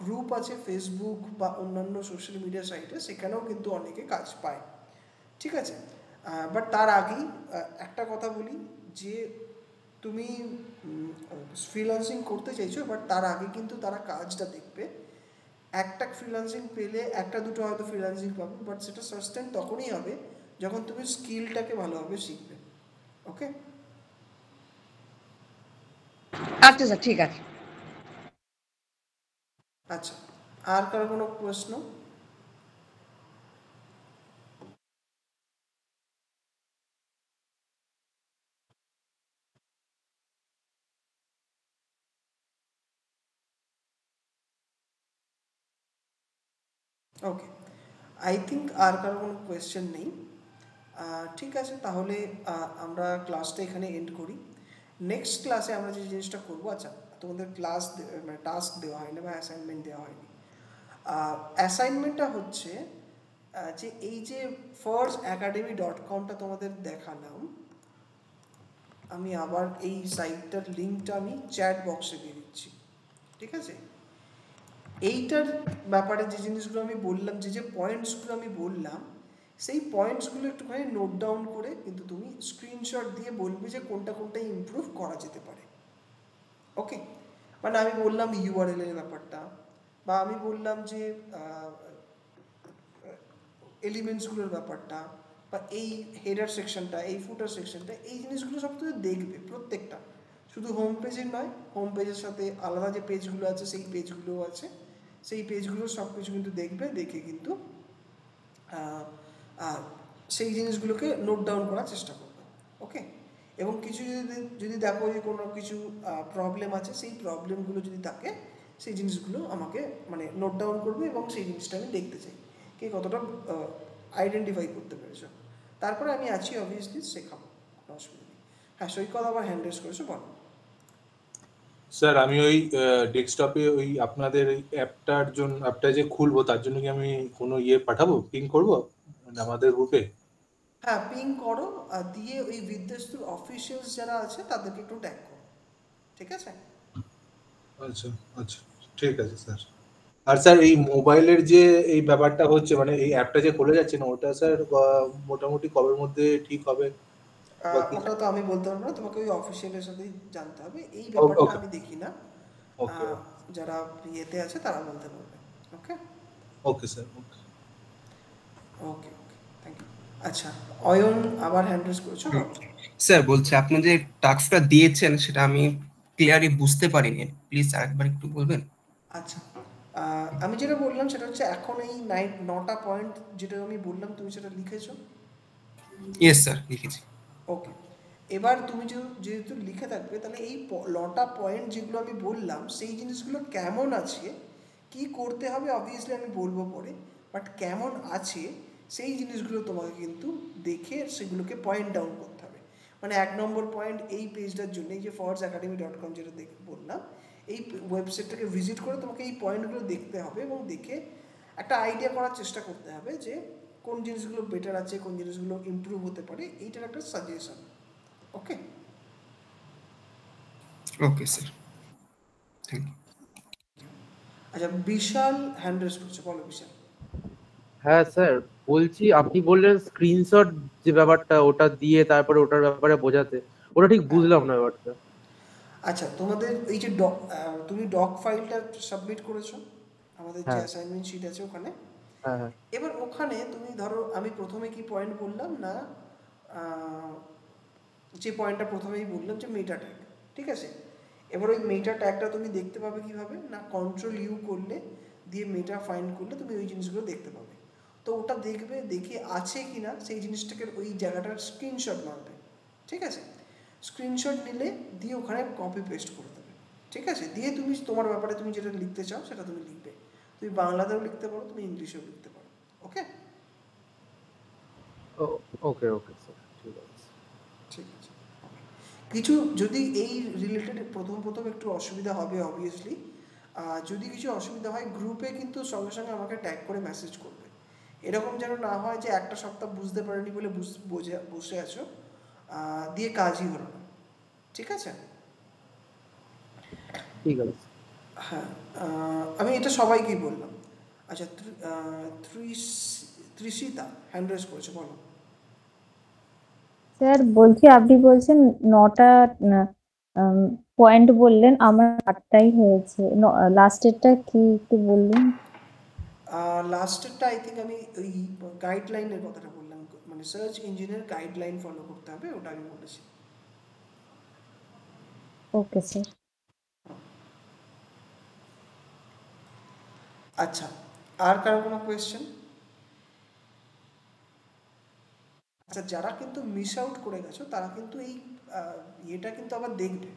[SPEAKER 1] গ্রুপ আছে ফেসবুক বা অন্যান্য সোশ্যাল মিডিয়া সাইটে, সেখানেও কিন্তু অনেকে কাজ পায়, ঠিক আছে? বাট তার আগেই একটা কথা বলি যে তুমি ফ্রিল্যান্সিং করতে চাইছো, বাট তার আগে কিন্তু তারা কাজটা দেখবে। একটা ফ্রিল্যান্সিং পেলে একটা দুটো হয়তো ফ্রিল্যান্সিং পাবে, বাট সেটা সাস্টেন তখনই হবে যখন তুমি স্কিলটাকে ভালোভাবে শিখবে। ওকে,
[SPEAKER 8] আচ্ছা স্যার, ঠিক আছে।
[SPEAKER 1] আচ্ছা, আর কারো কোনো প্রশ্ন? ওকে, আই থিঙ্ক আর কারো কোনো কোয়েশ্চেন নেই। ঠিক আছে, তাহলে আমরা ক্লাসটা এখানে এন্ড করি। নেক্সট ক্লাসে আমরা যে জিনিসটা করবো, আচ্ছা তোমাদের ক্লাস মানে টাস্ক দেওয়া হয়নি বা অ্যাসাইনমেন্ট দেওয়া হয়নি। অ্যাসাইনমেন্টটা হচ্ছে যে এই যে forgeacademy.com-টা তোমাদের দেখালাম, আমি আবার এই সাইটটার লিঙ্কটা আমি চ্যাট বক্সে দিয়ে দিচ্ছি, ঠিক আছে? এইটার ব্যাপারে যে জিনিসগুলো আমি বললাম, যে পয়েন্টসগুলো আমি বললাম, সেই পয়েন্টসগুলো একটুখানি নোট ডাউন করে কিন্তু তুমি স্ক্রিনশট দিয়ে বলবে যে কোনটা ইমপ্রুভ করা যেতে পারে। ওকে, মানে আমি বললাম ইউআরএল এর ব্যাপারটা, বা আমি বললাম যে এলিমেন্টসগুলোর ব্যাপারটা, বা এই হেডার সেকশনটা, এই ফুটার সেকশনটা, এই জিনিসগুলো সব তুমি দেখবে প্রত্যেকটা, শুধু হোম পেজের নয়, হোম পেজের সাথে আলাদা যে পেজগুলো আছে সেই পেজগুলোও আছে, সেই পেজগুলো সব কিছু কিন্তু দেখবে, দেখে কিন্তু সেই জিনিসগুলোকে নোট ডাউন করার চেষ্টা করবে। ওকে, এবং কিছু যদি দেখো যে কোনো কিছু প্রবলেম আছে, সেই প্রবলেমগুলো যদি থাকে সেই জিনিসগুলো আমাকে মানে নোট ডাউন করবে, এবং সেই জিনিসটা আমি দেখতে চাই কে কতটা আইডেন্টিফাই করতে পেরেছো। তারপরে আমি আছি অবভিয়াসলি শেখাবো, কোনো অসুবিধা নেই। হ্যাঁ, সৈকত আবার হ্যান্ড রেজ করেছো, বলো।
[SPEAKER 7] স্যার আমি ওই ডেস্কটপে ওই আপনাদের ওই অ্যাপটা যে খুলবো তার জন্য কি আমি কোনো পাঠাবো, পিং করবো মানে আমাদের গ্রুপে?
[SPEAKER 1] হ্যাঁ, পিং করো, দিয়ে ওই বিদ্যাস্তুর অফিসিয়ালস যারা আছে তাদেরকে একটু ট্যাগ করো, ঠিক আছে?
[SPEAKER 7] আচ্ছা আচ্ছা, ঠিক আছে স্যার। আর স্যার এই মোবাইলের যে এই ব্যাপারটা হচ্ছে, মানে এই অ্যাপটা যে খুলে যাচ্ছে না, ওটা স্যার মোটামুটি কবের মধ্যে ঠিক হবে?
[SPEAKER 1] ওটা তো আমি বলতে পারবো না, তোমাকে ওই অফিসিয়ালের সাথেই জানতে হবে। এই ব্যাপারটা আমি দেখি না, যারা ইয়েতে আছে তারা বলতে পারবে। Okay
[SPEAKER 7] okay sir, okay
[SPEAKER 1] okay okay, thank you. আচ্ছা, অয়ন আবার হ্যান্ড রেজ করেছো।
[SPEAKER 5] স্যার বলছি, আপনি যে টাস্কটা দিয়েছেন সেটা আমি ক্লিয়ারলি বুঝতে পারিনি, প্লিজ আরেকবার একটু বলবেন?
[SPEAKER 1] আচ্ছা, আমি যেটা বললাম সেটা হচ্ছে এখন এই 9টা পয়েন্ট যেটা আমি বললাম তুমি সেটা লিখেছো?
[SPEAKER 5] ইয়েস স্যার, লিখেছি।
[SPEAKER 1] ওকে, এবার তুমি যেহেতু লিখে থাকবে তাহলে এই 9টা পয়েন্ট যেগুলো আমি বললাম সেই জিনিসগুলো কেমন আছে, কি করতে হবে অবভিয়াসলি আমি বলবো পরে, বাট কেমন আছে সেই জিনিসগুলো তোমাকে কিন্তু দেখে সেগুলোকে পয়েন্ট ডাউন করতে হবে। মানে 1 নম্বর পয়েন্ট এই পেজটার জন্য, এই যে forgeacademy.com যেটা বললাম, এই ওয়েবসাইটটাকে ভিজিট করে তোমাকে এই পয়েন্টগুলো দেখতে হবে এবং দেখে একটা আইডিয়া করার চেষ্টা করতে হবে যে কোন জিনিসগুলো বেটার আছে, কোন জিনিসগুলো ইমপ্রুভ হতে পারে, এইটার একটা suggestion. Okay
[SPEAKER 5] okay sir, thank you.
[SPEAKER 1] আচ্ছা, বিশাল হ্যান্ড রেজ করছে, বলো বিশাল।
[SPEAKER 13] হ্যাঁ স্যার, বলছি আপনি বললেন স্ক্রিনশট যে ব্যাপারটা, ওটা দিয়ে তারপরে ওটার ব্যাপারে বোঝাতে, ওটা ঠিক বুঝলাম না ব্যাপারটা।
[SPEAKER 1] আচ্ছা, তোমাদের এই যে তুমি ডক ফাইলটা সাবমিট করেছো আমাদের যে অ্যাসাইনমেন্ট শিট আছে ওখানে,
[SPEAKER 13] হ্যাঁ,
[SPEAKER 1] এবার ওখানে তুমি ধরো আমি প্রথমে কি পয়েন্ট বললাম না, যে পয়েন্টটা প্রথমেই বললাম যে মেটা ট্যাগ, ঠিক আছে? এবার ওই মেটা ট্যাগটা তুমি দেখতে পাবে কিভাবে না, কন্ট্রোল ইউ করলে দিয়ে মেটা ফাইন্ড করলে তুমি ওই জিনিসগুলো দেখতে পাবে। তো ওটা দেখবে, দেখে আছে কি না সেই জিনিসটাকে ওই জায়গাটার স্ক্রিনশট মারবে, ঠিক আছে? স্ক্রিনশট নিলে দিয়ে ওখানে কপি পেস্ট করে দেবে, ঠিক আছে? দিয়ে তুমি তোমার ব্যাপারে তুমি যেটা লিখতে চাও সেটা তুমি লিখবে। তুমি বাংলাতেও লিখতে পারো, তুমি ইংলিশেও লিখতে পারো। ওকে
[SPEAKER 13] ওকে ওকে স্যার, ঠিক আছে।
[SPEAKER 1] ঠিক আছে। কিছু যদি এই রিলেটেড প্রথম একটু অসুবিধা হবে অবভিয়াসলি, যদি কিছু অসুবিধা হয় গ্রুপে কিন্তু সঙ্গে সঙ্গে আমাকে ট্যাগ করে মেসেজ করবে। এরকম যেন না হয় যে একটা সপ্তাহ বুঝতে পারেনি বলে বসে আছো, দিয়ে কাজই হলো না, ঠিক আছে?
[SPEAKER 13] ঠিক আছে।
[SPEAKER 1] হ্যাঁ, আমি এটা সবাইকেই বললাম। আচ্ছা, ত্রিশিতা হ্যান্ড রেজ করেছে, বলো।
[SPEAKER 14] স্যার বলছি, আপনি বলছেন 9টা পয়েন্ট বললেন, আমার 8টাই হয়েছে। লাস্টেরটা কি একটু বললেন?
[SPEAKER 1] লাস্টেরটা আই থিঙ্ক আমি ওই গাইডলাইনের কথাটা বললাম, মানে সার্চ ইঞ্জিনের গাইডলাইন ফলো করতে হবে, ওটা আমি বলেছি।
[SPEAKER 14] Okay sir.
[SPEAKER 1] আচ্ছা, আর কারো কোনো কোয়েশ্চেন? আচ্ছা, যারা কিন্তু মিস আউট করে গেছো তারা কিন্তু এই এটা কিন্তু আবার দেখবে,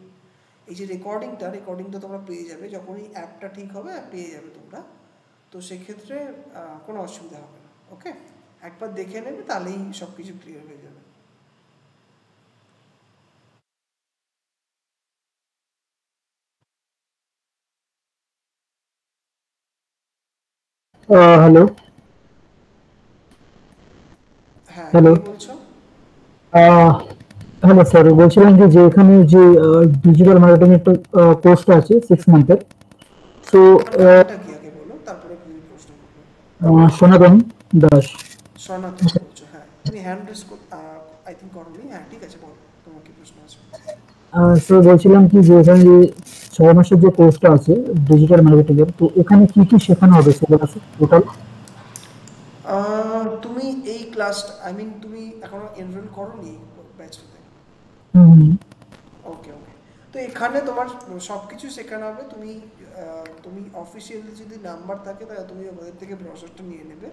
[SPEAKER 1] এই যে রেকর্ডিংটা তোমরা পেয়ে যাবে যখনই অ্যাপটা ঠিক হবে, পেয়ে যাবে তোমরা। তো সেক্ষেত্রে কোনো অসুবিধা হবে না। ওকে, একবার দেখে নেবে তাহলেই সব কিছু ক্লিয়ার হয়ে যাবে।
[SPEAKER 15] হ্যালো
[SPEAKER 1] হ্যাঁ,
[SPEAKER 15] হ্যালো
[SPEAKER 1] কি বলছো?
[SPEAKER 15] হ্যালো স্যার, বলছিলাম যে এখানে যে ডিজিটাল মার্কেটিং একটা কোর্সটা আছে 6 মান্থের, সো
[SPEAKER 1] নামটা কি আগে বলো, তারপরে তুমি প্রশ্ন করবে।
[SPEAKER 15] সনাতন দাস।
[SPEAKER 1] সনাতন বলছো, হ্যাঁ। তুমি হ্যান্ড রেজ আই থিঙ্ক করোনি। হ্যাঁ, ঠিক আছে, বলো তোমার কি প্রশ্ন আছে।
[SPEAKER 15] স্যার বলছিলাম কি যে এখানে যে 6 মাসের যে কোর্সটা আছে ডিজিটাল মার্কেটিং এর, তো এখানে কি কি শেখানো হবে সিলেবাসে টোটাল?
[SPEAKER 1] তুমি এই ক্লাস তুমি এখনো এনরোল করোনি ব্যাচটাতে? ওকে ওকে, তো এখানে তোমার সব কিছু শেখানো হবে। তুমি অফিসিয়ালি যদি নাম্বার থাকে তাহলে তুমি ওদের থেকে ব্রশারটা নিয়ে নেবে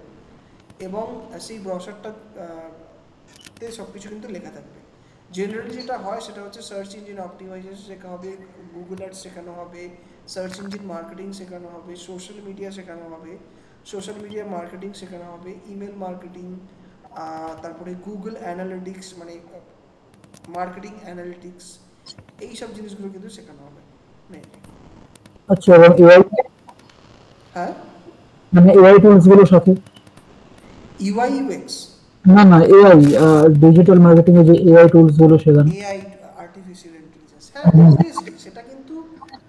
[SPEAKER 1] এবং সেই ব্রশারটাতে সব কিছু কিন্তু লেখা থাকবে। জেনারেলি যেটা হয় সেটা হচ্ছে সার্চ ইঞ্জিন অপটিমাইজেশন শেখা হবে, গুগল অ্যাডস শেখানো হবে, সার্চ ইঞ্জিন মার্কেটিং শেখানো হবে, সোশ্যাল মিডিয়া শেখানো হবে, সোশ্যাল মিডিয়া মার্কেটিং শেখানো হবে, ইমেল মার্কেটিং, তারপরে গুগল অ্যানালিটিক্স মানে মার্কেটিং অ্যানালিটিক্স, এই সব জিনিসগুলো কিন্তু শেখানো হবে মেইনলি।
[SPEAKER 15] আচ্ছা, এবং এআই,
[SPEAKER 1] হ্যাঁ
[SPEAKER 15] মানে এআই টুলস গুলো সাথে?
[SPEAKER 1] ইউআই ইউএক্স
[SPEAKER 15] না এআই, ডিজিটাল মার্কেটিং এ যে এআই টুলস গুলো শেখানো?
[SPEAKER 1] এআই, আর্টিফিশিয়াল ইন্টেলিজেন্স, হ্যাঁ অবভিয়াসলি সেটা কিন্তু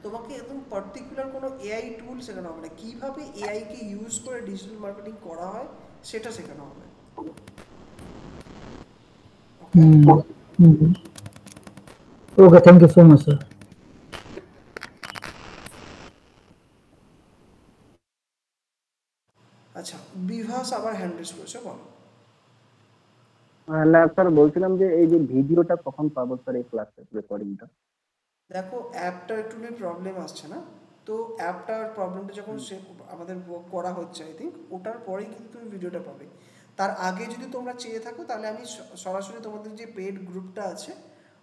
[SPEAKER 1] তোমাকে একদম পার্টিকুলার কোনো এআই টুল শেখানো হবে না, কিভাবে এআই কে ইউজ করে ডিজিটাল মার্কেটিং করা হয় সেটা শেখানো হবে।
[SPEAKER 15] Okay, thank you so much sir.
[SPEAKER 1] আচ্ছা, বিভাস আবার হ্যান্ড রেজ করেছে, বলো।
[SPEAKER 9] না স্যার, বলছিলাম যে এই যে ভিডিওটা কখন পাবো স্যার, এই ক্লাসের রেকর্ডিংটা?
[SPEAKER 1] দেখো অ্যাপটার একটু প্রবলেম আসছে না, তো অ্যাপটার প্রবলেমটা যখন আমাদের করা হচ্ছে আই থিঙ্ক ওটার পরেই কিন্তু তুমি ভিডিওটা পাবে। তার আগে যদি তোমরা চেয়ে থাকো তাহলে আমি সরাসরি তোমাদের যে পেড গ্রুপটা আছে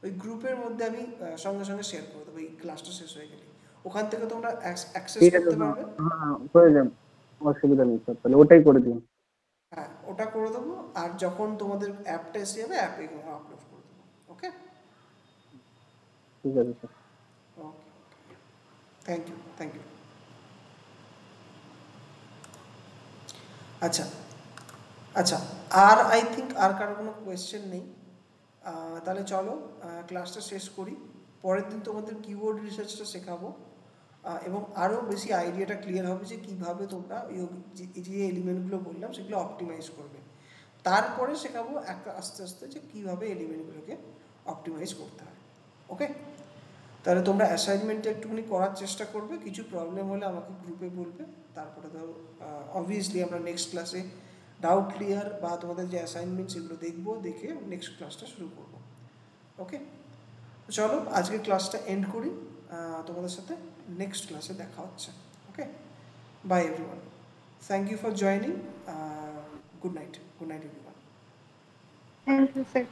[SPEAKER 1] ওই গ্রুপের মধ্যে আমি সঙ্গে সঙ্গে শেয়ার করে দেবো এই ক্লাসটা শেষ হয়ে গেলে, ওখান থেকে তোমরা অ্যাক্সেস
[SPEAKER 9] ঠিক আছে,
[SPEAKER 1] করতে
[SPEAKER 9] হ্যাঁ
[SPEAKER 1] পারবে।
[SPEAKER 9] হ্যাঁ করে দেন, অসুবিধা নেই স্যার, তাহলে ওটাই করে দিন।
[SPEAKER 1] হ্যাঁ ওটা করে দেবো, আর যখন তোমাদের অ্যাপটা এসে যাবে অ্যাপে আপলোড করে দেবো। ওকে
[SPEAKER 9] ঠিক আছে sir.
[SPEAKER 1] Okay, thank you, thank you. আচ্ছা আচ্ছা, আর আই থিঙ্ক আর কারো কোনো কোয়েশ্চেন নেই। তাহলে চলো ক্লাসটা শেষ করি। পরের দিন তোমাদের কিবোর্ড রিসার্চটা শেখাবো, এবং আরও বেশি আইডিয়াটা ক্লিয়ার হবে যে কীভাবে তোমরা যে এলিমেন্টগুলো বললাম সেগুলো অপটিমাইজ করবে। তারপরে শেখাবো একটা আস্তে আস্তে যে কীভাবে এলিমেন্টগুলোকে অপটিমাইজ করতে হয়। ওকে, তাহলে তোমরা অ্যাসাইনমেন্টটা একটুখানি করার চেষ্টা করবে, কিছু প্রবলেম হলে আমাকে গ্রুপে বলবে। তারপরে ধরো অবভিয়াসলি আমরা নেক্সট ক্লাসে ডাউট ক্লিয়ার বা তোমাদের যে অ্যাসাইনমেন্ট সেগুলো দেখবো, দেখে নেক্সট ক্লাসটা শুরু করবো। ওকে, চলো আজকে ক্লাসটা এন্ড করি, তোমাদের সাথে নেক্সট ক্লাসে দেখা হচ্ছে। Okay, bye everyone, thank you for joining, good night, good night everyone.
[SPEAKER 10] Thank you sir.